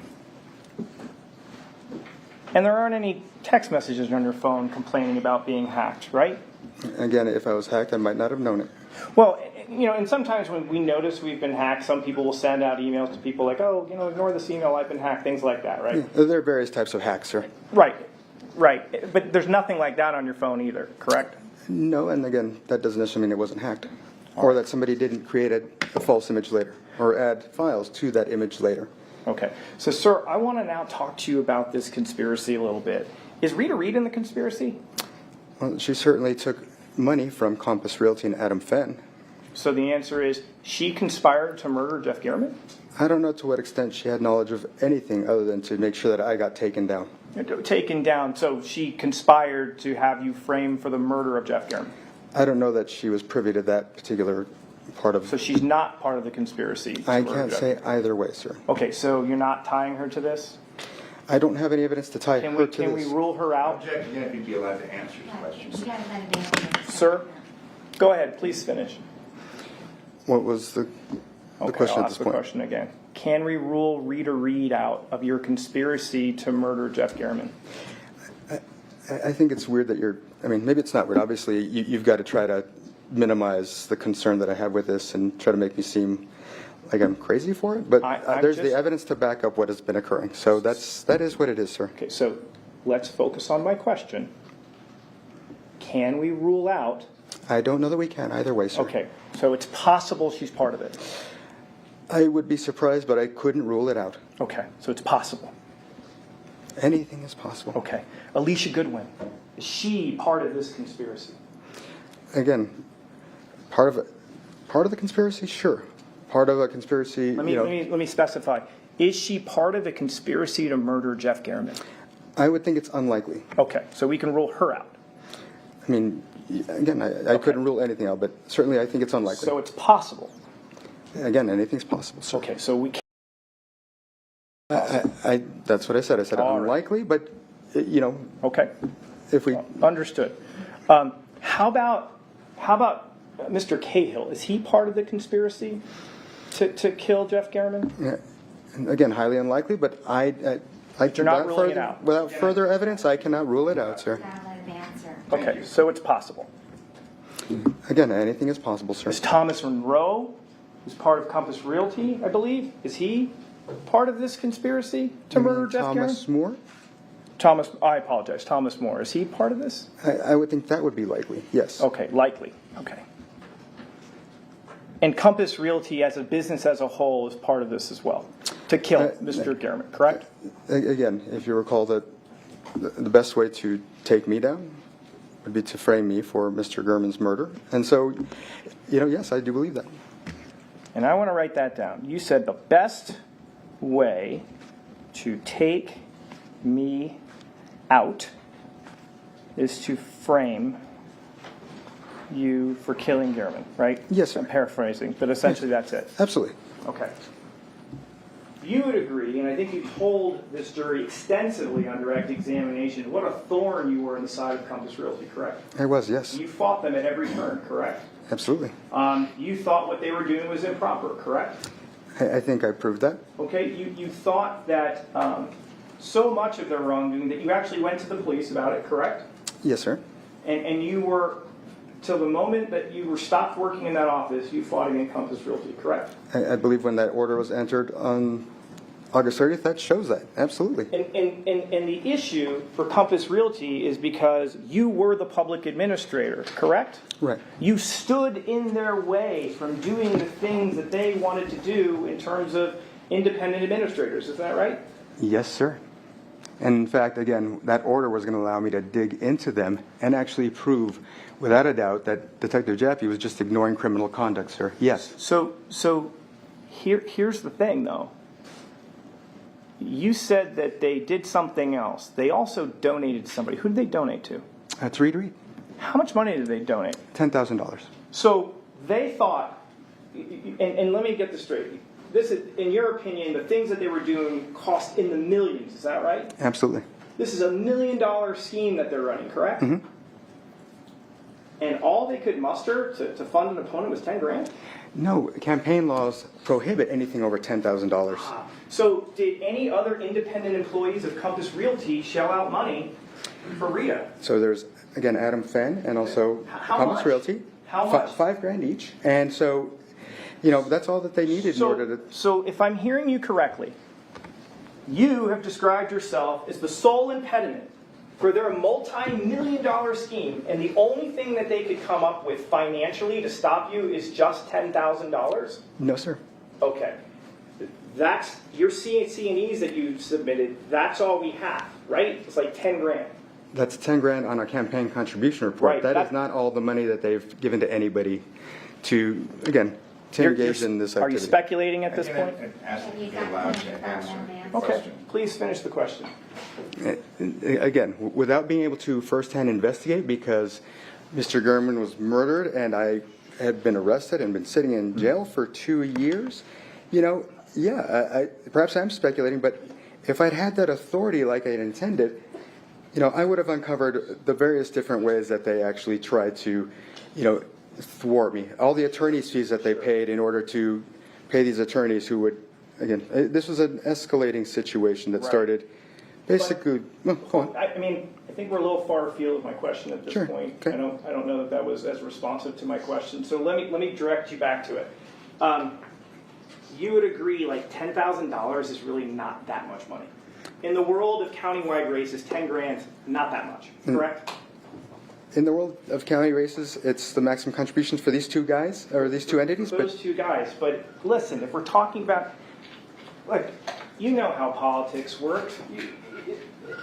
Speaker 6: And there aren't any text messages on your phone complaining about being hacked, right?
Speaker 4: Again, if I was hacked, I might not have known it.
Speaker 6: Well, you know, and sometimes when we notice we've been hacked, some people will send out emails to people like, oh, you know, ignore this email, I've been hacked, things like that, right?
Speaker 4: Yeah, there are various types of hacks, sir.
Speaker 6: Right. But there's nothing like that on your phone either, correct?
Speaker 4: No, and again, that doesn't necessarily mean it wasn't hacked. Or that somebody didn't create a false image later or add files to that image later.
Speaker 6: Okay. So, sir, I want to now talk to you about this conspiracy a little bit. Is Rita Reed in the conspiracy?
Speaker 4: Well, she certainly took money from Compass Realty and Adam Fenn.
Speaker 6: So the answer is she conspired to murder Jeff Gehrman?
Speaker 4: I don't know to what extent she had knowledge of anything other than to make sure that I got taken down.
Speaker 6: Taken down, so she conspired to have you framed for the murder of Jeff Gehrman?
Speaker 4: I don't know that she was privy to that particular part of...
Speaker 6: So she's not part of the conspiracy?
Speaker 4: I can't say either way, sir.
Speaker 6: Okay, so you're not tying her to this?
Speaker 4: I don't have any evidence to tie her to this.
Speaker 6: Can we rule her out?
Speaker 5: Object again if you'd be allowed to answer the questions.
Speaker 2: You gotta let him answer.
Speaker 6: Sir, go ahead, please finish.
Speaker 4: What was the question
Speaker 6: I'll
Speaker 4: at this
Speaker 6: ask the
Speaker 4: point?
Speaker 6: question again. Can we rule Rita Reed out of your conspiracy to murder Jeff Gehrman?
Speaker 4: I think it's weird that you're... I mean, maybe it's not weird. Obviously, you've got to try to minimize the concern that I have with this and try to make me seem like I'm crazy for it. But there's the evidence to back up what has been occurring. So that is what it is, sir.
Speaker 6: Okay, so let's focus on my question. Can we rule out...
Speaker 4: I don't know that we can either way, sir.
Speaker 6: Okay, so it's possible she's part of it.
Speaker 4: I would be surprised, but I couldn't rule it out.
Speaker 6: Okay, so it's possible.
Speaker 4: Anything is possible.
Speaker 6: Okay. Alicia Goodwin, is she part of this conspiracy?
Speaker 4: Again, part of the conspiracy, sure. Part of a conspiracy,
Speaker 6: Let me specify. Is she part of the conspiracy to murder Jeff Gehrman?
Speaker 4: I would think it's unlikely.
Speaker 6: Okay, so we can rule her out.
Speaker 4: I mean, again, I couldn't rule anything out, but certainly I think it's unlikely.
Speaker 6: So it's possible.
Speaker 4: Again, anything's possible, sir.
Speaker 6: Okay, so we can...
Speaker 4: That's what I said. I said
Speaker 6: All right.
Speaker 4: unlikely, but, you know,
Speaker 6: Okay,
Speaker 4: if we...
Speaker 6: understood. How about Mr. Cahill? Is he part of the conspiracy to kill Jeff Gehrman?
Speaker 4: Again, highly unlikely, but
Speaker 6: You're not ruling it out.
Speaker 4: Without further evidence, I cannot rule it out, sir.
Speaker 2: You gotta let him answer.
Speaker 6: Okay, so it's possible.
Speaker 4: Again, anything is possible, sir.
Speaker 6: Is Thomas Monroe, who's part of Compass Realty, I believe, is he part of this conspiracy to murder Jeff Garrett?
Speaker 4: Thomas Moore?
Speaker 6: Thomas, I apologize, Thomas Moore. Is he part of this?
Speaker 4: I would think that would be likely, yes.
Speaker 6: Okay, likely. Okay. And Compass Realty as a business as a whole is part of this as well, to kill Mr. Garrett, correct?
Speaker 4: Again, if you recall that the best way to take me down would be to frame me for Mr. Gurman's murder. And so, yes, I do believe that.
Speaker 6: And I want to write that down. You said the best way to take me out is to frame you for killing Garrett, right?
Speaker 4: Yes, sir.
Speaker 6: I'm paraphrasing, but essentially that's it.
Speaker 4: Absolutely.
Speaker 6: Okay. You would agree, and I think you told this jury extensively on direct examination, what a thorn you were in the side of Compass Realty, correct?
Speaker 4: I was, yes.
Speaker 6: You fought them at every turn, correct?
Speaker 4: Absolutely.
Speaker 6: You thought what they were doing was improper, correct?
Speaker 4: I think I proved that.
Speaker 6: Okay, you thought that so much of their wrongdoing that you actually went to the police about it, correct?
Speaker 4: Yes, sir.
Speaker 6: And you were, till the moment that you were stopped working in that office, you fought against Compass Realty, correct?
Speaker 4: I believe when that order was entered on August 30th, that shows that. Absolutely.
Speaker 6: And the issue for Compass Realty is because you were the public administrator, correct?
Speaker 4: Right.
Speaker 6: You stood in their way from doing the things that they wanted to do in terms of independent administrators. Is that right?
Speaker 4: Yes, sir. And in fact, again, that order was going to allow me to dig into them and actually prove, without a doubt, that Detective Jaffe was just ignoring criminal conduct, sir. Yes.
Speaker 6: So here's the thing, though. You said that they did something else. They also donated to somebody. Who did they donate to?
Speaker 4: That's Reed Reed.
Speaker 6: How much money did they donate?
Speaker 4: $10,000.
Speaker 6: So they thought, and let me get this straight. This is, in your opinion, the things that they were doing cost in the millions. Is that right?
Speaker 4: Absolutely.
Speaker 6: This is $1 million scheme that they're running, correct?
Speaker 4: Mm-hmm.
Speaker 6: And all they could muster to fund an opponent was 10 grand?
Speaker 4: No, campaign laws prohibit anything over $10,000.
Speaker 6: So did any other independent employees of Compass Realty shell out money for Rita?
Speaker 4: So there's, again, Adam Fenn and also
Speaker 6: How
Speaker 4: Compass
Speaker 6: much?
Speaker 4: Realty.
Speaker 6: How much?
Speaker 4: $5,000 each. And so, that's all that they needed in order to...
Speaker 6: So if I'm hearing you correctly, you have described yourself as the sole impediment for their multi-million-dollar scheme, and the only thing that they could come up with financially to stop you is just $10,000?
Speaker 4: No, sir.
Speaker 6: Okay. That's your C&Es that you submitted, that's all we have, right? It's like 10 grand.
Speaker 4: That's 10 grand on our campaign contribution report.
Speaker 6: Right,
Speaker 4: That is not all the money that they've given to anybody to, again, to engage in this
Speaker 6: Are
Speaker 4: activity.
Speaker 6: you speculating at this point?
Speaker 5: Ask if you're allowed to answer the
Speaker 6: Okay,
Speaker 5: question.
Speaker 6: please finish the question.
Speaker 4: Again, without being able to firsthand investigate, because Mr. Gurman was murdered and I had been arrested and been sitting in jail for 2 years, perhaps I'm speculating, but if I'd had that authority like I had intended, I would have uncovered the various different ways that they actually tried to, thwart me. All the attorney's fees that they paid in order to pay these attorneys who would, again, this was an escalating situation that started basically, go on.
Speaker 6: I think we're a little far afield of my question at this
Speaker 4: Sure.
Speaker 6: point.
Speaker 4: Okay.
Speaker 6: I don't know that was as responsive to my question. So let me direct you back to it. You would agree like $10,000 is really not that much money. In the world of countywide races, 10 grand, not that much, correct?
Speaker 4: In the world of county races, it's the maximum contributions for these two guys, or these two entities.
Speaker 6: For those two guys. But listen, if we're talking about, look, you know how politics work.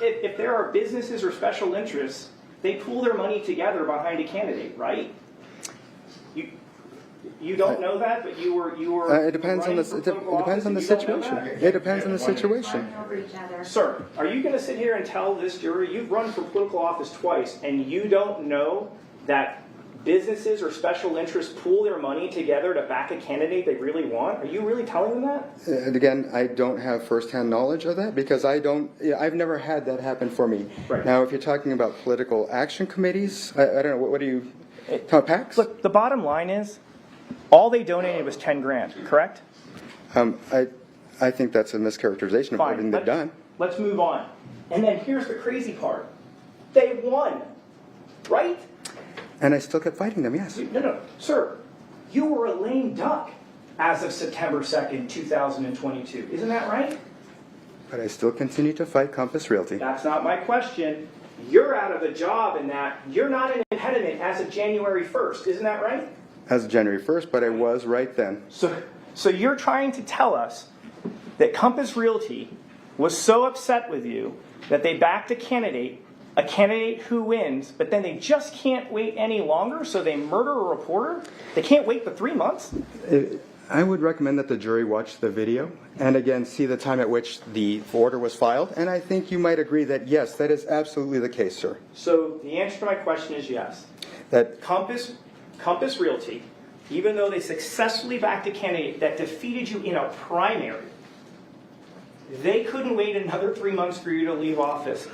Speaker 6: If there are businesses or special interests, they pool their money together behind a candidate, right? You don't know that, but you were.
Speaker 4: It depends on
Speaker 6: running for political office and you don't know
Speaker 4: situation.
Speaker 6: that?
Speaker 4: It depends on the situation.
Speaker 2: Over each other.
Speaker 6: Sir, are you going to sit here and tell this jury you've run for political office twice and you don't know that businesses or special interests pool their money together to back a candidate they really want? Are you really telling them that?
Speaker 4: And again, I don't have firsthand knowledge of that because I've never had that happen for me.
Speaker 6: Right.
Speaker 4: Now, if you're talking about political action committees, I don't know, what do you, PACs?
Speaker 6: Look, the bottom line is, all they donated was 10 grand, correct?
Speaker 4: I think that's a mischaracterization of everything they've done.
Speaker 6: Let's move on. And then here's the crazy part. They won, right?
Speaker 4: And I still kept fighting them, yes.
Speaker 6: No, sir, you were a lame duck. as of September 2nd, 2022. Isn't that right?
Speaker 4: But I still continue to fight Compass Realty.
Speaker 6: That's not my question. You're out of a job in that you're not an impediment as of January 1st. Isn't that right?
Speaker 4: As of January 1st, but I was right then.
Speaker 6: So you're trying to tell us that Compass Realty was so upset with you that they backed a candidate who wins, but then they just can't wait any longer, so they murder a reporter? They can't wait for 3 months?
Speaker 4: I would recommend that the jury watch the video and again see the time at which the order was filed, and I think you might agree that yes, that is absolutely the case, sir.
Speaker 6: So the answer to my question is yes.
Speaker 4: That
Speaker 6: Compass Realty, even though they successfully backed a candidate that defeated you in a primary, they couldn't wait another 3 months for you to leave office,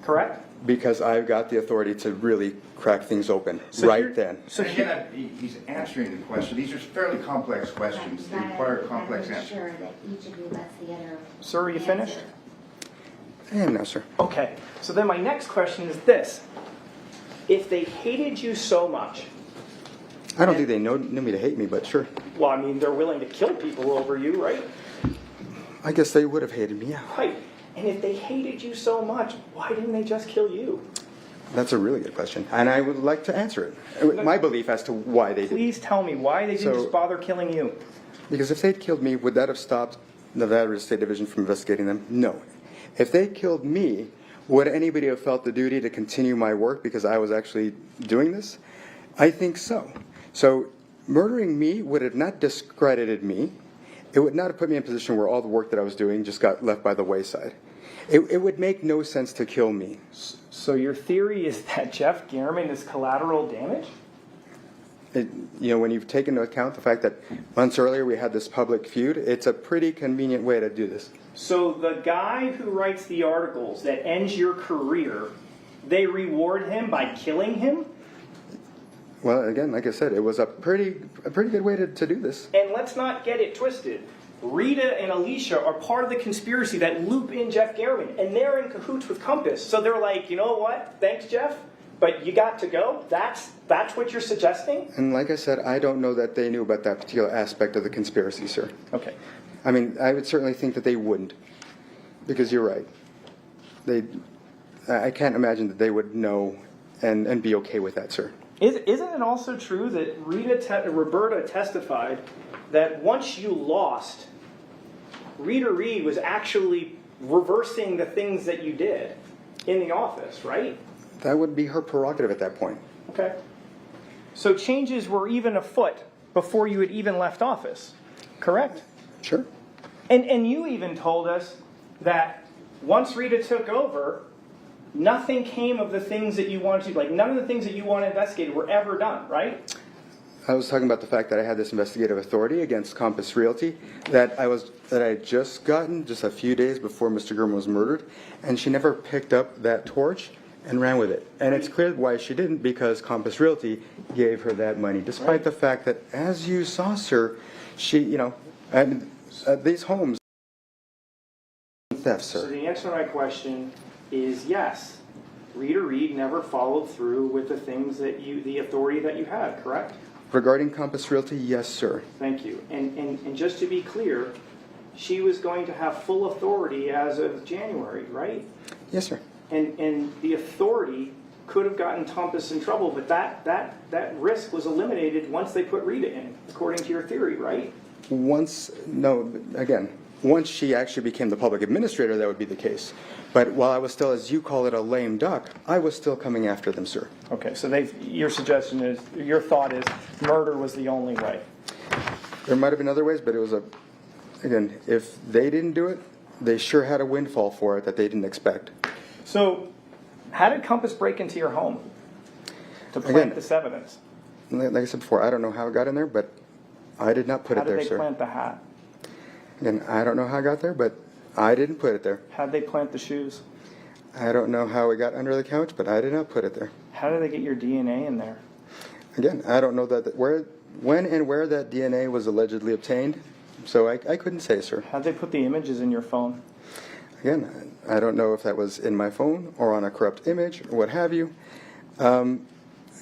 Speaker 6: correct?
Speaker 4: because I've got the authority to really crack things open then.
Speaker 5: So again, he's answering the question. These are fairly complex questions. They require complex answers.
Speaker 2: Sure that each of you lets the other.
Speaker 6: Sir, are you finished?
Speaker 4: I am now, sir.
Speaker 6: Okay, so then my next question is this. If they hated you so much,
Speaker 4: I don't think they knew me to hate me, but sure.
Speaker 6: well, I mean, they're willing to kill people over you, right?
Speaker 4: I guess they would have hated me, yeah.
Speaker 6: Right. And if they hated you so much, why didn't they just kill you?
Speaker 4: That's a really good question, and I would like to answer it. My belief as to why they did.
Speaker 6: Please tell me why they didn't just bother killing you.
Speaker 4: Because if they'd killed me, would that have stopped Nevada State Division from investigating them? No. If they killed me, would anybody have felt the duty to continue my work because I was actually doing this? I think so. So murdering me would have not discredited me. It would not have put me in a position where all the work that I was doing just got left by the wayside. It would make no sense to kill me.
Speaker 6: So your theory is that Jeff Gehrman is collateral damage?
Speaker 4: When you've taken into account the fact that months earlier we had this public feud, it's a pretty convenient way to do this.
Speaker 6: So the guy who writes the articles that ends your career, they reward him by killing him?
Speaker 4: Well, again, like I said, it was a pretty good way to do this.
Speaker 6: And let's not get it twisted. Rita and Alicia are part of the conspiracy that loop in Jeff Gehrman, and they're in cahoots with Compass. So they're like, you know what? Thanks, Jeff, but you got to go? That's what you're suggesting?
Speaker 4: And like I said, I don't know that they knew about that particular aspect of the conspiracy, sir.
Speaker 6: Okay.
Speaker 4: I mean, I would certainly think that they wouldn't, because you're right. I can't imagine that they would know and be okay with that, sir.
Speaker 6: Isn't it also true that Roberta testified that once you lost, Rita Reed was actually reversing the things that you did in the office, right?
Speaker 4: That would be her prerogative at that point.
Speaker 6: Okay. So changes were even afoot before you had even left office, correct?
Speaker 4: Sure.
Speaker 6: And you even told us that once Rita took over, nothing came of the things that you wanted to, like none of the things that you wanted investigated were ever done, right?
Speaker 4: I was talking about the fact that I had this investigative authority against Compass Realty that I had just gotten just a few days before Mr. Gehrman was murdered, and she never picked up that torch and ran with it. And it's clear why she didn't, because Compass Realty gave her that money, despite the fact that, as you saw, sir, she, and these homes, theft, sir.
Speaker 6: So the answer to my question is yes. Rita Reed never followed through with the things that the authority that you had, correct?
Speaker 4: Regarding Compass Realty, yes, sir.
Speaker 6: Thank you. And just to be clear, she was going to have full authority as of January, right?
Speaker 4: Yes, sir.
Speaker 6: And the authority could have gotten Compass in trouble, but that risk was eliminated once they put Rita in, according to your theory, right?
Speaker 4: Once she actually became the public administrator, that would be the case. But while I was still, as you call it, a lame duck, I was still coming after them, sir.
Speaker 6: Okay, so your thought is murder was the only way.
Speaker 4: There might have been other ways, but it was again, if they didn't do it, they sure had a windfall for it that they didn't expect.
Speaker 6: So, how did Compass break into your home to plant this evidence?
Speaker 4: Like I said before, I don't know how it got in there, but I did not put it there, sir.
Speaker 6: How did they plant the hat?
Speaker 4: Again, I don't know how it got there, but I didn't put it there.
Speaker 6: How did they plant the shoes?
Speaker 4: I don't know how it got under the couch, but I did not put it there.
Speaker 6: How did they get your DNA in there?
Speaker 4: Again, I don't know when and where that DNA was allegedly obtained, so I couldn't say, sir.
Speaker 6: How did they put the images in your phone?
Speaker 4: Again, I don't know if that was in my phone or on a corrupt image or what have you.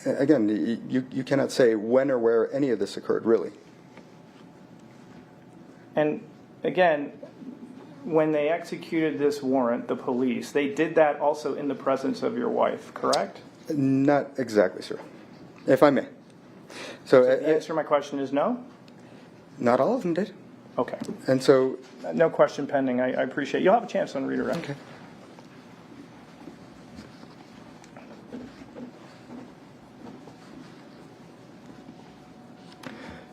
Speaker 4: Again, you cannot say when or where any of this occurred, really.
Speaker 6: And again, when they executed this warrant, the police, they did that also in the presence of your wife, correct?
Speaker 4: Not exactly, sir. If I may. So,
Speaker 6: The answer to my question is no?
Speaker 4: not all of them did.
Speaker 6: Okay.
Speaker 4: And so,
Speaker 6: No question pending. I appreciate it. You'll have a chance on redirect.
Speaker 4: okay.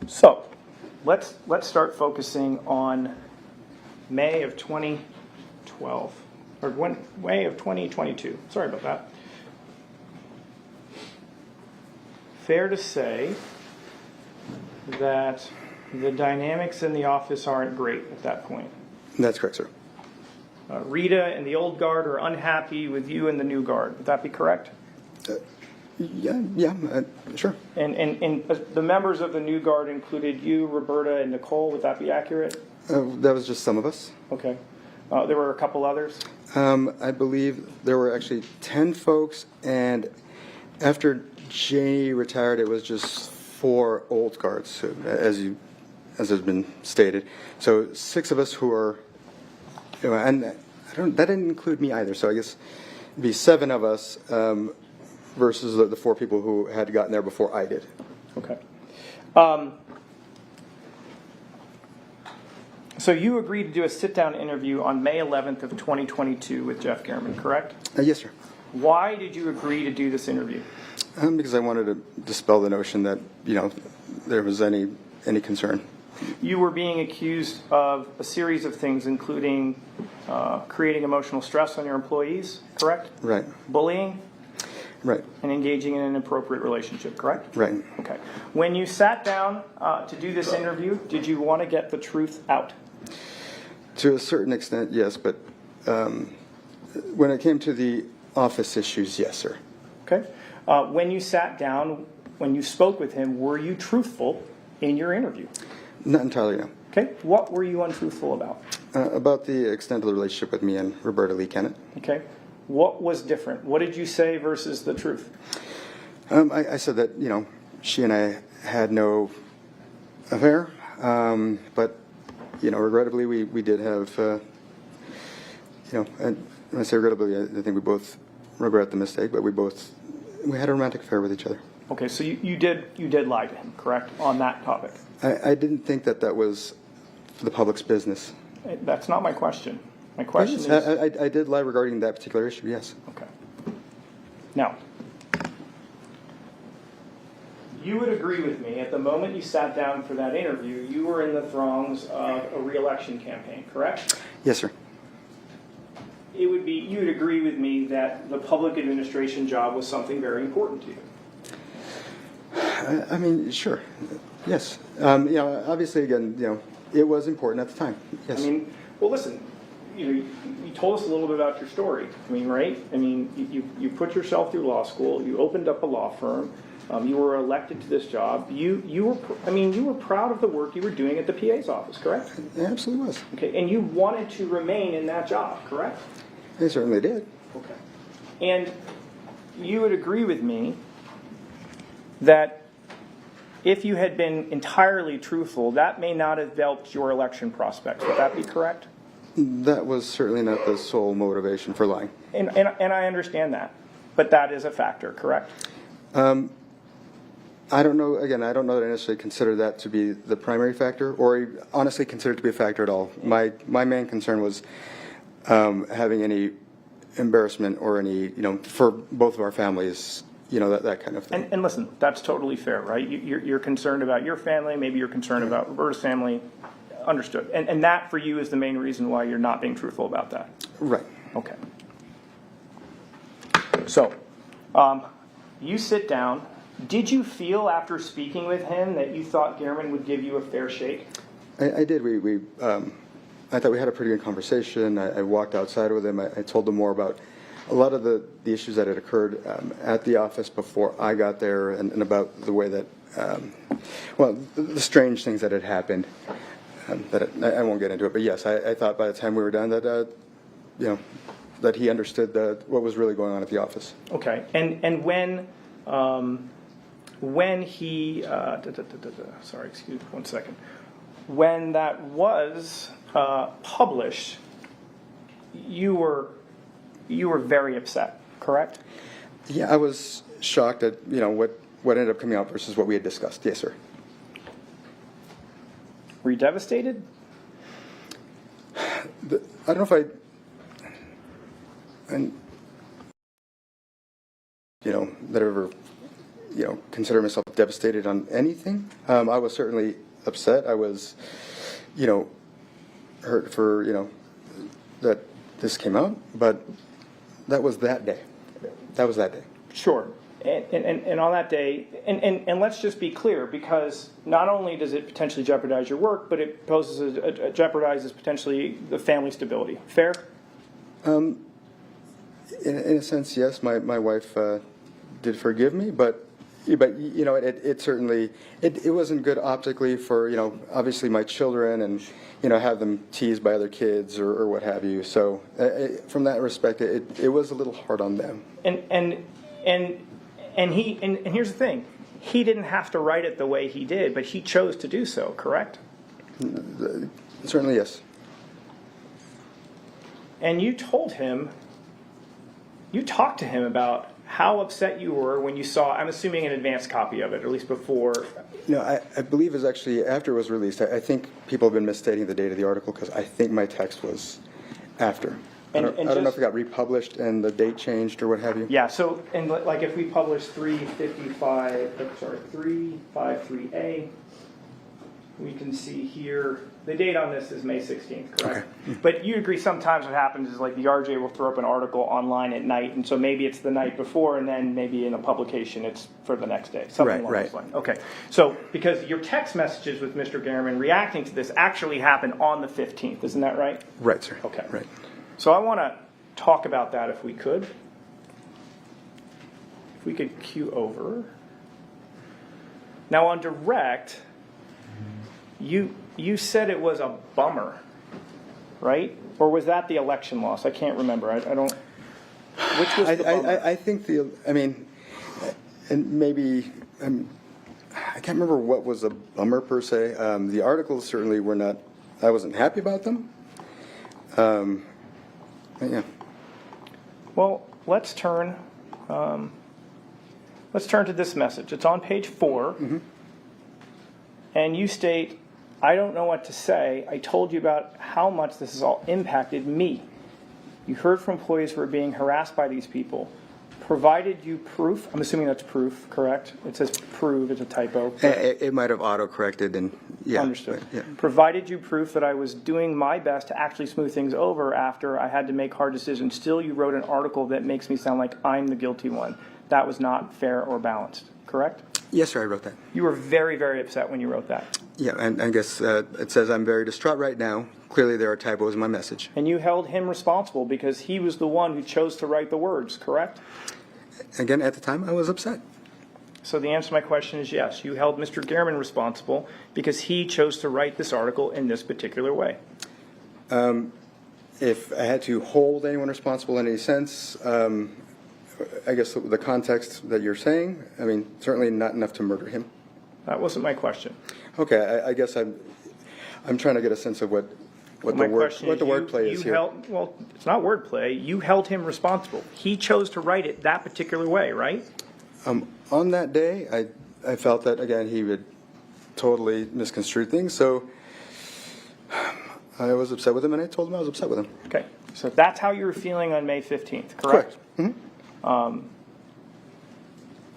Speaker 6: So, let's start focusing on May of 2012, or May of 2022. Sorry about that. Fair to say that the dynamics in the office aren't great at that point.
Speaker 4: That's correct, sir.
Speaker 6: Rita and the old guard are unhappy with you and the new guard. Would that be correct?
Speaker 4: Yeah, sure.
Speaker 6: And the members of the new guard included you, Roberta, and Nicole. Would that be accurate?
Speaker 4: That was just some of us.
Speaker 6: Okay. There were a couple others?
Speaker 4: I believe there were actually 10 folks, and after Janie retired, it was just 4 old guards, as has been stated. So 6 of us who are, and that didn't include me either. So I guess it'd be 7 of us versus the 4 people who had gotten there before I did.
Speaker 6: Okay. So you agreed to do a sit-down interview on May 11th of 2022 with Jeff Gehrman, correct?
Speaker 4: Yes, sir.
Speaker 6: Why did you agree to do this interview?
Speaker 4: Because I wanted to dispel the notion that there was any concern.
Speaker 6: You were being accused of a series of things, including creating emotional stress on your employees, correct?
Speaker 4: Right.
Speaker 6: Bullying
Speaker 4: Right.
Speaker 6: and engaging in an inappropriate relationship, correct?
Speaker 4: Right.
Speaker 6: Okay. When you sat down to do this interview, did you want to get the truth out?
Speaker 4: To a certain extent, yes, but when it came to the office issues, yes, sir.
Speaker 6: Okay. When you sat down, when you spoke with him, were you truthful in your interview?
Speaker 4: Not entirely, no.
Speaker 6: Okay. What were you untruthful about?
Speaker 4: About the extent of the relationship with me and Roberta Lee Kennett.
Speaker 6: Okay. What was different? What did you say versus the truth?
Speaker 4: I said that, she and I had no affair, but, regrettably, we did have, and when I say regrettably, I think we both regret the mistake, but we had a romantic affair with each other.
Speaker 6: Okay, so you did lie to him, correct, on that topic?
Speaker 4: I didn't think that was for the public's business.
Speaker 6: That's not my question. My question is...
Speaker 4: I did lie regarding that particular issue, yes.
Speaker 6: Okay. Now, you would agree with me, at the moment you sat down for that interview, you were in the throngs of a re-election campaign, correct?
Speaker 4: Yes, sir.
Speaker 6: You would agree with me that the public administration job was something very important to you.
Speaker 4: I mean, sure. Yes. Obviously, again, it was important at the time. Yes.
Speaker 6: I mean, well, listen, you told us a little bit about your story. I mean, right? I mean, you put yourself through law school. You opened up a law firm. You were elected to this job. You were proud of the work you were doing at the PA's office, correct?
Speaker 4: It absolutely was.
Speaker 6: Okay, and you wanted to remain in that job, correct?
Speaker 4: I certainly did.
Speaker 6: Okay. And you would agree with me that if you had been entirely truthful, that may not have helped your election prospects. Would that be correct?
Speaker 4: That was certainly not the sole motivation for lying.
Speaker 6: And I understand that, but that is a factor, correct?
Speaker 4: I don't know. Again, I don't know that I necessarily consider that to be the primary factor, or honestly consider it to be a factor at all. My main concern was having any embarrassment or any, for both of our families, that kind of thing.
Speaker 6: And listen, that's totally fair, right? You're concerned about your family, maybe you're concerned about Roberta's family. Understood. And that for you is the main reason why you're not being truthful about that.
Speaker 4: Right.
Speaker 6: Okay. So, you sit down. Did you feel after speaking with him that you thought Gehrman would give you a fair shake?
Speaker 4: I did. I thought we had a pretty good conversation. I walked outside with him. I told him more about a lot of the issues that had occurred at the office before I got there, and about the way that, the strange things that had happened. I won't get into it, but yes, I thought by the time we were done that, that he understood what was really going on at the office.
Speaker 6: Okay. And when he, sorry, excuse me 1 second. when that was published, you were very upset, correct?
Speaker 4: Yeah, I was shocked at, what ended up coming out versus what we had discussed. Yes, sir.
Speaker 6: Were you devastated?
Speaker 4: I don't know if that I ever, consider myself devastated on anything. I was certainly upset. I was, hurt for, that this came out, but that was that day. That was that day.
Speaker 6: Sure. And on that day, and let's just be clear, because not only does it potentially jeopardize your work, but it jeopardizes potentially the family stability. Fair?
Speaker 4: In a sense, yes. My wife did forgive me, but it certainly it wasn't good optically for obviously my children and have them teased by other kids or what have you. So from that respect, it was a little hard on them.
Speaker 6: And here's the thing, he didn't have to write it the way he did, but he chose to do so, correct?
Speaker 4: Certainly, yes.
Speaker 6: And you talked to him about how upset you were when you saw, I'm assuming, an advanced copy of it, or at least before.
Speaker 4: No, I believe it was actually after it was released. I think people have been misstating the date of the article because I think my text was after. I don't know if it got republished and the date changed or what have you.
Speaker 6: Yeah, so, and like if we publish 353A, we can see here, the date on this is May 16th, correct?
Speaker 4: Okay.
Speaker 6: But you agree sometimes what happens is like the RJ will throw up an article online at night, and so maybe it's the night before, and then maybe in a publication it's for the next day. Something along those lines. Okay, so because your text messages with Mr. Gehrman reacting to this actually happened on the 15th, isn't that right?
Speaker 4: Right, sir.
Speaker 6: Okay.
Speaker 4: Right.
Speaker 6: So I want to talk about that if we could. If we could cue over. Now on direct, you said it was a bummer, right? Or was that the election loss? I can't remember. I don't. Which was the bummer?
Speaker 4: I think and maybe I can't remember what was a bummer per se. The articles certainly were not. I wasn't happy about them. Yeah.
Speaker 6: Well, let's turn to this message. It's on page 4, and you state, "I don't know what to say. I told you about how much this has all impacted me. You heard from employees who are being harassed by these people. Provided you proof." I'm assuming that's proof, correct? It says prove. It's a typo.
Speaker 4: It might have auto-corrected and yeah.
Speaker 6: Understood.
Speaker 4: Yeah.
Speaker 6: Provided you proof that I was doing my best to actually smooth things over after I had to make hard decisions. Still, you wrote an article that makes me sound like I'm the guilty one. That was not fair or balanced, correct?
Speaker 4: Yes, sir, I wrote that.
Speaker 6: You were very, very upset when you wrote that.
Speaker 4: Yeah, and I guess it says I'm very distraught right now. Clearly there are typos in my message.
Speaker 6: And you held him responsible because he was the one who chose to write the words, correct?
Speaker 4: Again, at the time, I was upset.
Speaker 6: So the answer to my question is yes. You held Mr. Gehrman responsible because he chose to write this article in this particular way.
Speaker 4: If I had to hold anyone responsible in any sense, I guess the context that you're saying, I mean, certainly not enough to murder him.
Speaker 6: That wasn't my question.
Speaker 4: Okay, I guess I'm trying to get a sense of what the wordplay is here.
Speaker 6: Well, it's not wordplay. You held him responsible. He chose to write it that particular way, right?
Speaker 4: On that day, I felt that, again, he would totally misconstrue things, so I was upset with him, and I told him I was upset with him.
Speaker 6: Okay, so that's how you were feeling on May 15th, correct?
Speaker 4: Correct. Mm-hmm.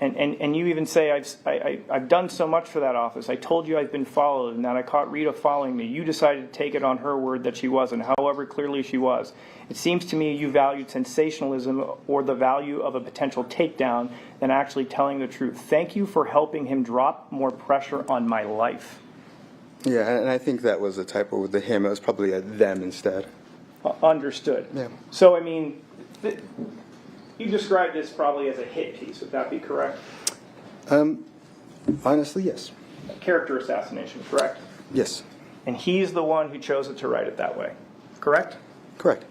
Speaker 6: And you even say, I've done so much for that office. I told you I've been followed and that I caught Rita following me. You decided to take it on her word that she wasn't, however clearly she was. It seems to me you valued sensationalism or the value of a potential takedown than actually telling the truth. Thank you for helping him drop more pressure on my life.
Speaker 4: Yeah, and I think that was a typo with the him. It was probably a them instead.
Speaker 6: Understood.
Speaker 4: Yeah.
Speaker 6: So, I mean, you described this probably as a hit piece. Would that be correct?
Speaker 4: Honestly, yes.
Speaker 6: Character assassination, correct?
Speaker 4: Yes.
Speaker 6: And he's the one who chose it to write it that way, correct?
Speaker 4: Correct.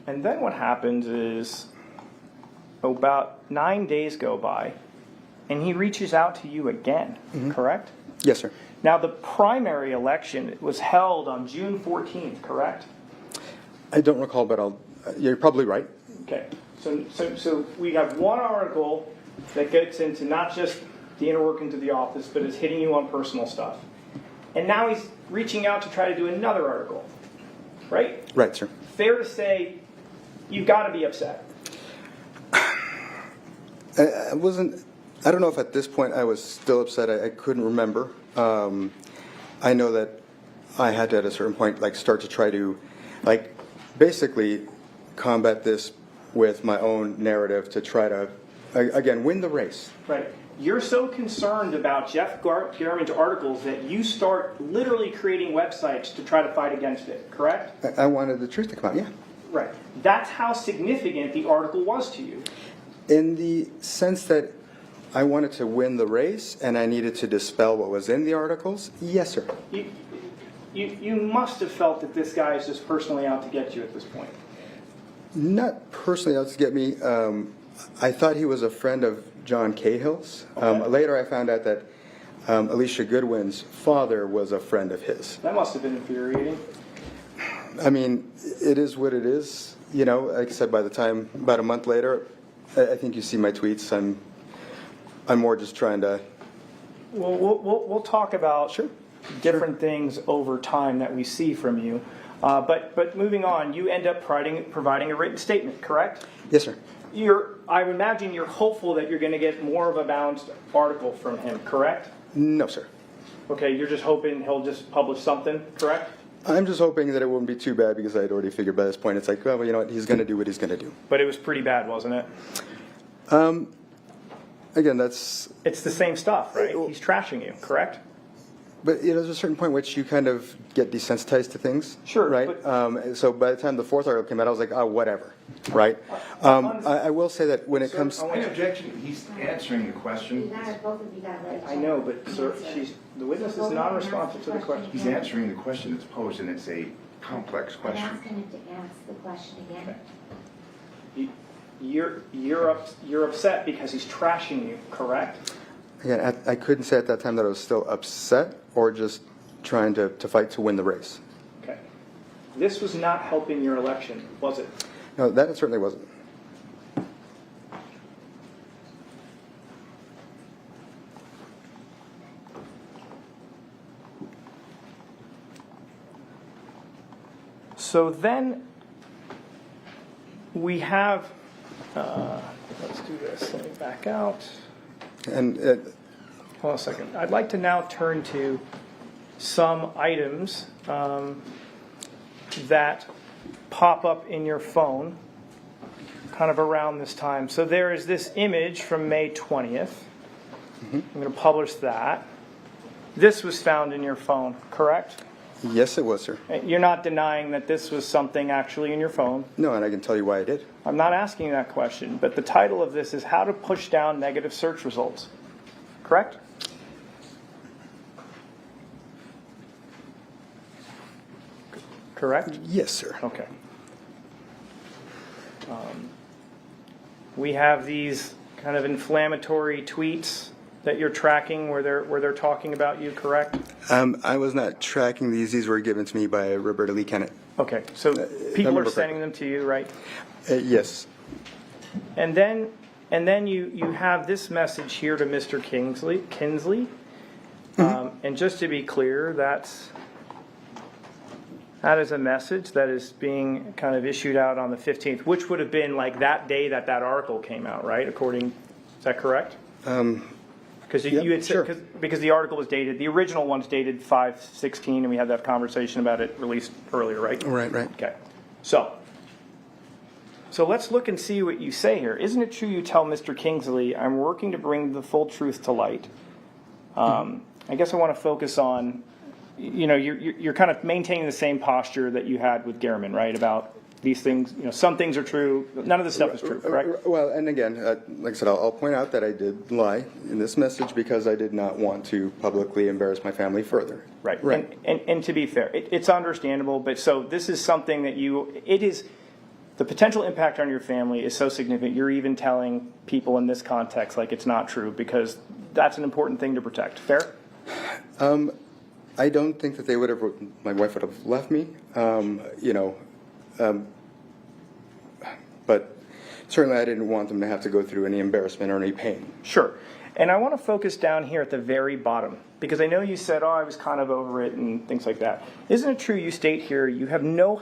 Speaker 6: And then what happens is about 9 days go by, and he reaches out to you again, correct?
Speaker 4: Yes, sir.
Speaker 6: Now, the primary election was held on June 14th, correct?
Speaker 4: I don't recall, but you're probably right.
Speaker 6: Okay. So we have one article that gets into not just the inner workings of the office, but is hitting you on personal stuff. And now he's reaching out to try to do another article, right?
Speaker 4: Right, sir.
Speaker 6: Fair to say, you've got to be upset.
Speaker 4: I wasn't. I don't know if at this point I was still upset. I couldn't remember. I know that I had to, at a certain point, start to try to, basically combat this with my own narrative to try to, again, win the race.
Speaker 6: Right. You're so concerned about Jeff Garman's articles that you start literally creating websites to try to fight against it, correct?
Speaker 4: I wanted the truth to come out, yeah.
Speaker 6: Right. That's how significant the article was to you.
Speaker 4: In the sense that I wanted to win the race and I needed to dispel what was in the articles, yes, sir.
Speaker 6: You must have felt that this guy is just personally out to get you at this point.
Speaker 4: Not personally out to get me. I thought he was a friend of John Cahill's.
Speaker 6: Okay.
Speaker 4: Later I found out that Alicia Goodwin's father was a friend of his.
Speaker 6: That must have been infuriating.
Speaker 4: I mean, it is what it is. Like I said, by the time, about a month later, I think you see my tweets. I'm more just trying to...
Speaker 6: Well, we'll talk about different things over time that we see from you. But moving on, you end up providing a written statement, correct?
Speaker 4: Yes, sir.
Speaker 6: I would imagine you're hopeful that you're going to get more of a balanced article from him, correct?
Speaker 4: No, sir.
Speaker 6: Okay, you're just hoping he'll just publish something, correct?
Speaker 4: I'm just hoping that it won't be too bad because I'd already figured by this point it's well, you know what, he's going to do what he's going to do.
Speaker 6: But it was pretty bad, wasn't it?
Speaker 4: Again, that's...
Speaker 6: It's the same stuff, right? He's trashing you, correct?
Speaker 4: But there's a certain point which you kind of get desensitized to things.
Speaker 6: Sure.
Speaker 4: Right? So by the time the fourth article came out, I was like, oh, whatever. Right? I will say that when it comes...
Speaker 5: My objection, he's answering the
Speaker 2: You
Speaker 5: question.
Speaker 2: guys, both of you got ready.
Speaker 6: I know, but sir, the witness is non-responsive to the question.
Speaker 5: He's answering the question that's posed, and it's a complex
Speaker 2: I'm
Speaker 5: question.
Speaker 2: asking him to ask the question again.
Speaker 6: You're upset because he's trashing you, correct?
Speaker 4: Again, I couldn't say at that time that I was still upset or just trying to fight to win the race.
Speaker 6: Okay. This was not helping your election, was it?
Speaker 4: No, that it certainly wasn't.
Speaker 6: So then we have, let's do this, let me back out.
Speaker 4: And
Speaker 6: Hold on a second. I'd like to now turn to some items that pop up in your phone kind of around this time. So there is this image from May 20th. I'm going to publish that. This was found in your phone, correct?
Speaker 4: yes, it was, sir.
Speaker 6: You're not denying that this was something actually in your phone.
Speaker 4: No, and I can tell you why I did.
Speaker 6: I'm not asking that question, but the title of this is How to Push Down Negative Search Results. Correct? Correct?
Speaker 4: Yes, sir.
Speaker 6: Okay. We have these kind of inflammatory tweets that you're tracking where they're talking about you, correct?
Speaker 4: I was not tracking these. These were given to me by Roberta Lee Kennett.
Speaker 6: Okay, so people
Speaker 4: remember
Speaker 6: are sending them to you, right?
Speaker 4: Yes.
Speaker 6: And then you have this message here to Mr. Kinsley. And just to be clear, that is a message that is being kind of issued out on the 15th, which would have been like that day that article came out, right? Is that correct? Because you had
Speaker 4: sure.
Speaker 6: said, because the article was dated, the original one's dated 5/16, and we had that conversation about it released earlier, right?
Speaker 4: Right.
Speaker 6: Okay. So let's look and see what you say here. Isn't it true you tell Mr. Kingsley, I'm working to bring the full truth to light? I guess I want to focus on, you're kind of maintaining the same posture that you had with Gehrman, right? About these things, some things are true. None of this stuff is true, correct?
Speaker 4: Well, and again, like I said, I'll point out that I did lie in this message because I did not want to publicly embarrass my family further.
Speaker 6: Right.
Speaker 4: Right.
Speaker 6: And to be fair, it's understandable, but so this is something that the potential impact on your family is so significant, you're even telling people in this context like it's not true because that's an important thing to protect. Fair?
Speaker 4: I don't think that my wife would have left me, but certainly I didn't want them to have to go through any embarrassment or any pain.
Speaker 6: Sure. And I want to focus down here at the very bottom because I know you said, oh, I was kind of over it and things like that. Isn't it true you state here you have no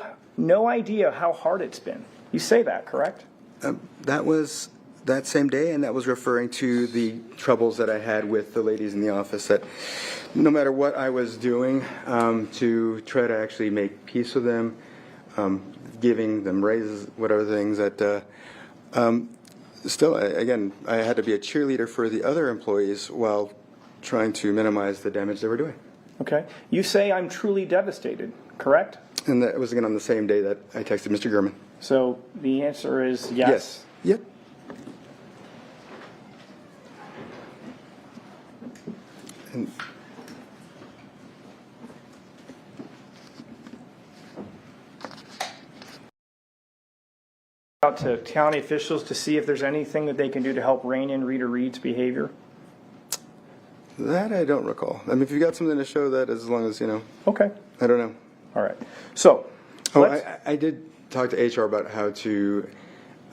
Speaker 6: idea how hard it's been? You say that, correct?
Speaker 4: That was that same day, and that was referring to the troubles that I had with the ladies in the office, that no matter what I was doing to try to actually make peace with them, giving them raises, whatever things, that still, again, I had to be a cheerleader for the other employees while trying to minimize the damage they were doing.
Speaker 6: Okay. You say I'm truly devastated, correct?
Speaker 4: And that was, again, on the same day that I texted Mr. Gurman.
Speaker 6: So the answer is yes?
Speaker 4: Yep. And
Speaker 6: out to county officials to see if there's anything that they can do to help rein in Rita Reed's behavior?
Speaker 4: that I don't recall. I mean, if you got something to show that, as long as,
Speaker 6: Okay.
Speaker 4: I don't know.
Speaker 6: All right. So,
Speaker 4: I did talk to HR about how to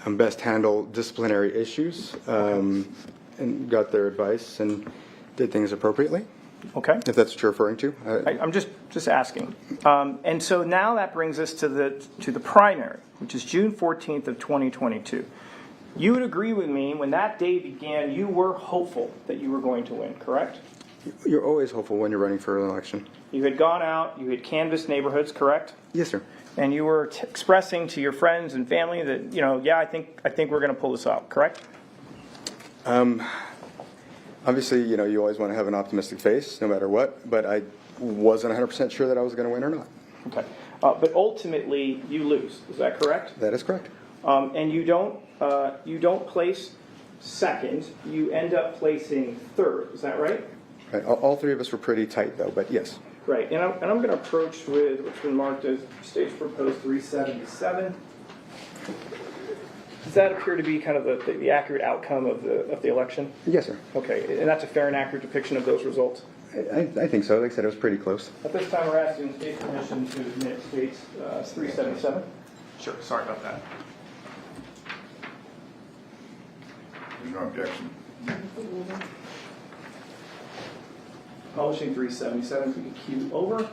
Speaker 4: best handle disciplinary issues, and got their advice and did things appropriately,
Speaker 6: okay.
Speaker 4: if that's what you're referring to.
Speaker 6: I'm just asking. And so now that brings us to the primary, which is June 14th of 2022. You would agree with me, when that day began, you were hopeful that you were going to win, correct?
Speaker 4: You're always hopeful when you're running for an election.
Speaker 6: You had gone out, you had canvassed neighborhoods, correct?
Speaker 4: Yes, sir.
Speaker 6: And you were expressing to your friends and family that, yeah, I think we're going to pull this out, correct?
Speaker 4: Obviously, you always want to have an optimistic face, no matter what, but I wasn't 100% sure that I was going to win or not.
Speaker 6: Okay. But ultimately, you lose. Is that correct?
Speaker 4: That is correct.
Speaker 6: And you don't place second. You end up placing third. Is that right?
Speaker 4: Right. All three of us were pretty tight, though, but yes.
Speaker 6: Right. And I'm going to approach with what's been marked as state's proposed 377. Does that appear to be kind of the accurate outcome of the election?
Speaker 4: Yes, sir.
Speaker 6: Okay. And that's a fair and accurate depiction of those results?
Speaker 4: I think so. Like I said, it was pretty close.
Speaker 6: At this time, we're asking state permission to admit state's 377. Sure. Sorry about that.
Speaker 5: There's no objection.
Speaker 6: Publishing 377, if we can cue over.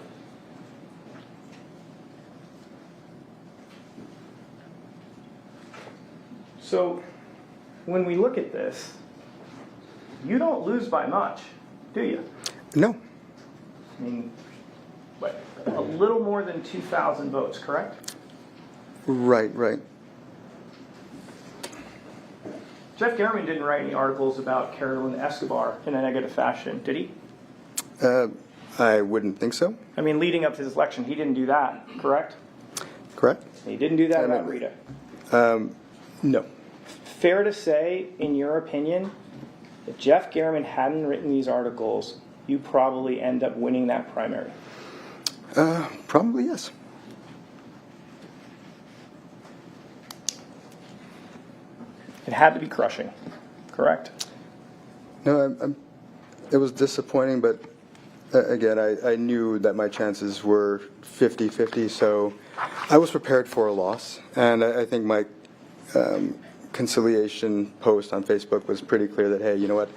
Speaker 6: So, when we look at this, you don't lose by much, do you?
Speaker 4: No.
Speaker 6: I mean, what, a little more than 2,000 votes, correct?
Speaker 4: Right.
Speaker 6: Jeff Garman didn't write any articles about Carolyn Escobar in a negative fashion, did he?
Speaker 4: I wouldn't think so.
Speaker 6: I mean, leading up to this election, he didn't do that, correct?
Speaker 4: Correct?
Speaker 6: He didn't do that about Rita.
Speaker 4: No.
Speaker 6: Fair to say, in your opinion, if Jeff Garman hadn't written these articles, you probably end up winning that primary?
Speaker 4: Probably yes.
Speaker 6: It had to be crushing, correct?
Speaker 4: No, it was disappointing, but again, I knew that my chances were 50-50, so I was prepared for a loss. And I think my conciliation post on Facebook was pretty clear that, hey, you know what?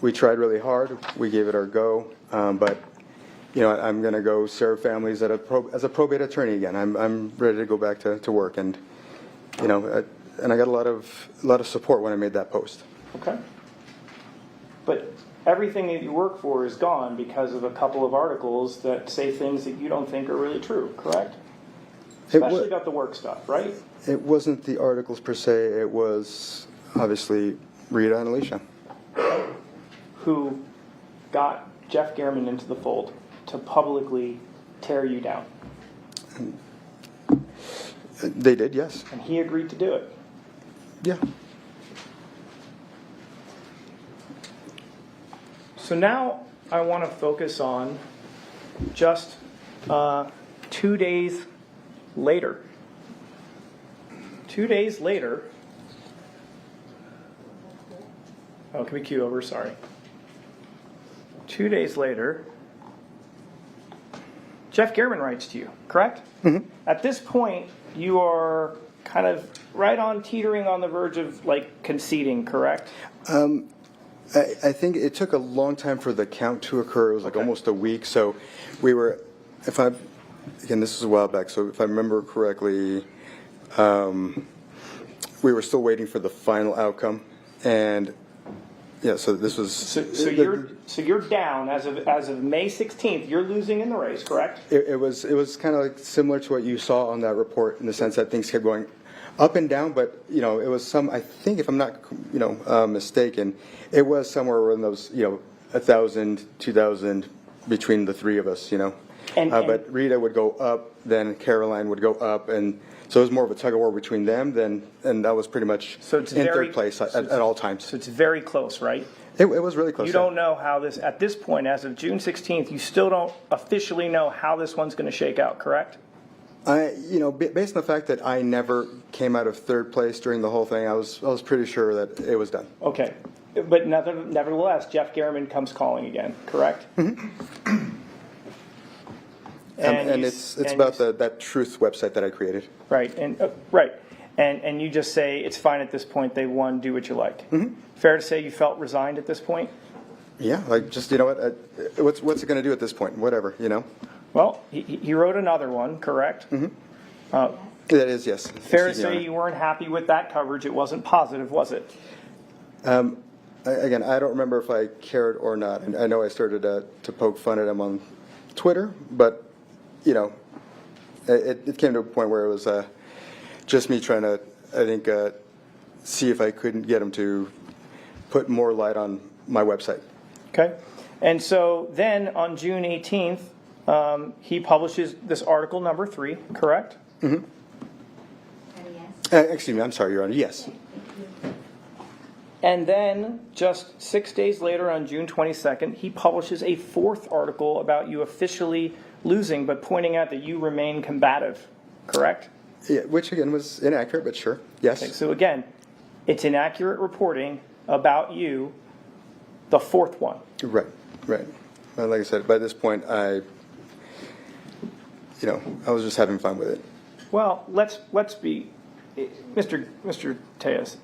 Speaker 4: We tried really hard. We gave it our go. But, I'm going to go serve families as a probate attorney again. I'm ready to go back to work. And, and I got a lot of support when I made that post.
Speaker 6: Okay. But everything that you work for is gone because of a couple of articles that say things that you don't think are really true, correct? Especially about the work stuff, right?
Speaker 4: It wasn't the articles per se. It was obviously Rita and Alicia,
Speaker 6: who got Jeff Garman into the fold to publicly tear you down.
Speaker 4: They did, yes.
Speaker 6: And he agreed to do it.
Speaker 4: Yeah.
Speaker 6: So now I want to focus on just 2 days later. 2 days later, oh, can we cue over? Sorry. 2 days later, Jeff Gehrman writes to you, correct? Mm-hmm. At this point, you are kind of right on teetering on the verge of like conceding, correct?
Speaker 4: I think it took a long time for the count to occur. It was like almost a week. So we were, again, this is a while back, so if I remember correctly, we were still waiting for the final outcome. And yeah, so this was...
Speaker 6: So you're down as of May 16th. You're losing in the race, correct?
Speaker 4: It was kind of like similar to what you saw on that report in the sense that things kept going up and down, but it was some, I think if I'm not mistaken, it was somewhere in those 1,000, 2,000 between the three of us, but Rita would go up, then Caroline would go up, and so it was more of a tug of war between them and that was pretty much in third place at all times.
Speaker 6: So it's very close, right?
Speaker 4: It was really close.
Speaker 6: You don't know how this, at this point, as of June 16th, you still don't officially know how this one's going to shake out, correct?
Speaker 4: Based on the fact that I never came out of third place during the whole thing, I was pretty sure that it was done.
Speaker 6: Okay. But nevertheless, Jeff Gehrman comes calling again, correct?
Speaker 4: Mm-hmm. And it's about that truth website that I created.
Speaker 6: Right, and you just say it's fine at this point. They won. Do what you like.
Speaker 4: Mm-hmm.
Speaker 6: Fair to say you felt resigned at this point.
Speaker 4: Yeah, like just what's it going to do at this point? Whatever,
Speaker 6: Well, he wrote another one, correct?
Speaker 4: Mm-hmm. That is, yes.
Speaker 6: Fair to say you weren't happy with that coverage. It wasn't positive, was it?
Speaker 4: Again, I don't remember if I cared or not. And I know I started to poke fun at him on Twitter, but it came to a point where it was just me trying to, I think, see if I couldn't get him to put more light on my website.
Speaker 6: Okay. And so then on June 18th, he publishes this article number 3, correct?
Speaker 4: Mm-hmm. Excuse me, I'm sorry, Your Honor. Yes.
Speaker 6: And then just 6 days later on June 22nd, he publishes a 4th article about you officially losing, but pointing out that you remain combative, correct?
Speaker 4: Yeah, which again was inaccurate, but sure. Yes.
Speaker 6: Okay, so again, it's inaccurate reporting about you, the 4th one.
Speaker 4: Right. Well, like I said, by this point, I was just having fun with it.
Speaker 6: Well, let's be, Mr. Tejas,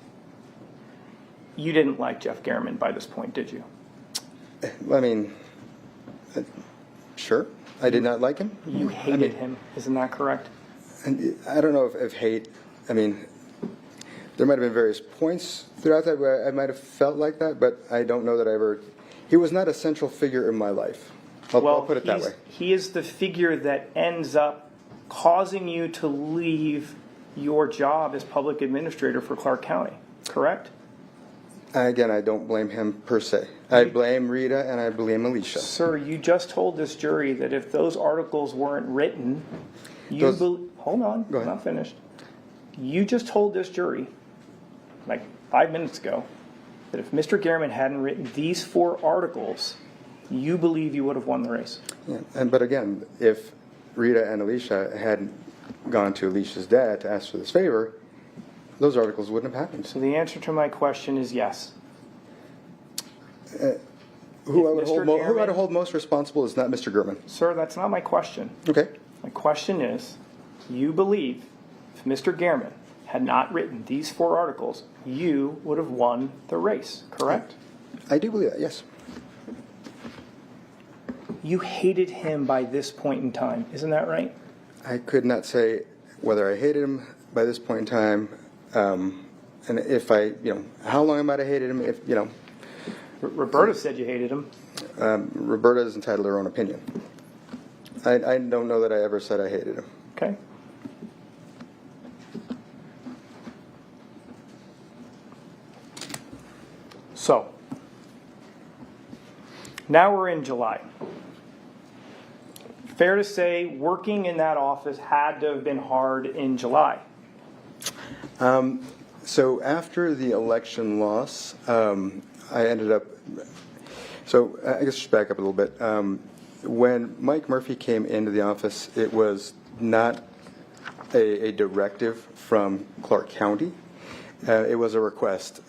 Speaker 6: you didn't like Jeff Gehrman by this point, did you?
Speaker 4: I mean, sure. I did not like him.
Speaker 6: You hated him, isn't that correct?
Speaker 4: And I don't know if hate, I mean, there might have been various points throughout that where I might have felt like that, but I don't know that he was not a central figure in my life. I'll put it that way.
Speaker 6: He is the figure that ends up causing you to leave your job as public administrator for Clark County, correct?
Speaker 4: Again, I don't blame him per se. I blame Rita and I blame Alicia.
Speaker 6: Sir, you just told this jury that if those articles weren't written, hold on,
Speaker 4: Go ahead.
Speaker 6: I'm not finished. You just told this jury, like 5 minutes ago, that if Mr. Gehrman hadn't written these 4 articles, you believe you would have won the race.
Speaker 4: Yeah, but again, if Rita and Alicia hadn't gone to Alicia's dad to ask for this favor, those articles wouldn't have happened.
Speaker 6: So the answer to my question is yes.
Speaker 4: Who I would hold most responsible is not Mr. Gehrman.
Speaker 6: Sir, that's not my question.
Speaker 4: Okay.
Speaker 6: My question is, you believe if Mr. Gehrman had not written these 4 articles, you would have won the race, correct?
Speaker 4: I do believe that, yes.
Speaker 6: You hated him by this point in time, isn't that right?
Speaker 4: I could not say whether I hated him by this point in time, and if how long I might have hated him, if,
Speaker 6: Roberta said you hated him.
Speaker 4: Roberta is entitled to her own opinion. I don't know that I ever said I hated him.
Speaker 6: Okay. So, now we're in July. Fair to say working in that office had to have been hard in July.
Speaker 4: So after the election loss, I ended up, so I guess just back up a little bit. When Mike Murphy came into the office, it was not a directive from Clark County. It was a request.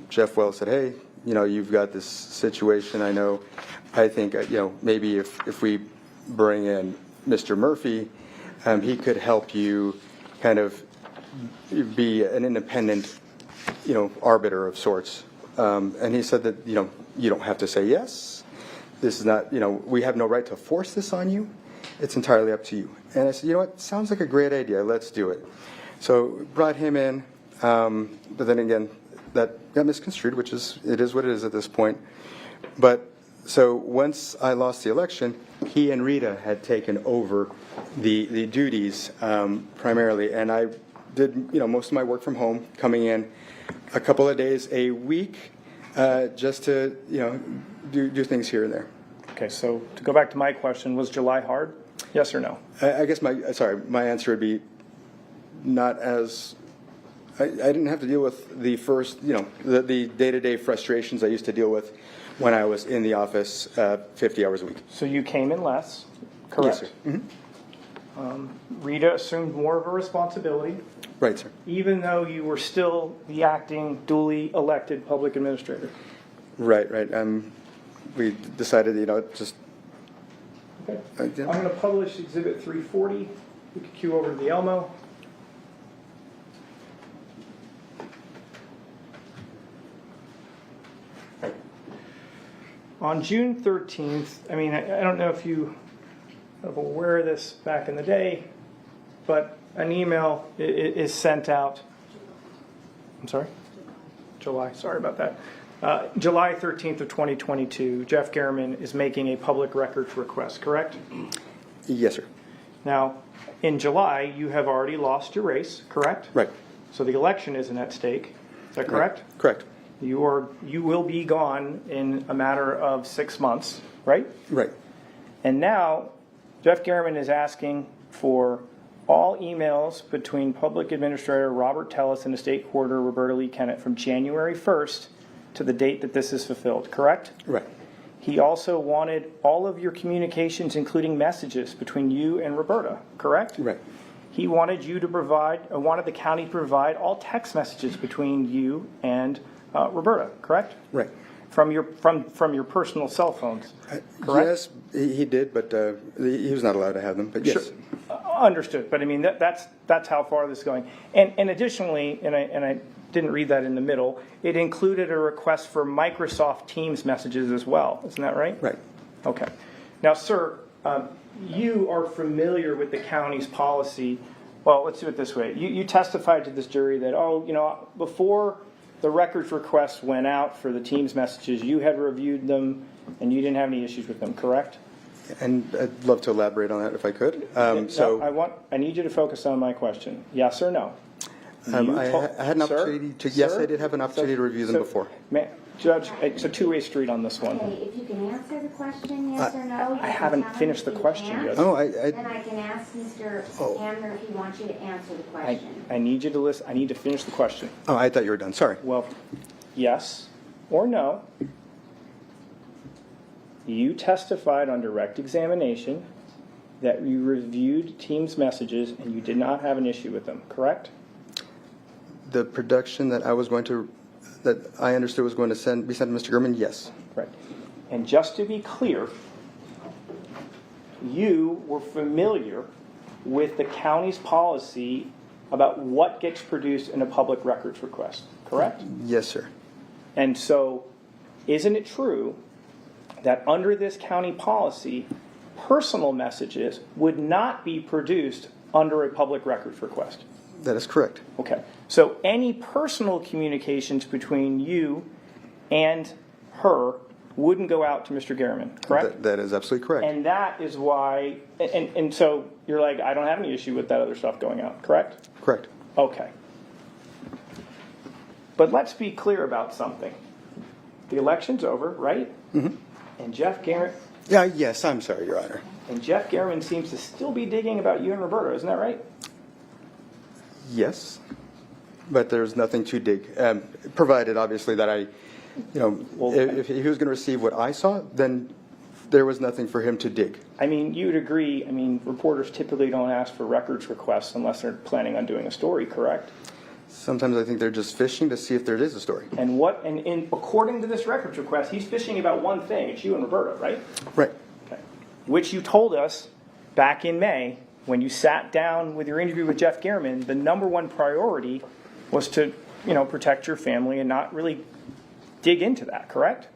Speaker 4: Jeff Wells said, hey, you've got this situation. I think, maybe if we bring in Mr. Murphy, he could help you kind of be an independent, arbiter of sorts. And he said that, you don't have to say yes. This is not, we have no right to force this on you. It's entirely up to you. And I said, you know what, sounds like a great idea. Let's do it. So brought him in, but then again, that got misconstrued, it is what it is at this point. But so once I lost the election, he and Rita had taken over the duties primarily, and I did most of my work from home, coming in a couple of days a week, just to do things here and there.
Speaker 8: Okay, so to go back to my question, was July hard? Yes or no?
Speaker 4: I guess my answer would be not as. I didn't have to deal with the first, the day-to-day frustrations I used to deal with when I was in the office 50 hours a week.
Speaker 8: So you came in less, correct?
Speaker 4: Yes, sir. Mm-hmm.
Speaker 8: Rita assumed more of a responsibility,
Speaker 4: Right, sir.
Speaker 8: even though you were still the acting, duly elected public administrator.
Speaker 4: Right. We decided, just.
Speaker 8: Okay. I'm going to publish Exhibit 340. We could cue over to the Elmo. On June 13th, I don't know if you are aware of this back in the day, but an email is sent out. I'm sorry? July, sorry about that. July 13th of 2022, Jeff Garriman is making a public records request, correct?
Speaker 4: Yes, sir.
Speaker 8: Now, in July, you have already lost your race, correct?
Speaker 4: Right.
Speaker 8: So the election isn't at stake. Is that correct?
Speaker 4: Right. Correct.
Speaker 8: You will be gone in a matter of 6 months, right?
Speaker 4: Right.
Speaker 8: And now, Jeff Garriman is asking for all emails between Public Administrator Robert Tellis and Estate Quarter Roberta Lee Kennett from January 1st to the date that this is fulfilled, correct?
Speaker 4: Right.
Speaker 8: He also wanted all of your communications, including messages between you and Roberta, correct?
Speaker 4: Right.
Speaker 8: He wanted you to wanted the county to provide all text messages between you and Roberta, correct?
Speaker 4: Right.
Speaker 8: From your personal cell phones, correct?
Speaker 4: Yes, he did, but he was not allowed to have them. But yes.
Speaker 8: Sure. Understood, but that's how far this is going. And additionally, and I didn't read that in the middle, it included a request for Microsoft Teams messages as well. Isn't that right?
Speaker 4: Right.
Speaker 8: Okay. Now, sir, you are familiar with the county's policy. Well, let's do it this way. You testified to this jury that, before the records request went out for the Teams messages, you had reviewed them and you didn't have any issues with them, correct?
Speaker 4: And I'd love to elaborate on that if I could.
Speaker 8: I need you to focus on my question. Yes or no?
Speaker 4: I had an opportunity to. Yes, I did have an opportunity to review them before.
Speaker 8: Judge, it's a two-way street on this one.
Speaker 2: Okay, if you can answer the question, yes or no.
Speaker 8: I haven't finished the question yet.
Speaker 4: Oh,
Speaker 2: Then I can ask Mr. Hamner if he wants you to answer the question.
Speaker 8: I need you to listen. I need to finish the question.
Speaker 4: Oh, I thought you were done. Sorry.
Speaker 8: Well, yes or no. You testified on direct examination that you reviewed Teams messages and you did not have an issue with them, correct?
Speaker 4: The production that I understood was going to be sent to Mr. Gurman, yes.
Speaker 8: Right. And just to be clear, you were familiar with the county's policy about what gets produced in a public records request, correct?
Speaker 4: Yes, sir.
Speaker 8: And so, isn't it true that under this county policy, personal messages would not be produced under a public records request?
Speaker 4: That is correct.
Speaker 8: Okay. So any personal communications between you and her wouldn't go out to Mr. Garriman, correct?
Speaker 4: That is absolutely correct.
Speaker 8: And that is why, and so you're like, I don't have any issue with that other stuff going out, correct?
Speaker 4: Correct.
Speaker 8: Okay. But let's be clear about something. The election's over, right?
Speaker 4: Mm-hmm.
Speaker 8: And Jeff Garriman...
Speaker 4: Yes, I'm sorry, Your Honor.
Speaker 8: And Jeff Garriman seems to still be digging about you and Roberta, isn't that right?
Speaker 4: Yes, but there's nothing to dig. Provided, obviously, that if he was going to receive what I saw, then there was nothing for him to dig.
Speaker 8: I mean, you would agree, I mean, reporters typically don't ask for records requests unless they're planning on doing a story, correct?
Speaker 4: Sometimes I think they're just fishing to see if there is a story.
Speaker 8: And according to this records request, he's fishing about one thing. It's you and Roberta, right?
Speaker 4: Right.
Speaker 8: Okay. Which you told us back in May when you sat down with your interview with Jeff Gehrman, the number one priority was to, protect your family and not really dig into that, correct?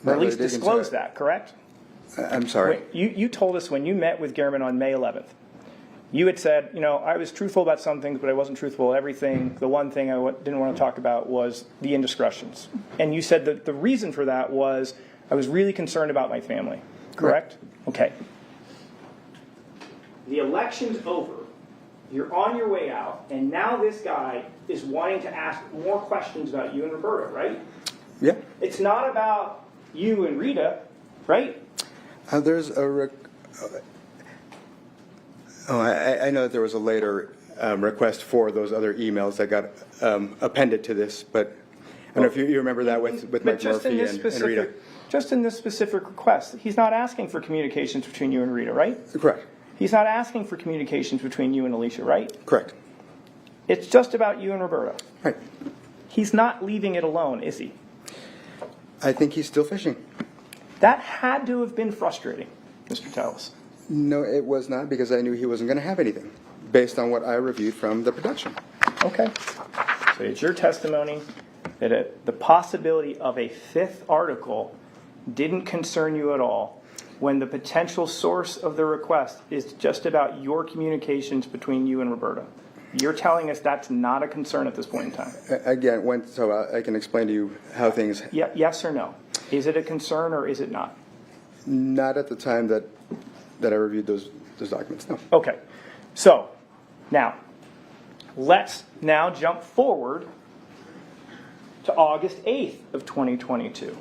Speaker 8: Or at least disclose that, correct?
Speaker 4: I'm sorry.
Speaker 8: You told us when you met with Gehrman on May 11th, you had said, I was truthful about some things, but I wasn't truthful about everything. The one thing I didn't want to talk about was the indiscretions. And you said that the reason for that was I was really concerned about my family, correct? Okay. The election's over. You're on your way out, and now this guy is wanting to ask more questions about you and Roberta, right?
Speaker 4: Yeah.
Speaker 8: It's not about you and Rita, right?
Speaker 4: There's a... I know that there was a later request for those other emails that got appended to this, but I don't know if you remember that with Mike Murphy and Rita.
Speaker 8: Just in this specific request, he's not asking for communications between you and Rita, right?
Speaker 4: Correct.
Speaker 8: He's not asking for communications between you and Alicia, right?
Speaker 4: Correct.
Speaker 8: It's just about you and Roberta.
Speaker 4: Right.
Speaker 8: He's not leaving it alone, is he?
Speaker 4: I think he's still fishing.
Speaker 8: That had to have been frustrating, Mr. Tellis.
Speaker 4: No, it was not, because I knew he wasn't going to have anything based on what I reviewed from the production.
Speaker 8: Okay. So it's your testimony that the possibility of a fifth article didn't concern you at all when the potential source of the request is just about your communications between you and Roberta. You're telling us that's not a concern at this point in time.
Speaker 4: Again, so I can explain to you how things...
Speaker 8: Yes or no? Is it a concern or is it not?
Speaker 4: Not at the time that I reviewed those documents, no.
Speaker 8: Okay. So, now, let's now jump forward to August 8th of 2022.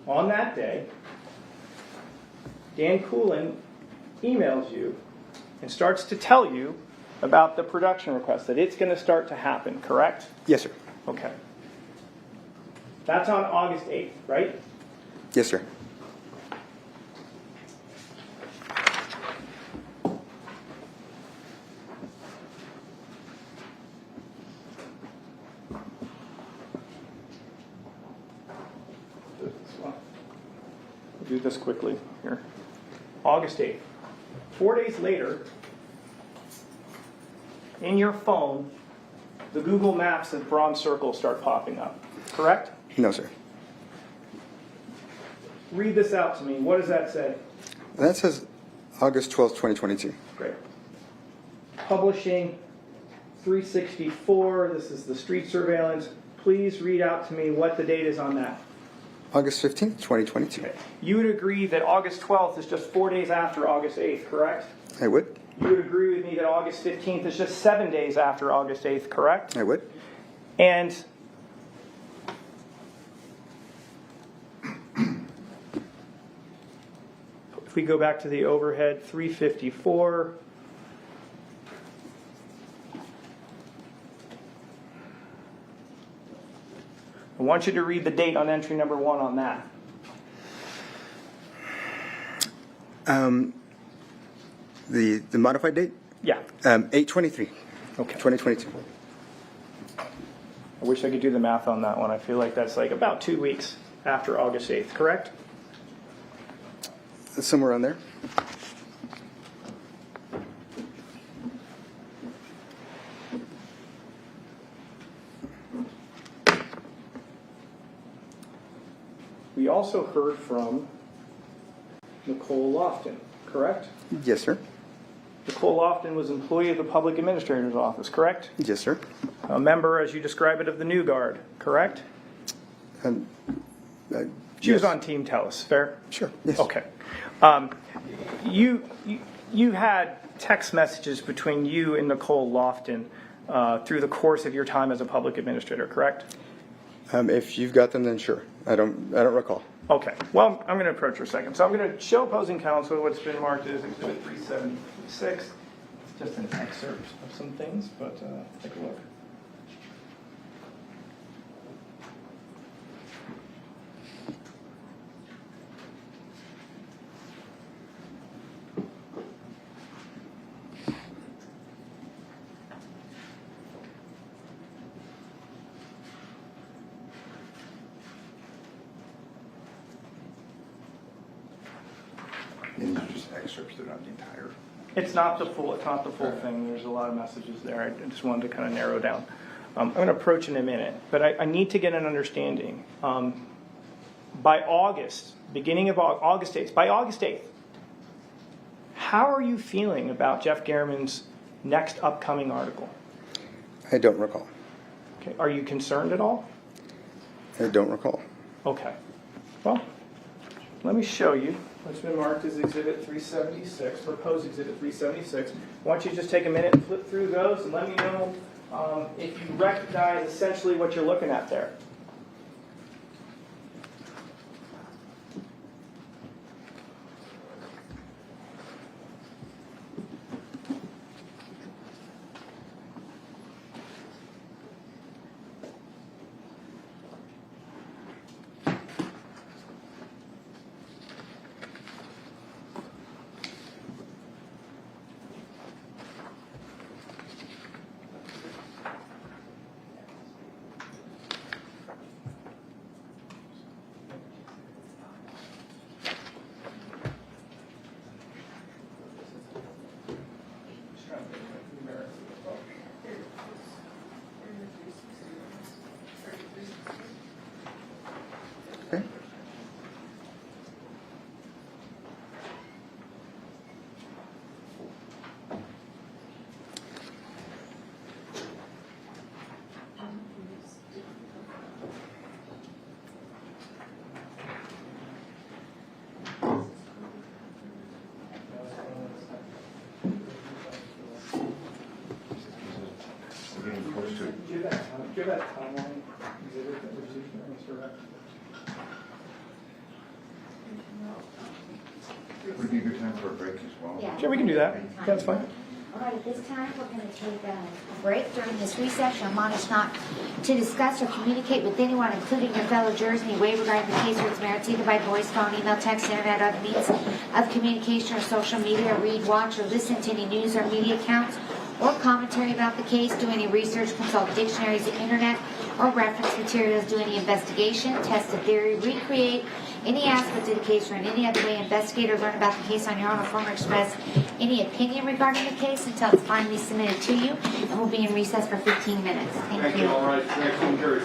Speaker 8: On that day, Dan Coolin emails you and starts to tell you about the production request, that it's going to start to happen, correct?
Speaker 4: Yes, sir.
Speaker 8: Okay. That's on August 8th, right?
Speaker 4: Yes, sir.
Speaker 8: We'll do this quickly here. August 8th. 4 days later, in your phone, the Google Maps and bronze circles start popping up, correct?
Speaker 4: No, sir.
Speaker 8: Read this out to me. What does that say?
Speaker 4: That says August 12th, 2022.
Speaker 8: Great. Publishing 364. This is the street surveillance. Please read out to me what the date is on that.
Speaker 4: August 15th, 2022.
Speaker 8: Okay. You would agree that August 12th is just 4 days after August 8th, correct?
Speaker 4: I would.
Speaker 8: You would agree with me that August 15th is just 7 days after August 8th, correct?
Speaker 4: I would.
Speaker 8: And if we go back to the overhead, 354. I want you to read the date on entry number 1 on that.
Speaker 4: The modified date?
Speaker 8: Yeah.
Speaker 4: 8/23.
Speaker 8: Okay.
Speaker 4: 2022.
Speaker 8: I wish I could do the math on that one. I feel like that's like about 2 weeks after August 8th, correct?
Speaker 4: Somewhere around there.
Speaker 8: We also heard from Nicole Lofton, correct?
Speaker 4: Yes, sir.
Speaker 8: Nicole Lofton was employee of the Public Administrator's Office, correct?
Speaker 4: Yes, sir.
Speaker 8: A member, as you describe it, of the New Guard, correct? She was on Team Telus, fair?
Speaker 4: Sure. Yes.
Speaker 8: Okay. You had text messages between you and Nicole Lofton through the course of your time as a public administrator, correct?
Speaker 4: If you've got them, then sure. I don't recall.
Speaker 8: Okay. Well, I'm going to approach for a second. So I'm going to show opposing counsel what's been marked as Exhibit 376. It's just an excerpt of some things, but take a look.
Speaker 5: And these are just excerpts, they're not the entire.
Speaker 8: It's not the full thing. There's a lot of messages there. I just wanted to kind of narrow down. I'm going to approach in a minute, but I need to get an understanding. By August, beginning of August 8th, by August 8th, how are you feeling about Jeff Gehrman's next upcoming article?
Speaker 4: I don't recall.
Speaker 8: Okay. Are you concerned at all?
Speaker 4: I don't recall.
Speaker 8: Okay. Well, let me show you what's been marked as Exhibit 376, proposed Exhibit 376. I want you to just take a minute and flip through those and let me know if you recognize essentially what you're looking at there.
Speaker 4: Okay.
Speaker 5: We're getting close to it.
Speaker 8: Do you have that timeline exhibit that was used there, Mr. Rep?
Speaker 5: Would be a good time for a break as well.
Speaker 2: Yeah.
Speaker 8: Sure, we can do that. That's fine.
Speaker 2: All right, at this time, we're going to take a break during this recess. You're admonished not to discuss or communicate with anyone, including your fellow jurors, any way regarding the case or its merits, either by voice, phone, email, text, internet, or other means of communication or social media, or read, watch, or listen to any news or media accounts or commentary about the case, do any research, consult dictionaries, the internet, or reference materials, do any investigation, test a theory, recreate any aspect of the case, or in any other way investigate or learn about the case on your own, or form or express any opinion regarding the case until it's finally submitted to you, and we'll be in recess for 15 minutes. Thank you.
Speaker 7: All right, next one, jury.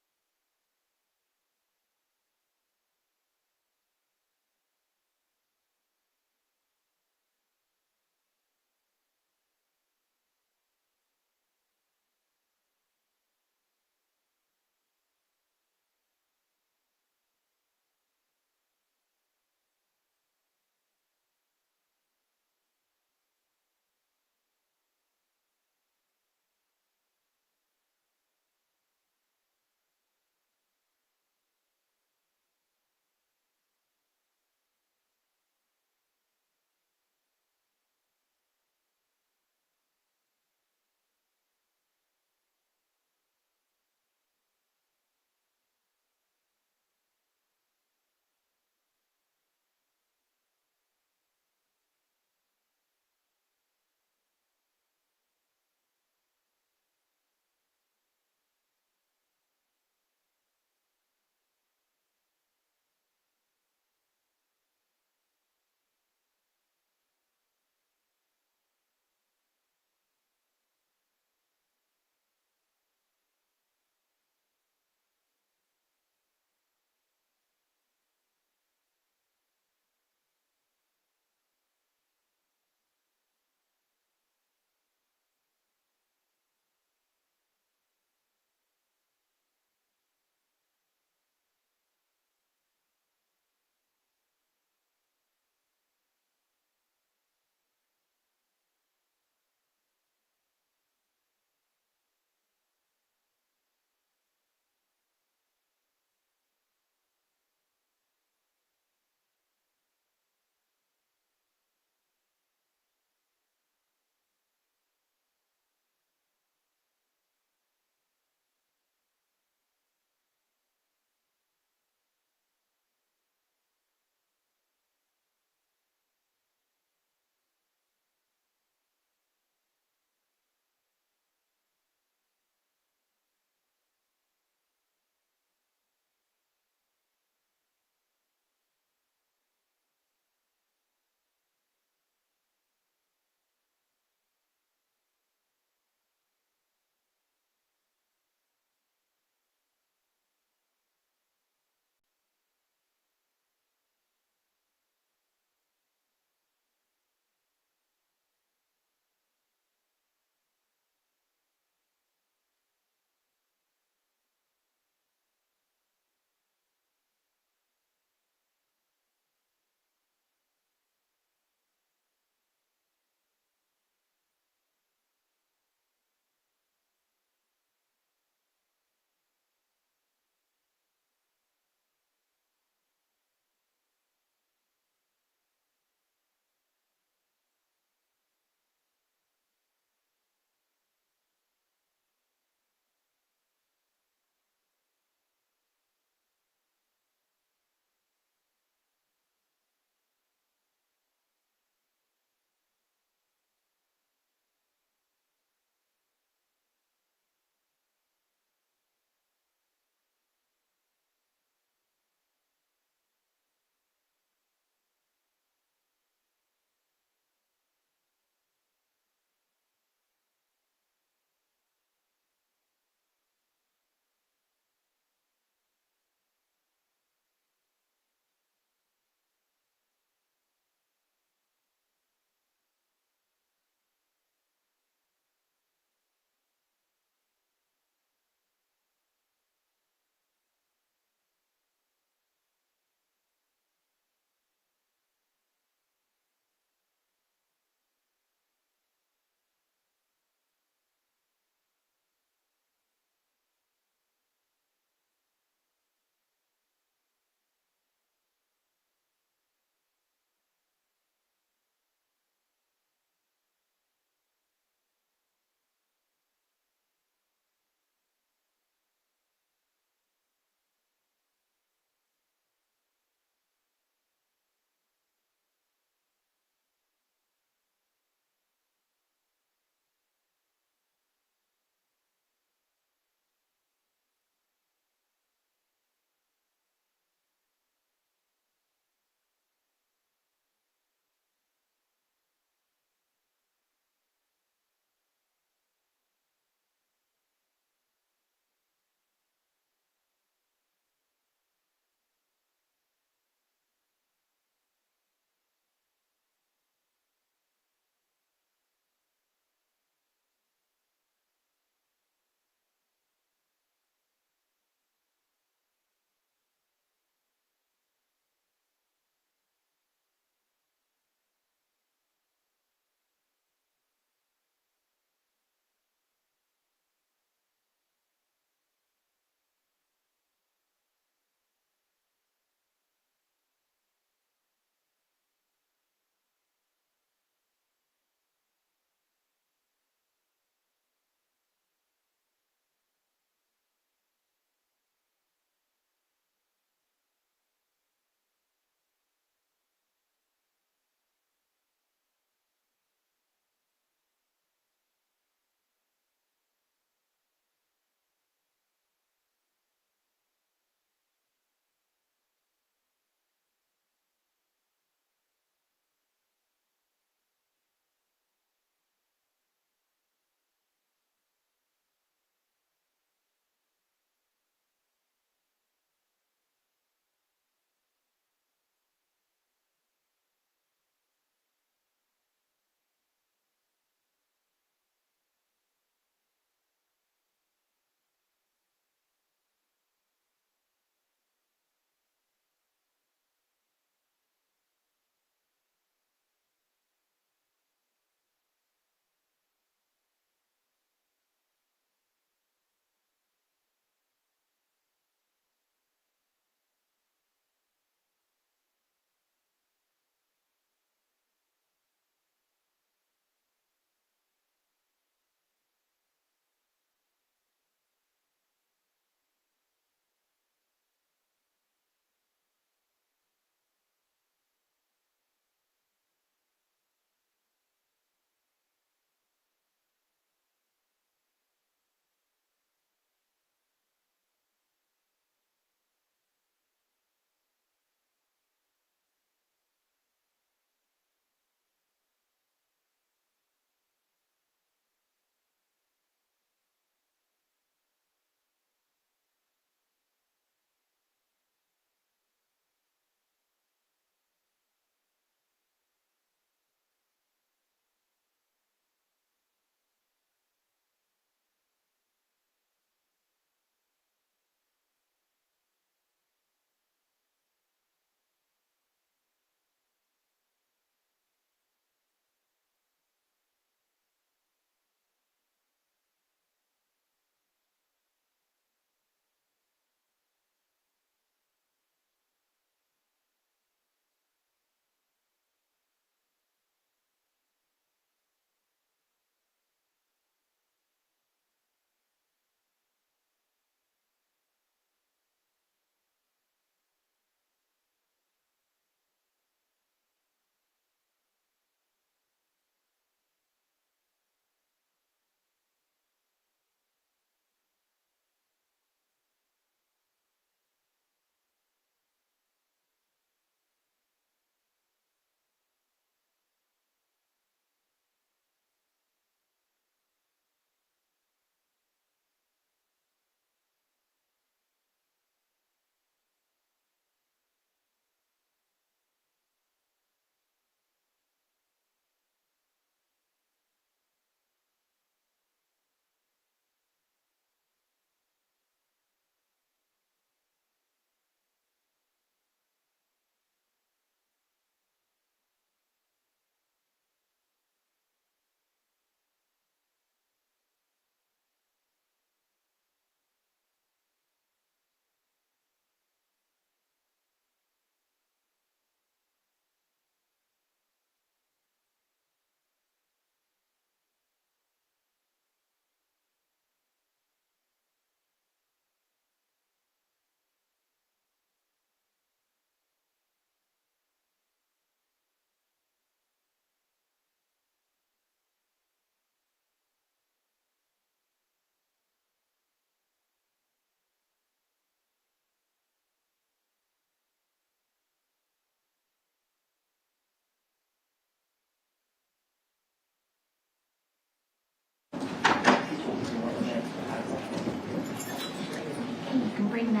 Speaker 2: bring the,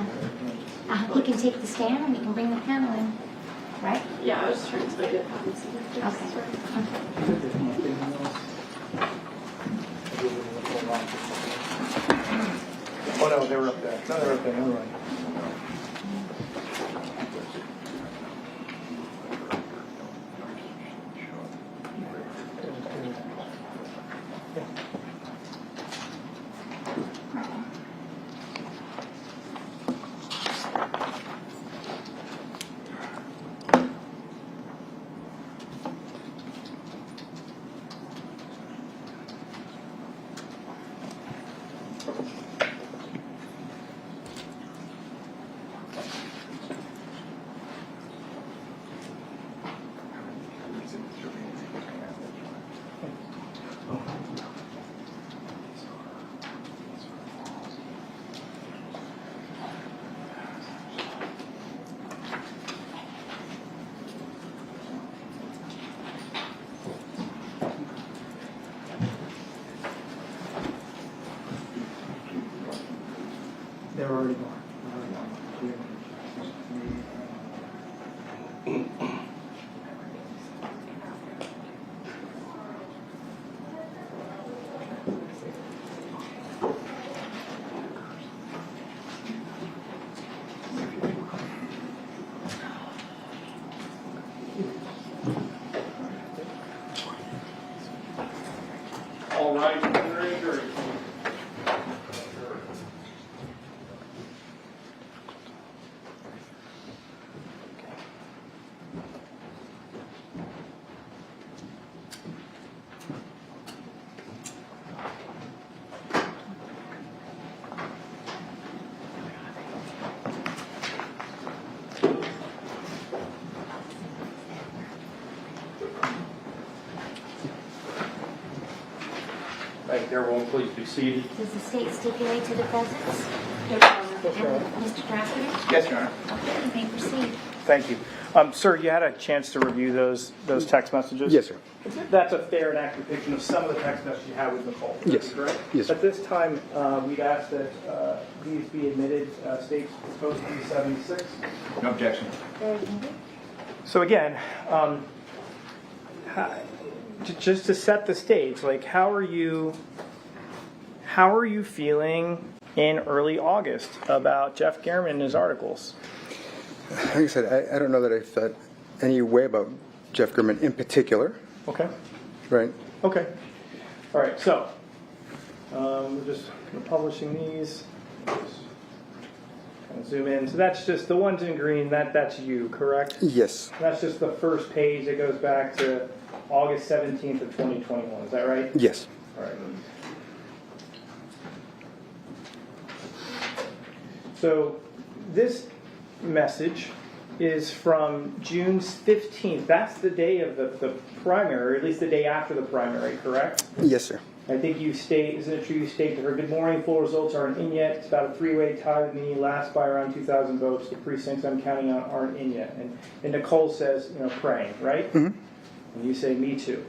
Speaker 2: he can take the stand and we can bring the panel in, right?
Speaker 3: Yeah, I was trying to get copies of it.
Speaker 2: Okay.
Speaker 8: Oh, no, they were up there. No, they were up there. Never mind. They were already gone.
Speaker 7: All right, we're adjourned. Thank you, everyone, please be seated.
Speaker 2: Does the state stipulate to the presence?
Speaker 3: No problem.
Speaker 2: And Mr. Drafter?
Speaker 5: Yes, Your Honor.
Speaker 2: Okay, you may proceed.
Speaker 8: Thank you. Sir, you had a chance to review those text messages?
Speaker 4: Yes, sir.
Speaker 8: That's a fair and accurate depiction of some of the text messages you had with Nicole.
Speaker 4: Yes.
Speaker 8: Correct?
Speaker 4: Yes, sir.
Speaker 8: At this time, we'd ask that these be admitted. State's supposed to be 76.
Speaker 5: No objection.
Speaker 8: So again, just to set the stage, like how are you feeling in early August about Jeff Gehrman and his articles?
Speaker 4: Like I said, I don't know that I thought any way about Jeff Gehrman in particular,
Speaker 8: Okay.
Speaker 4: right?
Speaker 8: Okay. All right. So we're just publishing these. Just kind of zoom in. So that's just the ones in green. That's you, correct?
Speaker 4: Yes.
Speaker 8: That's just the first page that goes back to August 17th of 2021. Is that right?
Speaker 4: Yes.
Speaker 8: All right. So this message is from June 15th. That's the day of the primary, or at least the day after the primary, correct?
Speaker 4: Yes, sir.
Speaker 8: I think you state, isn't it true you state to her, good morning, full results aren't in yet. It's about a three-way tie with me, last by around 2,000 votes. The precincts I'm counting on aren't in yet. And Nicole says, praying, right?
Speaker 4: Mm-hmm.
Speaker 8: And you say, me too.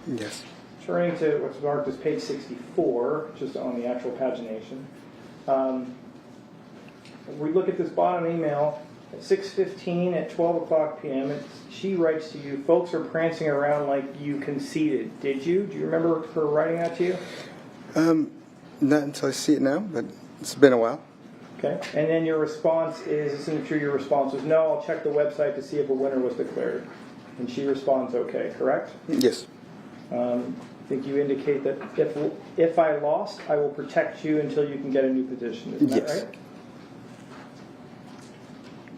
Speaker 4: Yes.
Speaker 8: Turning to what's marked as page 64, just on the actual pagination. We look at this bottom email at 6:15 at 12 o'clock p.m. She writes to you, folks are prancing around like you conceded. Did you? Do you remember her writing that to you?
Speaker 4: Not until I see it now, but it's been a while.
Speaker 8: Okay. And then your response is, isn't it true your response was, no, I'll check the website to see if a winner was declared. And she responds, okay, correct?
Speaker 4: Yes.
Speaker 8: I think you indicate that if I lost, I will protect you until you can get a new position. Isn't that
Speaker 4: Yes.
Speaker 8: right?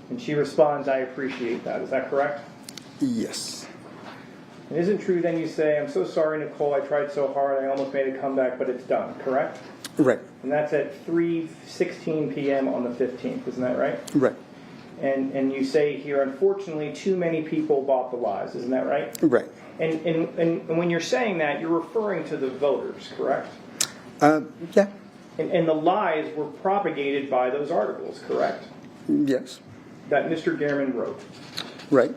Speaker 8: And she responds, I appreciate that. Is that correct?
Speaker 4: Yes.
Speaker 8: And isn't true then you say, I'm so sorry, Nicole, I tried so hard, I almost made a comeback, but it's done, correct?
Speaker 4: Right.
Speaker 8: And that's at 3:16 p.m. on the 15th, isn't that right?
Speaker 4: Right.
Speaker 8: And you say here, unfortunately, too many people bought the lies, isn't that right?
Speaker 4: Right.
Speaker 8: And when you're saying that, you're referring to the voters, correct?
Speaker 4: Yeah.
Speaker 8: And the lies were propagated by those articles, correct?
Speaker 4: Yes.
Speaker 8: That Mr. Gehrman wrote.
Speaker 4: Right.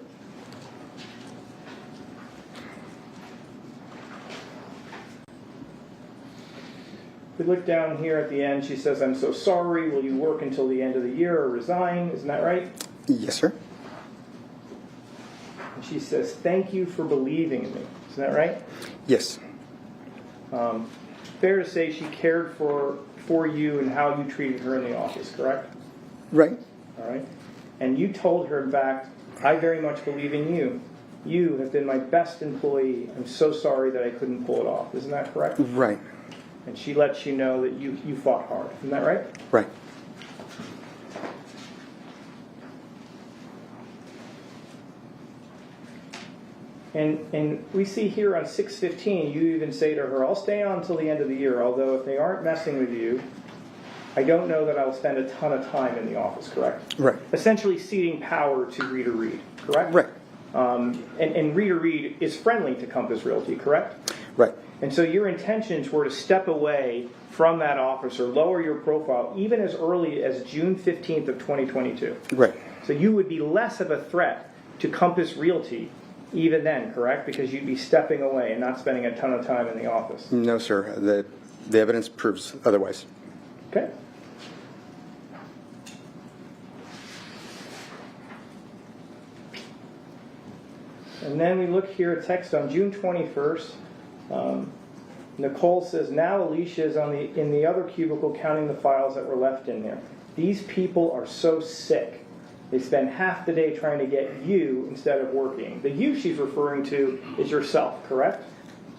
Speaker 8: we look down here at the end, she says, "I'm so sorry, will you work until the end of the year or resign?" Isn't that right?
Speaker 4: Yes, sir.
Speaker 8: And she says, "Thank you for believing in me." Isn't that right?
Speaker 4: Yes.
Speaker 8: Fair to say she cared for you and how you treated her in the office, correct?
Speaker 4: Right.
Speaker 8: All right. And you told her, in fact, "I very much believe in you. You have been my best employee. I'm so sorry that I couldn't pull it off." Isn't that correct?
Speaker 4: Right.
Speaker 8: And she lets you know that you fought hard. Isn't that right?
Speaker 4: Right.
Speaker 8: And we see here on 6/15, you even say to her, "I'll stay on until the end of the year, although if they aren't messing with you, I don't know that I'll spend a ton of time in the office," correct?
Speaker 4: Right.
Speaker 8: Essentially ceding power to Rita Reed, correct?
Speaker 4: Right.
Speaker 8: And Rita Reed is friendly to Compass Realty, correct?
Speaker 4: Right.
Speaker 8: And so your intentions were to step away from that office or lower your profile even as early as June 15th of 2022.
Speaker 4: Right.
Speaker 8: So you would be less of a threat to Compass Realty even then, correct? Because you'd be stepping away and not spending a ton of time in the office.
Speaker 4: No, sir. The evidence proves otherwise.
Speaker 8: Okay? And then we look here at text on June 21st. Nicole says, "Now Alicia is in the other cubicle counting the files that were left in there. These people are so sick. They spend half the day trying to get you instead of working." The you she's referring to is yourself, correct?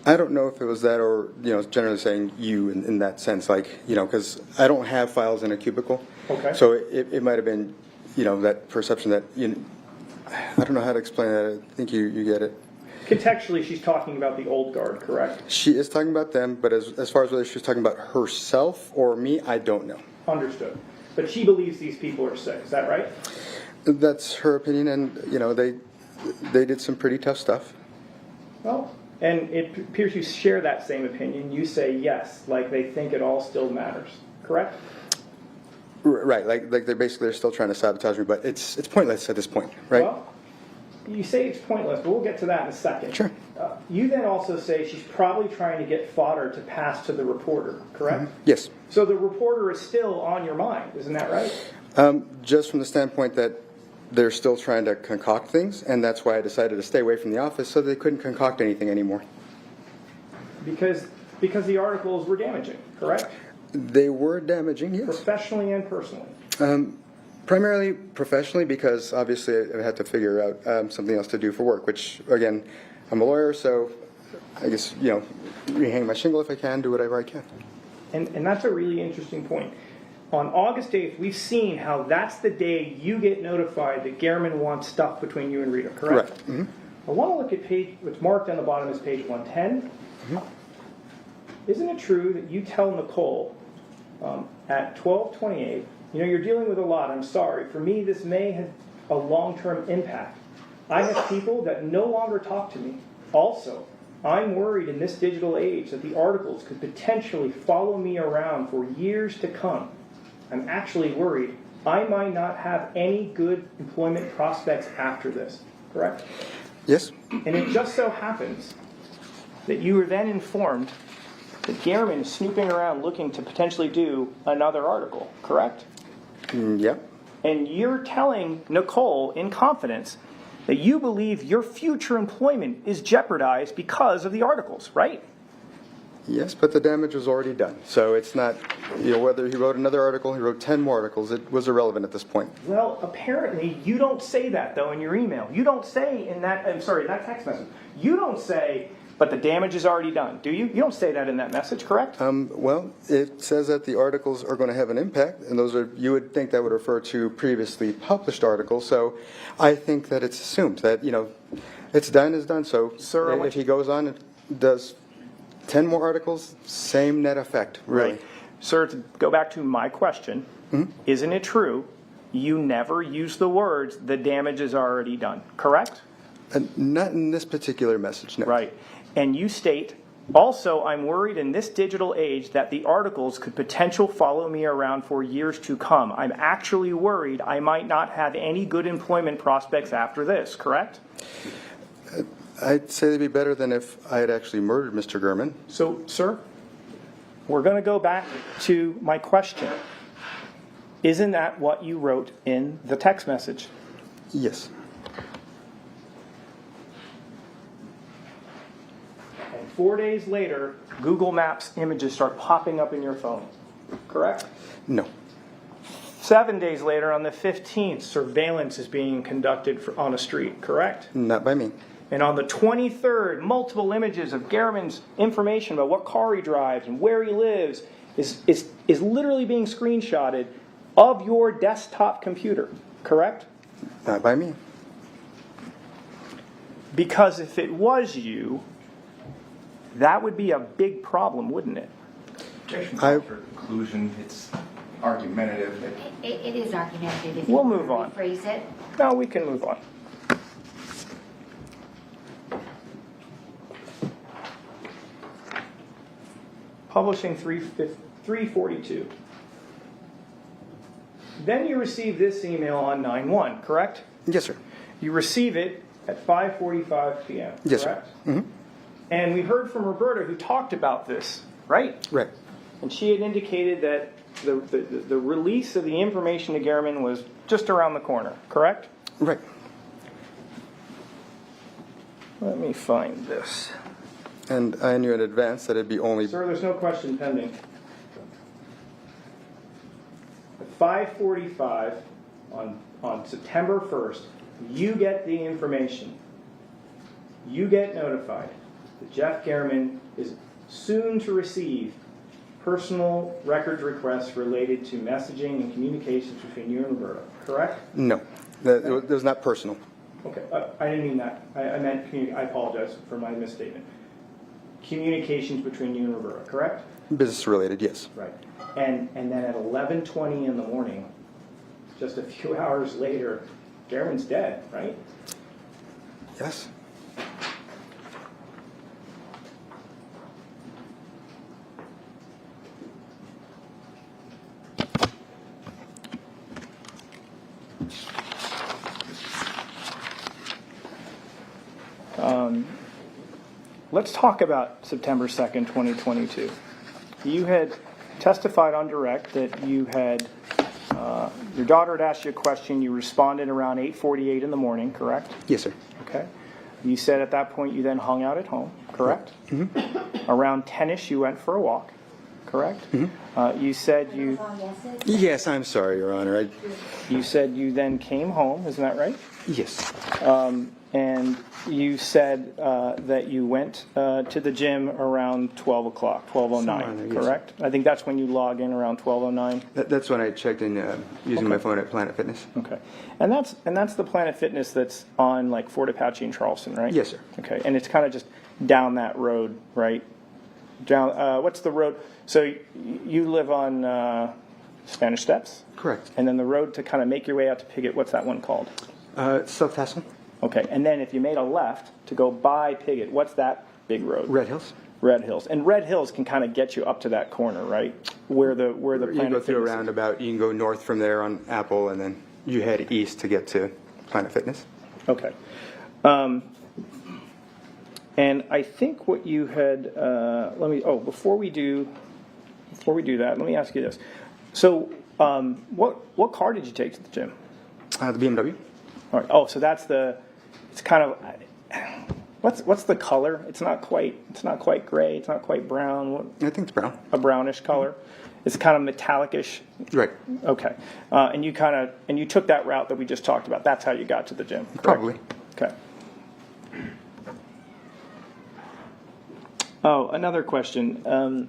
Speaker 4: I don't know if it was that or, generally saying you in that sense, because I don't have files in a cubicle.
Speaker 8: Okay.
Speaker 4: So it might have been, that perception that, I don't know how to explain that. I think you get it.
Speaker 8: Contextually, she's talking about the old guard, correct?
Speaker 4: She is talking about them, but as far as whether she's talking about herself or me, I don't know.
Speaker 8: Understood. But she believes these people are sick, is that right?
Speaker 4: That's her opinion, and, they did some pretty tough stuff.
Speaker 8: Well, and it appears you share that same opinion. You say yes, like they think it all still matters, correct?
Speaker 4: Right, like they're still trying to sabotage me, but it's pointless at this point, right?
Speaker 8: Well, you say it's pointless, but we'll get to that in a second.
Speaker 4: Sure.
Speaker 8: You then also say she's probably trying to get fodder to pass to the reporter, correct?
Speaker 4: Mm-hmm. Yes.
Speaker 8: So the reporter is still on your mind, isn't that right?
Speaker 4: Just from the standpoint that they're still trying to concoct things, and that's why I decided to stay away from the office so they couldn't concoct anything anymore.
Speaker 8: Because the articles were damaging, correct?
Speaker 4: They were damaging, yes.
Speaker 8: Professionally and personally.
Speaker 4: Primarily professionally, because obviously I had to figure out something else to do for work, which, again, I'm a lawyer, so I guess, rehang my shingle if I can, do whatever I can.
Speaker 8: And that's a really interesting point. On August 8th, we've seen how that's the day you get notified that Gehrman wants stuff between you and Rita, correct?
Speaker 4: Correct. Mm-hmm.
Speaker 8: I want to look at what's marked on the bottom is page 110.
Speaker 4: Mm-hmm.
Speaker 8: Isn't it true that you tell Nicole at 12:28, you're dealing with a lot, I'm sorry. For me, this may have a long-term impact. I have people that no longer talk to me. Also, I'm worried in this digital age that the articles could potentially follow me around for years to come. I'm actually worried I might not have any good employment prospects after this, correct?
Speaker 4: Yes.
Speaker 8: And it just so happens that you were then informed that Gehrman is snooping around looking to potentially do another article, correct?
Speaker 4: Yep.
Speaker 8: And you're telling Nicole in confidence that you believe your future employment is jeopardized because of the articles, right?
Speaker 4: Yes, but the damage was already done. So it's not, whether he wrote another article, he wrote 10 more articles, it was irrelevant at this point.
Speaker 8: Well, apparently you don't say that, though, in your email. You don't say in that text message. You don't say, but the damage is already done, do you? You don't say that in that message, correct?
Speaker 4: Well, it says that the articles are going to have an impact, and you would think that would refer to previously published articles. So I think that it's assumed that, it's done is done. So
Speaker 8: Sir,
Speaker 4: if he goes on and does 10 more articles, same net effect, really.
Speaker 8: Right. Sir, to go back to my question, isn't it true you never use the words, the damage is already done, correct?
Speaker 4: Not in this particular message, no.
Speaker 8: Right. And you state, also, I'm worried in this digital age that the articles could potentially follow me around for years to come. I'm actually worried I might not have any good employment prospects after this, correct?
Speaker 4: I'd say it'd be better than if I had actually murdered Mr. Gehrman.
Speaker 8: So, sir, we're going to go back to my question. Isn't that what you wrote in the text message?
Speaker 4: Yes.
Speaker 8: And 4 days later, Google Maps images start popping up in your phone, correct?
Speaker 4: No.
Speaker 8: 7 days later, on the 15th, surveillance is being conducted on a street, correct?
Speaker 4: Not by me.
Speaker 8: And on the 23rd, multiple images of Garriman's information about what car he drives and where he lives is literally being screenshotted of your desktop computer, correct?
Speaker 4: Not by me.
Speaker 8: Because if it was you, that would be a big problem, wouldn't it?
Speaker 4: I-
Speaker 5: For conclusion, it's argumentative.
Speaker 2: It is argumentative. If
Speaker 8: We'll
Speaker 2: you
Speaker 8: move on.
Speaker 2: Rephrase it.
Speaker 8: No, we can move on. Publishing 342. Then you receive this email on 9/1, correct?
Speaker 4: Yes, sir.
Speaker 8: You receive it at 5:45 p.m.,
Speaker 4: Yes, sir.
Speaker 8: correct? And we heard from Roberta, who talked about this, right?
Speaker 4: Right.
Speaker 8: And she had indicated that the release of the information to Garriman was just around the corner, correct?
Speaker 4: Right.
Speaker 8: Let me find this.
Speaker 4: And I knew in advance that it'd be only...
Speaker 8: Sir, there's no question pending. At 5:45 on September 1st, you get the information. You get notified that Jeff Garriman is soon to receive personal records requests related to messaging and communications between you and Roberta, correct?
Speaker 4: No. That was not personal.
Speaker 8: Okay, I didn't mean that. I meant, I apologize for my misstatement. Communications between you and Roberta, correct?
Speaker 4: Business related, yes.
Speaker 8: Right. And then at 11:20 in the morning, just a few hours later, Garriman's dead, right?
Speaker 4: Yes.
Speaker 8: Let's talk about September 2nd, 2022. You had testified on direct that you had, your daughter had asked you a question, you responded around 8:48 in the morning, correct?
Speaker 4: Yes, sir.
Speaker 8: Okay. You said at that point you then hung out at home, correct? Mm-hmm. Around 10ish you went for a walk, correct? Mm-hmm. You said you...
Speaker 2: All yeses?
Speaker 4: Yes, I'm sorry, Your Honor.
Speaker 8: You said you then came home, isn't that right?
Speaker 4: Yes.
Speaker 8: And you said that you went to the gym around 12 o'clock, 12:09,
Speaker 4: Yes.
Speaker 8: correct? I think that's when you log in, around 12:09.
Speaker 4: That's when I checked in using my phone at Planet Fitness.
Speaker 8: Okay. And that's the Planet Fitness that's on like Fort Apache and Charleston, right?
Speaker 4: Yes, sir.
Speaker 8: Okay. And it's kind of just down that road, right? Down. What's the road? So you live on Spanish Steps?
Speaker 4: Correct.
Speaker 8: And then the road to kind of make your way out to Piggott, what's that one called?
Speaker 4: South Tassel.
Speaker 8: Okay, and then if you made a left to go by Piggott, what's that big road?
Speaker 4: Red Hills.
Speaker 8: Red Hills. And Red Hills can kind of get you up to that corner, right? Where the
Speaker 4: You
Speaker 8: Planet
Speaker 4: can go through a
Speaker 8: Fitness is.
Speaker 4: roundabout. You can go north from there on Apple, and then you head east to get to Planet Fitness.
Speaker 8: Okay. And I think what you had, before we do that, let me ask you this. So, what car did you take to the gym?
Speaker 4: The BMW.
Speaker 8: All right. Oh, so it's kind of, what's the color? It's not quite gray. It's not quite brown.
Speaker 4: I think it's brown.
Speaker 8: A brownish color. It's kind of metallic-ish.
Speaker 4: Right.
Speaker 8: Okay. And you took that route that we just talked about. That's how you got to the gym. Correct?
Speaker 4: Probably.
Speaker 8: Okay. Oh, another question.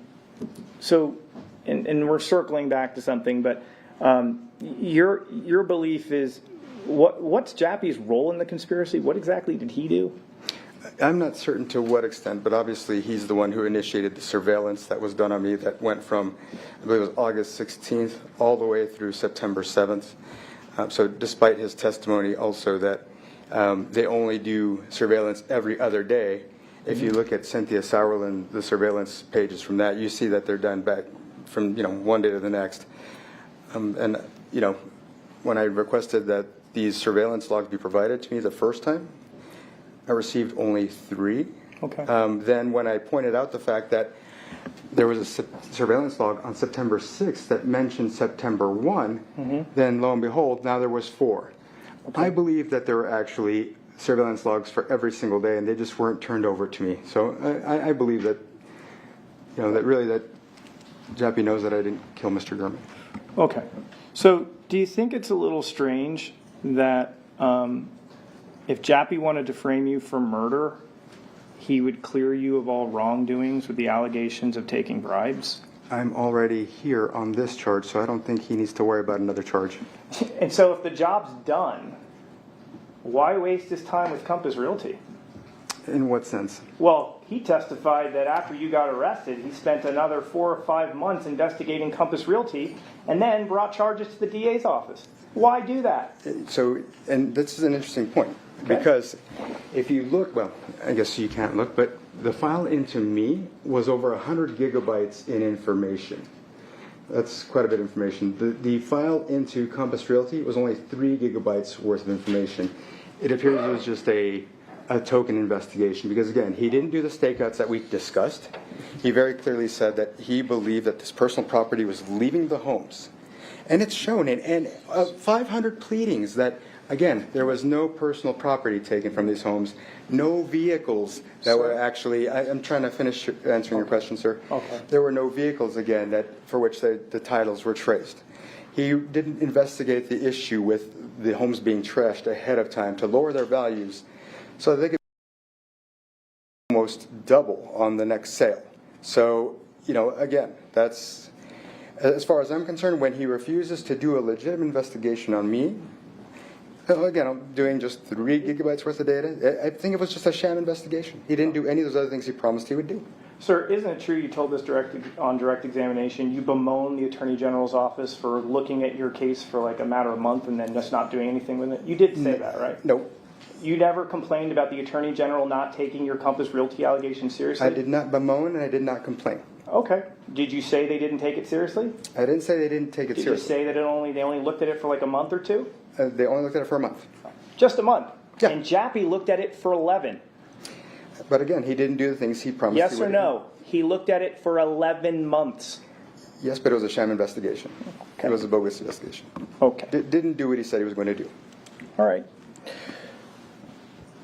Speaker 8: So, and we're circling back to something, but your belief is what's Jappy's role in the conspiracy? What exactly did he do?
Speaker 4: I'm not certain to what extent, but obviously he's the one who initiated the surveillance that was done on me that went from, I believe it was August 16th all the way through September 7th. So despite his testimony also that they only do surveillance every other day, if you look at Cynthia Sauerland, the surveillance pages from that, you see that they're done back from one day to the next. And when I requested that these surveillance logs be provided to me the first time, I received only 3.
Speaker 8: Okay.
Speaker 4: Then when I pointed out the fact that there was a surveillance log on September 6th that mentioned September 1, then lo and behold, now there was 4. I believe that there were actually surveillance logs for every single day, and they just weren't turned over to me. So I believe that, that Jappy knows that I didn't kill Mr. Gurman.
Speaker 8: Okay. So do you think it's a little strange that if Jappy wanted to frame you for murder, he would clear you of all wrongdoings with the allegations of taking bribes?
Speaker 4: I'm already here on this charge, so I don't think he needs to worry about another charge.
Speaker 8: And so if the job's done, why waste his time with Compass Realty?
Speaker 4: In what sense?
Speaker 8: Well, he testified that after you got arrested, he spent another 4 or 5 months investigating Compass Realty and then brought charges to the DA's office. Why do that?
Speaker 4: So, and this is an interesting point, because if you look, well, I guess you can't look, but the file into me was over 100 gigabytes in information. That's quite a bit of information. The file into Compass Realty was only 3 gigabytes worth of information. It appears it was just a token investigation, because again, he didn't do the stakeouts that we discussed. He very clearly said that he believed that this personal property was leaving the homes. And it's shown in 500 pleadings that, again, there was no personal property taken from these homes, no vehicles that were actually, I'm trying to finish answering your question, sir.
Speaker 8: Okay.
Speaker 4: There were no vehicles, again, for which the titles were traced. He didn't investigate the issue with the homes being trashed ahead of time to lower their values so that they could almost double on the next sale. So, again, that's, as far as I'm concerned, when he refuses to do a legitimate investigation on me, again, I'm doing just 3 gigabytes worth of data. I think it was just a sham investigation. He didn't do any of those other things he promised he would do.
Speaker 8: Sir, isn't it true you told this on direct examination, you bemoaned the Attorney General's office for looking at your case for like a matter of a month and then just not doing anything with it? You did say that, right?
Speaker 4: No.
Speaker 8: You never complained about the Attorney General not taking your Compass Realty allegation seriously?
Speaker 4: I did not bemoan and I did not complain.
Speaker 8: Okay. Did you say they didn't take it seriously?
Speaker 4: I didn't say they didn't take it
Speaker 8: Did
Speaker 4: seriously.
Speaker 8: you say that they only looked at it for like a month or 2?
Speaker 4: They only looked at it for a month.
Speaker 8: Just a month?
Speaker 4: Yeah.
Speaker 8: And Jappy looked at it for 11.
Speaker 4: But again, he didn't do the things he promised
Speaker 8: Yes
Speaker 4: he
Speaker 8: or
Speaker 4: would
Speaker 8: no? He looked at it for 11 months.
Speaker 4: do. Yes, but it was a sham investigation.
Speaker 8: Okay.
Speaker 4: It was a bogus investigation.
Speaker 8: Okay.
Speaker 4: Didn't do what he said he was going to do.
Speaker 8: All right.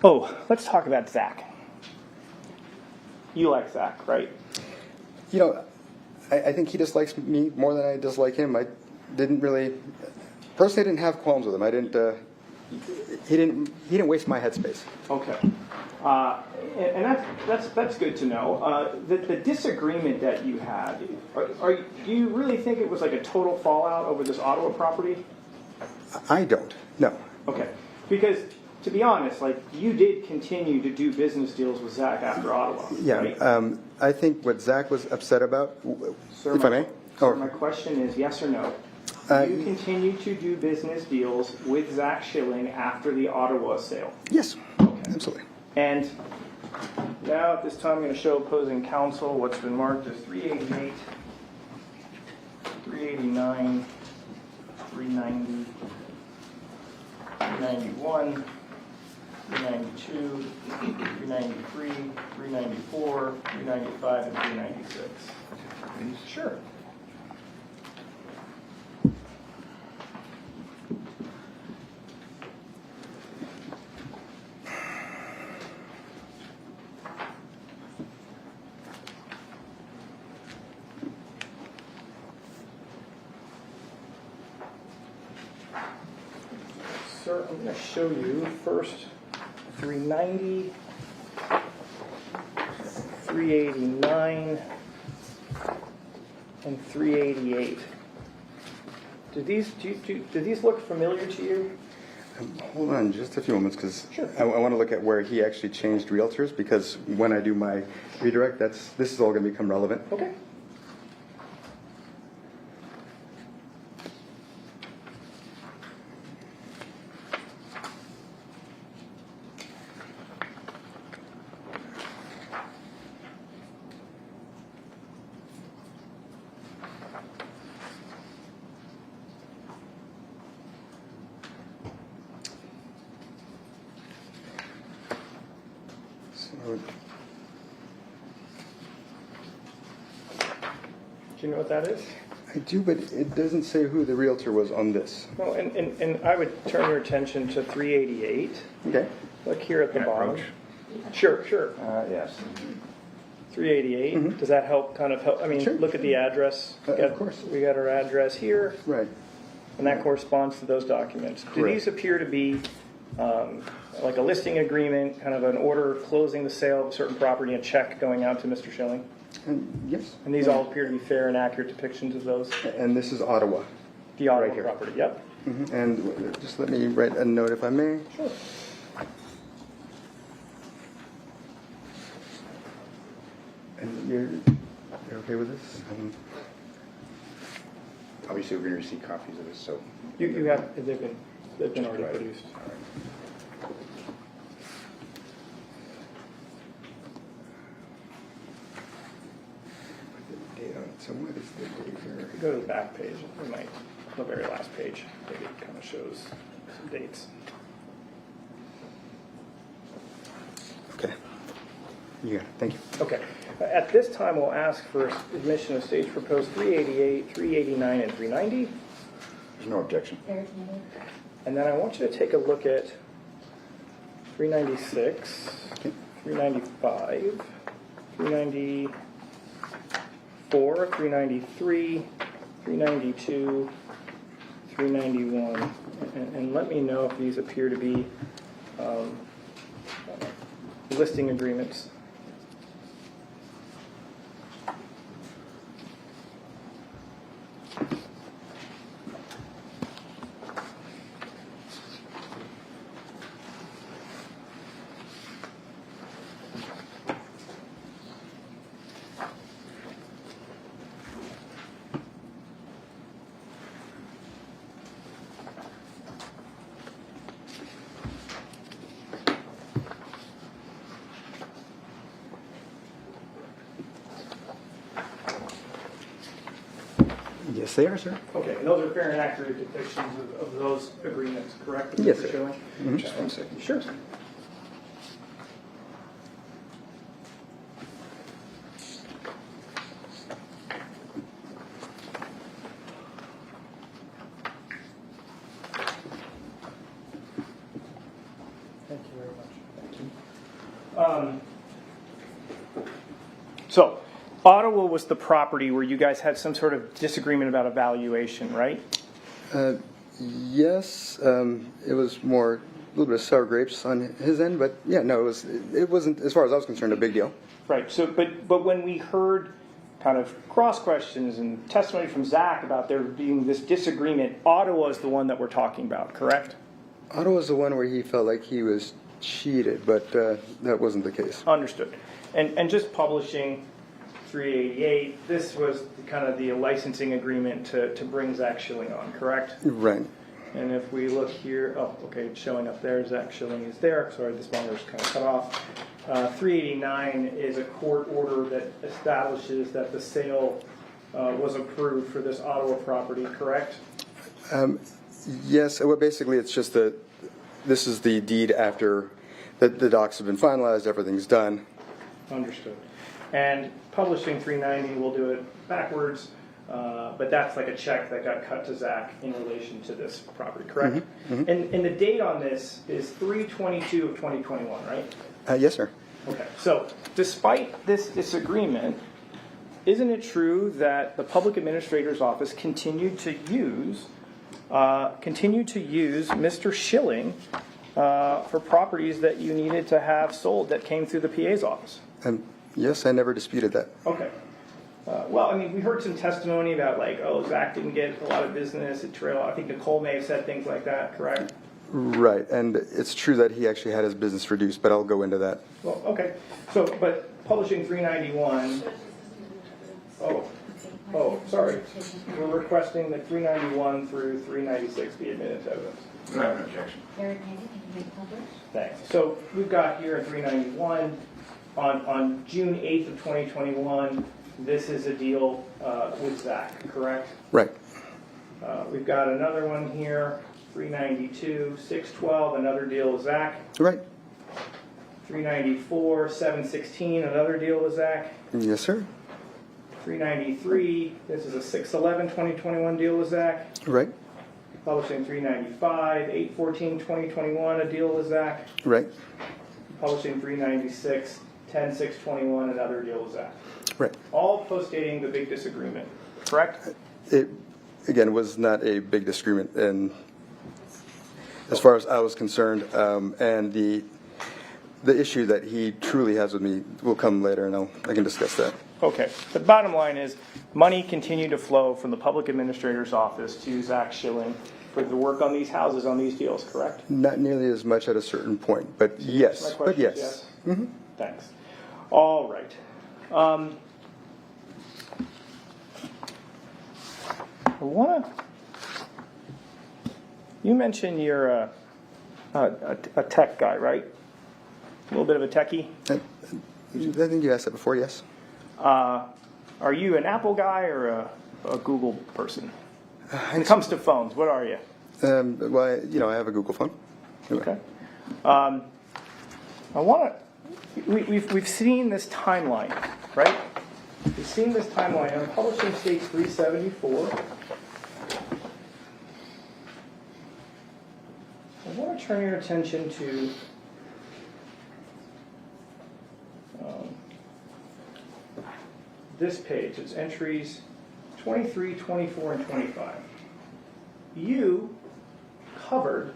Speaker 8: Oh, let's talk about Zach. You like Zach, right?
Speaker 4: I think he dislikes me more than I dislike him. I didn't really, personally, I didn't have qualms with him. I didn't. He didn't waste my headspace.
Speaker 8: Okay. And that's good to know. The disagreement that you had, do you really think it was like a total fallout over this Ottawa property?
Speaker 4: I don't. No.
Speaker 8: Okay. Because, to be honest, like, you did continue to do business deals with Zach after Ottawa,
Speaker 4: Yeah.
Speaker 8: right?
Speaker 4: I think what Zach was upset about,
Speaker 8: Sir,
Speaker 4: if I may.
Speaker 8: Sir, my question is yes or no? You continue to do business deals with Zach Schilling after the Ottawa sale?
Speaker 4: Yes.
Speaker 8: Okay.
Speaker 4: Absolutely.
Speaker 8: And now at this time I'm going to show opposing counsel what's been marked as 388, 389, 390, 391, 392, 393, 394, 395, and 396. Sure. Sir, I'm going to show you first 390, 389, and 388. Do these look familiar to you?
Speaker 4: Hold on just a few moments, because
Speaker 8: Sure.
Speaker 4: I want to look at where he actually changed realtors, because when I do my redirect, this is all going to become relevant.
Speaker 8: Okay.
Speaker 4: So,
Speaker 8: Do you know what that is?
Speaker 4: I do, but it doesn't say who the realtor was on this.
Speaker 8: Well, and I would turn your attention to 388.
Speaker 4: Okay.
Speaker 8: Look here at the
Speaker 5: Can I
Speaker 8: bottom.
Speaker 5: approach?
Speaker 8: Sure.
Speaker 5: Yes.
Speaker 8: 388. Does that help? Kind of help. I mean,
Speaker 4: Sure.
Speaker 8: look at the address.
Speaker 4: Of course.
Speaker 8: We got our address here,
Speaker 4: Right.
Speaker 8: and that corresponds to those documents. Do
Speaker 4: Correct.
Speaker 8: these appear to be like a listing agreement, kind of an order closing the sale of a certain property, and a check going out to Mr. Schilling?
Speaker 4: Yes.
Speaker 8: And these all appear to be fair and accurate depictions of those.
Speaker 4: And this is Ottawa.
Speaker 8: The Ottawa
Speaker 4: Right here.
Speaker 8: property. Yep.
Speaker 4: And just let me write a note if I may.
Speaker 8: Sure.
Speaker 4: And you're okay with this?
Speaker 5: Obviously, we're going to receive copies of this, so.
Speaker 8: You have they've been already
Speaker 5: Right.
Speaker 8: produced.
Speaker 5: All right.
Speaker 4: Date on it. So what is the date here?
Speaker 8: Go to the back page. We might, the very last page. Maybe it kind of shows some dates.
Speaker 4: Okay. You got it. Thank you.
Speaker 8: Okay. At this time, we'll ask for admission of stage proposed 388, 389, and 390.
Speaker 5: There's no objection.
Speaker 8: And then I want you to take a look at 396, 395, 394, 393, 392, 391. And let me know if these appear to be listing agreements.
Speaker 4: Yes, they are, sir.
Speaker 8: Okay, and those are fair and accurate depictions of those agreements, correct?
Speaker 4: Yes,
Speaker 8: Mr.
Speaker 4: sir.
Speaker 8: Schilling?
Speaker 5: Just 1 second.
Speaker 8: Sure. Thank you very much. Thank you. So, Ottawa was the property where you guys had some sort of disagreement about a valuation, right?
Speaker 4: Yes, it was more a little bit of sour grapes on his end, but yeah, no, it wasn't, as far as I was concerned, a big deal.
Speaker 8: Right. So, but when we heard kind of cross questions and testimony from Zach about there being this disagreement, Ottawa is the one that we're talking about, correct?
Speaker 4: Ottawa's the one where he felt like he was cheated, but that wasn't the case.
Speaker 8: Understood. And just publishing 388, this was kind of the licensing agreement to bring Zach Schilling on, correct?
Speaker 4: Right.
Speaker 8: And if we look here, oh, okay, it's showing up there. Zach Schilling is there. Sorry, this monitor's kind of cut off. 389 is a court order that establishes that the sale was approved for this Ottawa property, correct?
Speaker 4: Yes, well, basically, it's just that this is the deed after the docs have been finalized, everything's done.
Speaker 8: Understood. And publishing 390, we'll do it backwards, but that's like a check that got cut to Zach in relation to this property, correct? And the date on this is 3/22 of 2021, right?
Speaker 4: Yes, sir.
Speaker 8: Okay. So despite this disagreement, isn't it true that the public administrator's office continued to use Mr. Schilling for properties that you needed to have sold that came through the PA's office?
Speaker 4: Yes, I never disputed that.
Speaker 8: Okay. Well, I mean, we heard some testimony about like, oh, Zach didn't get a lot of business at Trail. I think Nicole may have said things like that, correct?
Speaker 4: Right, and it's true that he actually had his business reduced, but I'll go into that.
Speaker 8: Well, okay. So, but publishing 391. Oh, sorry. We're requesting that 391 through 396 be admitted to evidence.
Speaker 5: I have an objection.
Speaker 8: Thanks. So we've got here in 391, on June 8th of 2021, this is a deal with Zach, correct?
Speaker 4: Right.
Speaker 8: We've got another one here, 392, 612, another deal with Zach.
Speaker 4: Right.
Speaker 8: 394, 716, another deal with Zach.
Speaker 4: Yes, sir.
Speaker 8: 393, this is a 6/11/2021 deal with Zach.
Speaker 4: Right.
Speaker 8: Publishing 395, 8/14/2021, a deal with Zach.
Speaker 4: Right.
Speaker 8: Publishing 396, 10/6/21, another deal with Zach.
Speaker 4: Right.
Speaker 8: All postdating the big disagreement, correct?
Speaker 4: It, again, was not a big disagreement, and as far as I was concerned, and the issue that he truly has with me will come later, and I can discuss that.
Speaker 8: Okay. The bottom line is money continued to flow from the public administrator's office to Zach Schilling for the work on these houses, on these deals, correct?
Speaker 4: Not nearly as much at a certain point, but yes.
Speaker 8: My question
Speaker 4: But
Speaker 8: is
Speaker 4: yes.
Speaker 8: Thanks. All right. I want to. You mentioned you're a tech guy, right? A little bit of a techie.
Speaker 4: I think you asked that before, yes.
Speaker 8: Are you an Apple guy or a Google person? When it comes to phones, what are you?
Speaker 4: Well, I have a Google phone. Anyway.
Speaker 8: Okay. I want to. We've seen this timeline, right? We've seen this timeline on publishing states 374. I want to turn your attention to this page. It's entries 23, 24, and 25. You covered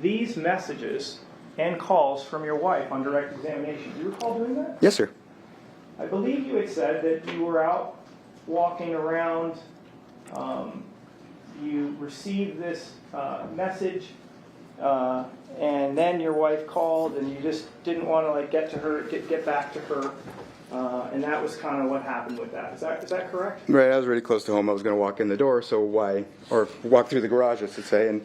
Speaker 8: these messages and calls from your wife on direct examination. Do you recall doing that?
Speaker 4: Yes, sir.
Speaker 8: I believe you had said that you were out walking around, you received this message, and then your wife called, and you just didn't want to get back to her, and that was kind of what happened with that. Is that correct?
Speaker 4: Right, I was really close to home. I was going to walk in the door, so why? Or walk through the garage, I should say, and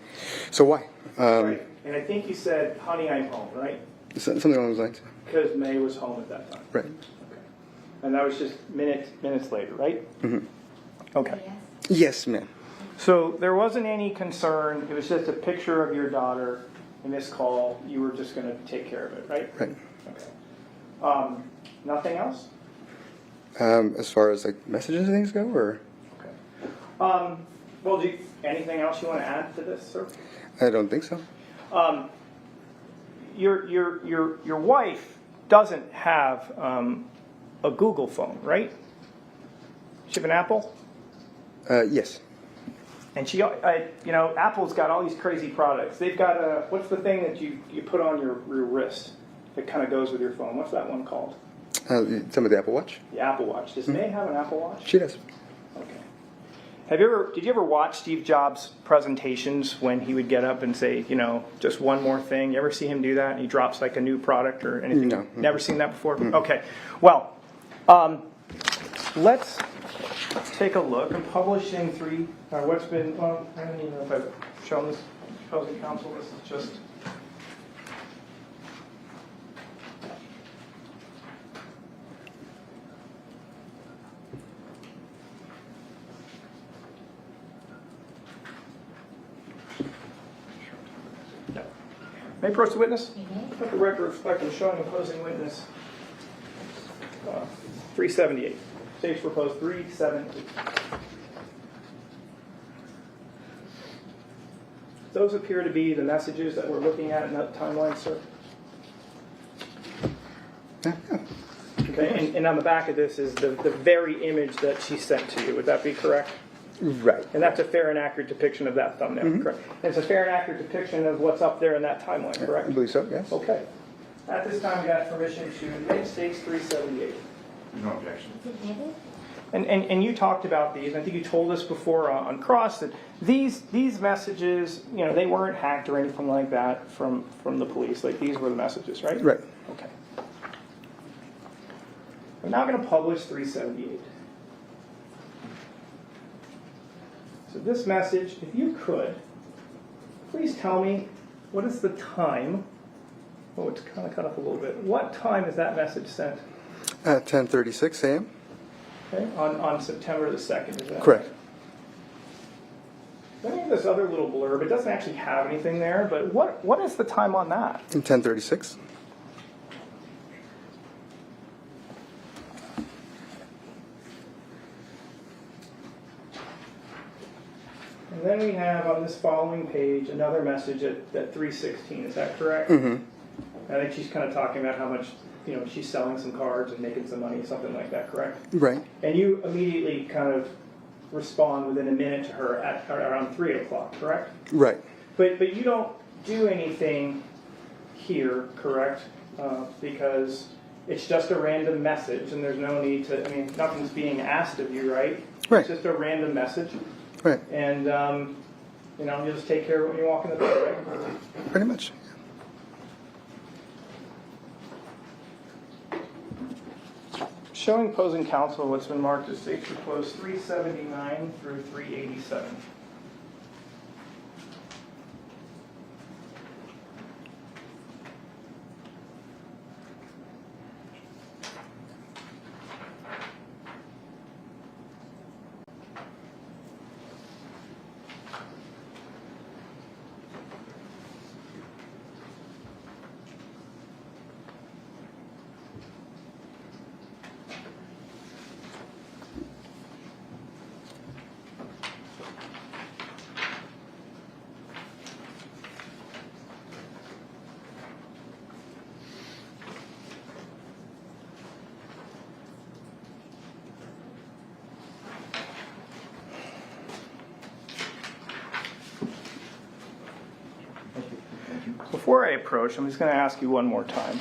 Speaker 4: so why?
Speaker 8: Right. And I think you said, "Honey, I'm home," right?
Speaker 4: Something along those lines.
Speaker 8: Because May was home at that time.
Speaker 4: Right.
Speaker 8: Okay. And that was just minutes later, right?
Speaker 4: Mm-hmm.
Speaker 8: Okay.
Speaker 4: Yes, ma'am.
Speaker 8: So there wasn't any concern. It was just a picture of your daughter in this call. You were just going to take care of it, right?
Speaker 4: Right.
Speaker 8: Okay. Nothing else?
Speaker 4: As far as like messages and things go, or?
Speaker 8: Okay. Well, anything else you want to add to this, sir?
Speaker 4: I don't think so.
Speaker 8: Your wife doesn't have a Google phone, right? She have an Apple?
Speaker 4: Yes.
Speaker 8: And she, Apple's got all these crazy products. They've got what's the thing that you put on your wrist that kind of goes with your phone? What's that one called?
Speaker 4: Some of the Apple Watch?
Speaker 8: The Apple Watch. Does May have an Apple Watch?
Speaker 4: She does.
Speaker 8: Okay. Did you ever watch Steve Jobs' presentations when he would get up and say, just one more thing? You ever see him do that? And he drops like a new product or anything?
Speaker 4: No.
Speaker 8: Never seen that before?
Speaker 4: Mm-hmm.
Speaker 8: Okay. Well, let's take a look. I'm publishing I don't even know if I've shown this opposing counsel. This is just. May I approach the witness? Let the record reflect on showing opposing witness 378. Stage proposed 378. Those appear to be the messages that we're looking at in that timeline, sir. Okay, and on the back of this is the very image that she sent to you. Would that be correct?
Speaker 4: Right.
Speaker 8: And that's a fair and accurate depiction of that thumbnail, correct? And it's a fair and accurate depiction of what's up there in that timeline, correct?
Speaker 4: I believe so, yes.
Speaker 8: Okay. At this time, we got permission to admit stage 378.
Speaker 5: No objection.
Speaker 8: And you talked about these. I think you told us before on cross that these messages, they weren't hacked or anything like that from the police. Like these were the messages, right?
Speaker 4: Right.
Speaker 8: Okay. We're now going to publish 378. So this message, if you could, please tell me what is the time. Oh, it's kind of cut up a little bit. What time is that message sent?
Speaker 4: At 10:36 a.m.
Speaker 8: Okay, on September the 2nd, is that
Speaker 4: Correct.
Speaker 8: Then we have this other little blurb. It doesn't actually have anything there, but what is the time on that? And then we have on this following page another message at 3:16. Is that correct?
Speaker 4: Mm-hmm.
Speaker 8: I think she's kind of talking about how much, she's selling some cards and making some money, something like that, correct?
Speaker 4: Right.
Speaker 8: And you immediately kind of respond within a minute to her at around 3 o'clock, correct?
Speaker 4: Right.
Speaker 8: But you don't do anything here, correct? Because it's just a random message, and there's no need to. Nothing's being asked of you, right?
Speaker 4: Right.
Speaker 8: It's just a random message,
Speaker 4: Right.
Speaker 8: and you just take care of it when you walk in the door, right?
Speaker 4: Pretty much.
Speaker 8: Showing opposing counsel what's been marked as states proposed 379 through 387. Before I approach, I'm just going to ask you one more time.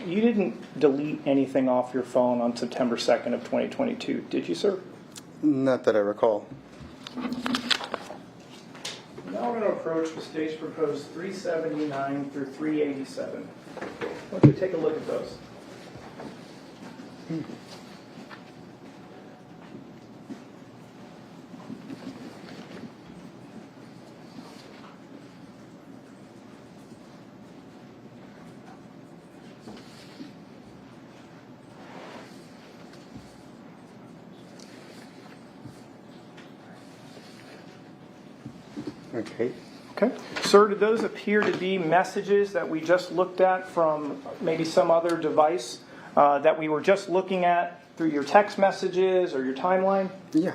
Speaker 8: You didn't delete anything off your phone on September 2nd of 2022, did you, sir?
Speaker 4: Not that I recall.
Speaker 8: Now we're going to approach the state's proposed 379 through 387. Why don't you take a look at those?
Speaker 4: Okay.
Speaker 8: Okay. Sir, do those appear to be messages that we just looked at from maybe some other device that we were just looking at through your text messages or your timeline?
Speaker 4: Yeah.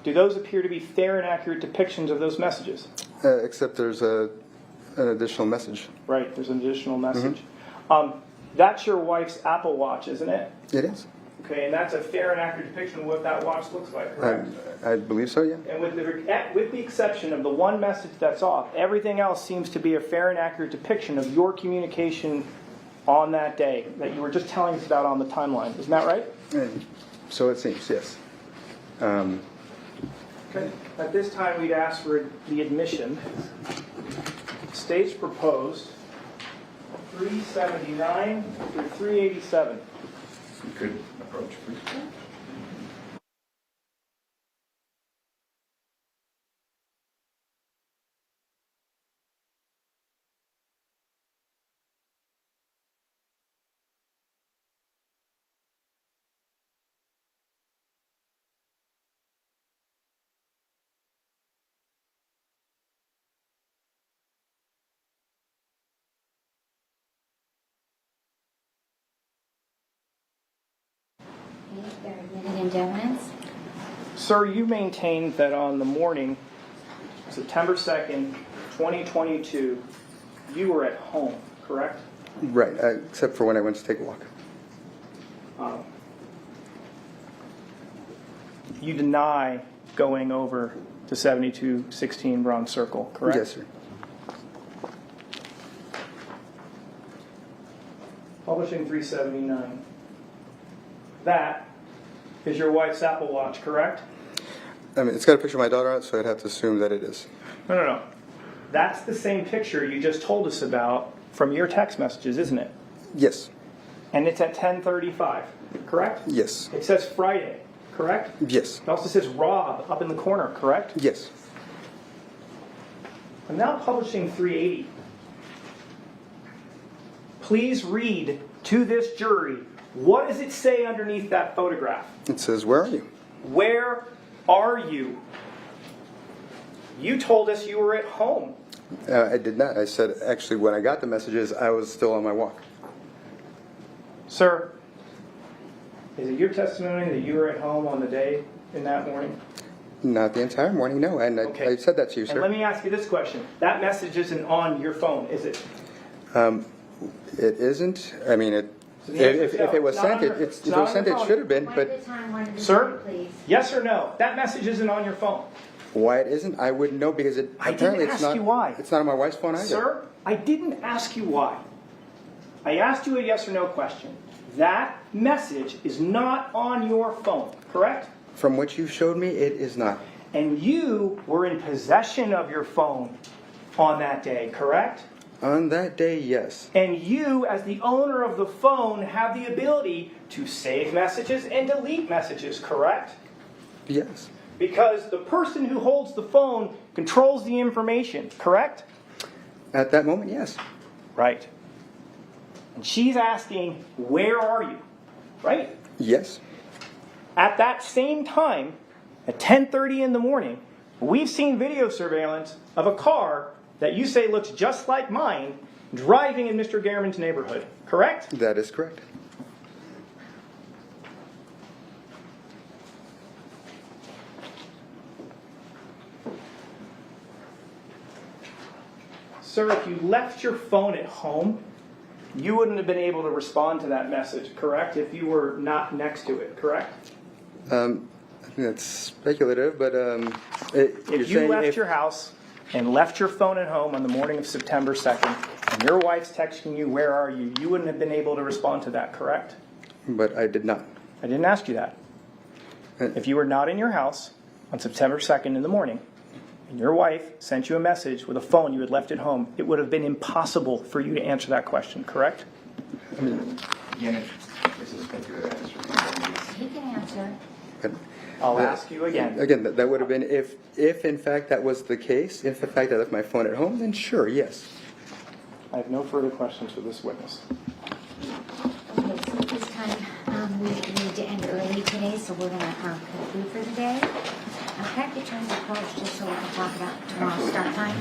Speaker 8: Do those appear to be fair and accurate depictions of those messages?
Speaker 4: Except there's an additional message.
Speaker 8: Right, there's an additional message. That's your wife's Apple Watch, isn't it?
Speaker 4: It is.
Speaker 8: Okay, and that's a fair and accurate depiction of what that watch looks like, correct?
Speaker 4: I believe so, yeah.
Speaker 8: And with the exception of the one message that's off, everything else seems to be a fair and accurate depiction of your communication on that day that you were just telling us about on the timeline. Isn't that right?
Speaker 4: So it seems, yes.
Speaker 8: Okay. At this time, we'd ask for the admission. States proposed 379 through 387.
Speaker 5: You could approach, please.
Speaker 2: Okay, they're admitted indemnits.
Speaker 8: Sir, you maintained that on the morning, September 2nd, 2022, you were at home, correct?
Speaker 4: Right, except for when I went to take a walk.
Speaker 8: You deny going over to 7216 Bronze Circle, correct?
Speaker 4: Yes, sir.
Speaker 8: Publishing 379. That is your wife's Apple Watch, correct?
Speaker 4: I mean, it's got a picture of my daughter on it, so I'd have to assume that it is.
Speaker 8: No. That's the same picture you just told us about from your text messages, isn't it?
Speaker 4: Yes.
Speaker 8: And it's at 10:35, correct?
Speaker 4: Yes.
Speaker 8: It says Friday, correct?
Speaker 4: Yes.
Speaker 8: It also says Rob up in the corner, correct?
Speaker 4: Yes.
Speaker 8: I'm now publishing 380. Please read to this jury, what does it say underneath that photograph?
Speaker 4: It says, "Where are you?"
Speaker 8: Where are you? You told us you were at home.
Speaker 4: I did not. I said, actually, when I got the messages, I was still on my walk.
Speaker 8: Sir, is it your testimony that you were at home on the day in that morning?
Speaker 4: Not the entire morning, no, and
Speaker 8: Okay.
Speaker 4: I said that to you,
Speaker 8: And let
Speaker 4: sir.
Speaker 8: me ask you this question. That message isn't on your phone, is it?
Speaker 4: It isn't, I mean,
Speaker 8: So the answer
Speaker 4: if
Speaker 8: is no,
Speaker 4: it was
Speaker 8: it's not
Speaker 4: sent,
Speaker 8: on your-
Speaker 4: if
Speaker 8: it's
Speaker 4: it
Speaker 8: not
Speaker 4: was
Speaker 8: on
Speaker 4: sent,
Speaker 8: your
Speaker 4: it
Speaker 8: phone.
Speaker 4: should have been,
Speaker 2: One
Speaker 4: but
Speaker 2: at a time, one at a time,
Speaker 8: Sir,
Speaker 2: please.
Speaker 8: yes or no? That message isn't on your phone.
Speaker 4: why it isn't, I wouldn't know, because it,
Speaker 8: I didn't
Speaker 4: apparently it's
Speaker 8: ask
Speaker 4: not.
Speaker 8: you why.
Speaker 4: It's not on my wife's phone either.
Speaker 8: Sir, I didn't ask you why. I asked you a yes or no question. That message is not on your phone, correct?
Speaker 4: From what you showed me, it is not.
Speaker 8: And you were in possession of your phone on that day, correct?
Speaker 4: On that day, yes.
Speaker 8: And you, as the owner of the phone, have the ability to save messages and delete messages, correct?
Speaker 4: Yes.
Speaker 8: Because the person who holds the phone controls the information, correct?
Speaker 4: At that moment, yes.
Speaker 8: Right. And she's asking, where are you? Right?
Speaker 4: Yes.
Speaker 8: At that same time, at 10:30 in the morning, we've seen video surveillance of a car that you say looks just like mine driving in Mr. Garman's neighborhood, correct?
Speaker 4: That is correct.
Speaker 8: Sir, if you left your phone at home, you wouldn't have been able to respond to that message, correct? If you were not next to it, correct?
Speaker 4: I think that's speculative, but you're
Speaker 8: If you
Speaker 4: saying
Speaker 8: left
Speaker 4: if,
Speaker 8: your house and left your phone at home on the morning of September 2nd, and your wife's texting you, where are you, you wouldn't have been able to respond to that, correct?
Speaker 4: but I did not.
Speaker 8: I didn't ask you that. If you were not in your house on September 2nd in the morning, and your wife sent you a message with a phone you had left at home, it would have been impossible for you to answer that question, correct?
Speaker 5: Again, it's a speculative answer.
Speaker 2: He can answer.
Speaker 4: But
Speaker 8: I'll ask you again.
Speaker 4: again, that would have been if in fact that was the case. If in fact I left my phone at home, then sure, yes.
Speaker 8: I have no further questions for this witness.
Speaker 2: Okay, so at this time, we need to end early today, so we're going to conclude for the day. Can I get you close just so we can talk about tomorrow's start time?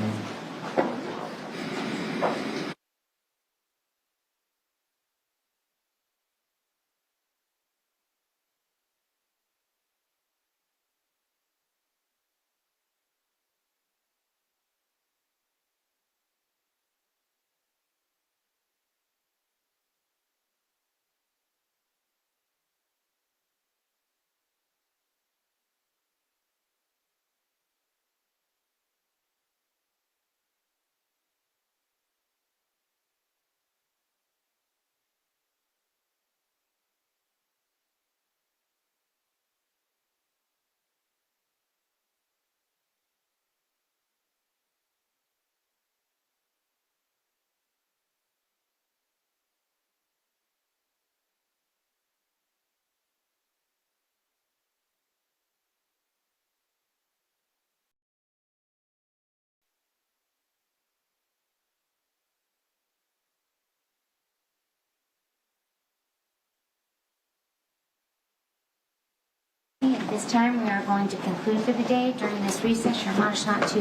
Speaker 2: At this time, we are going to conclude for the day. During this recess, you're admonished not to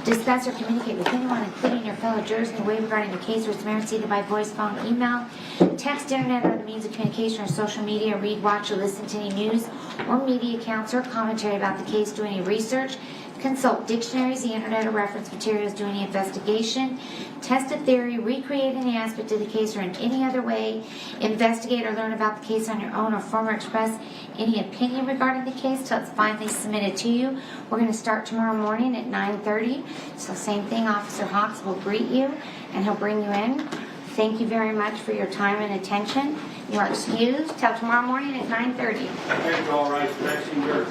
Speaker 2: discuss or communicate with anyone, including your fellow jurors, in a way regarding the case or its merits, either by voice, phone, email, text, internet, or other means of communication or social media. Read, watch, or listen to any news or media accounts or commentary about the case. Do any research. Consult dictionaries, the internet, or reference materials. Do any investigation. Test a theory. Recreate any aspect of the case or in any other way. Investigate or learn about the case on your own or form or express any opinion regarding the case till it's finally submitted to you. We're going to start tomorrow morning at 9:30. So same thing, Officer Hawks will greet you and he'll bring you in. Thank you very much for your time and attention. You are excused till tomorrow morning at 9:30.
Speaker 7: All right, next year.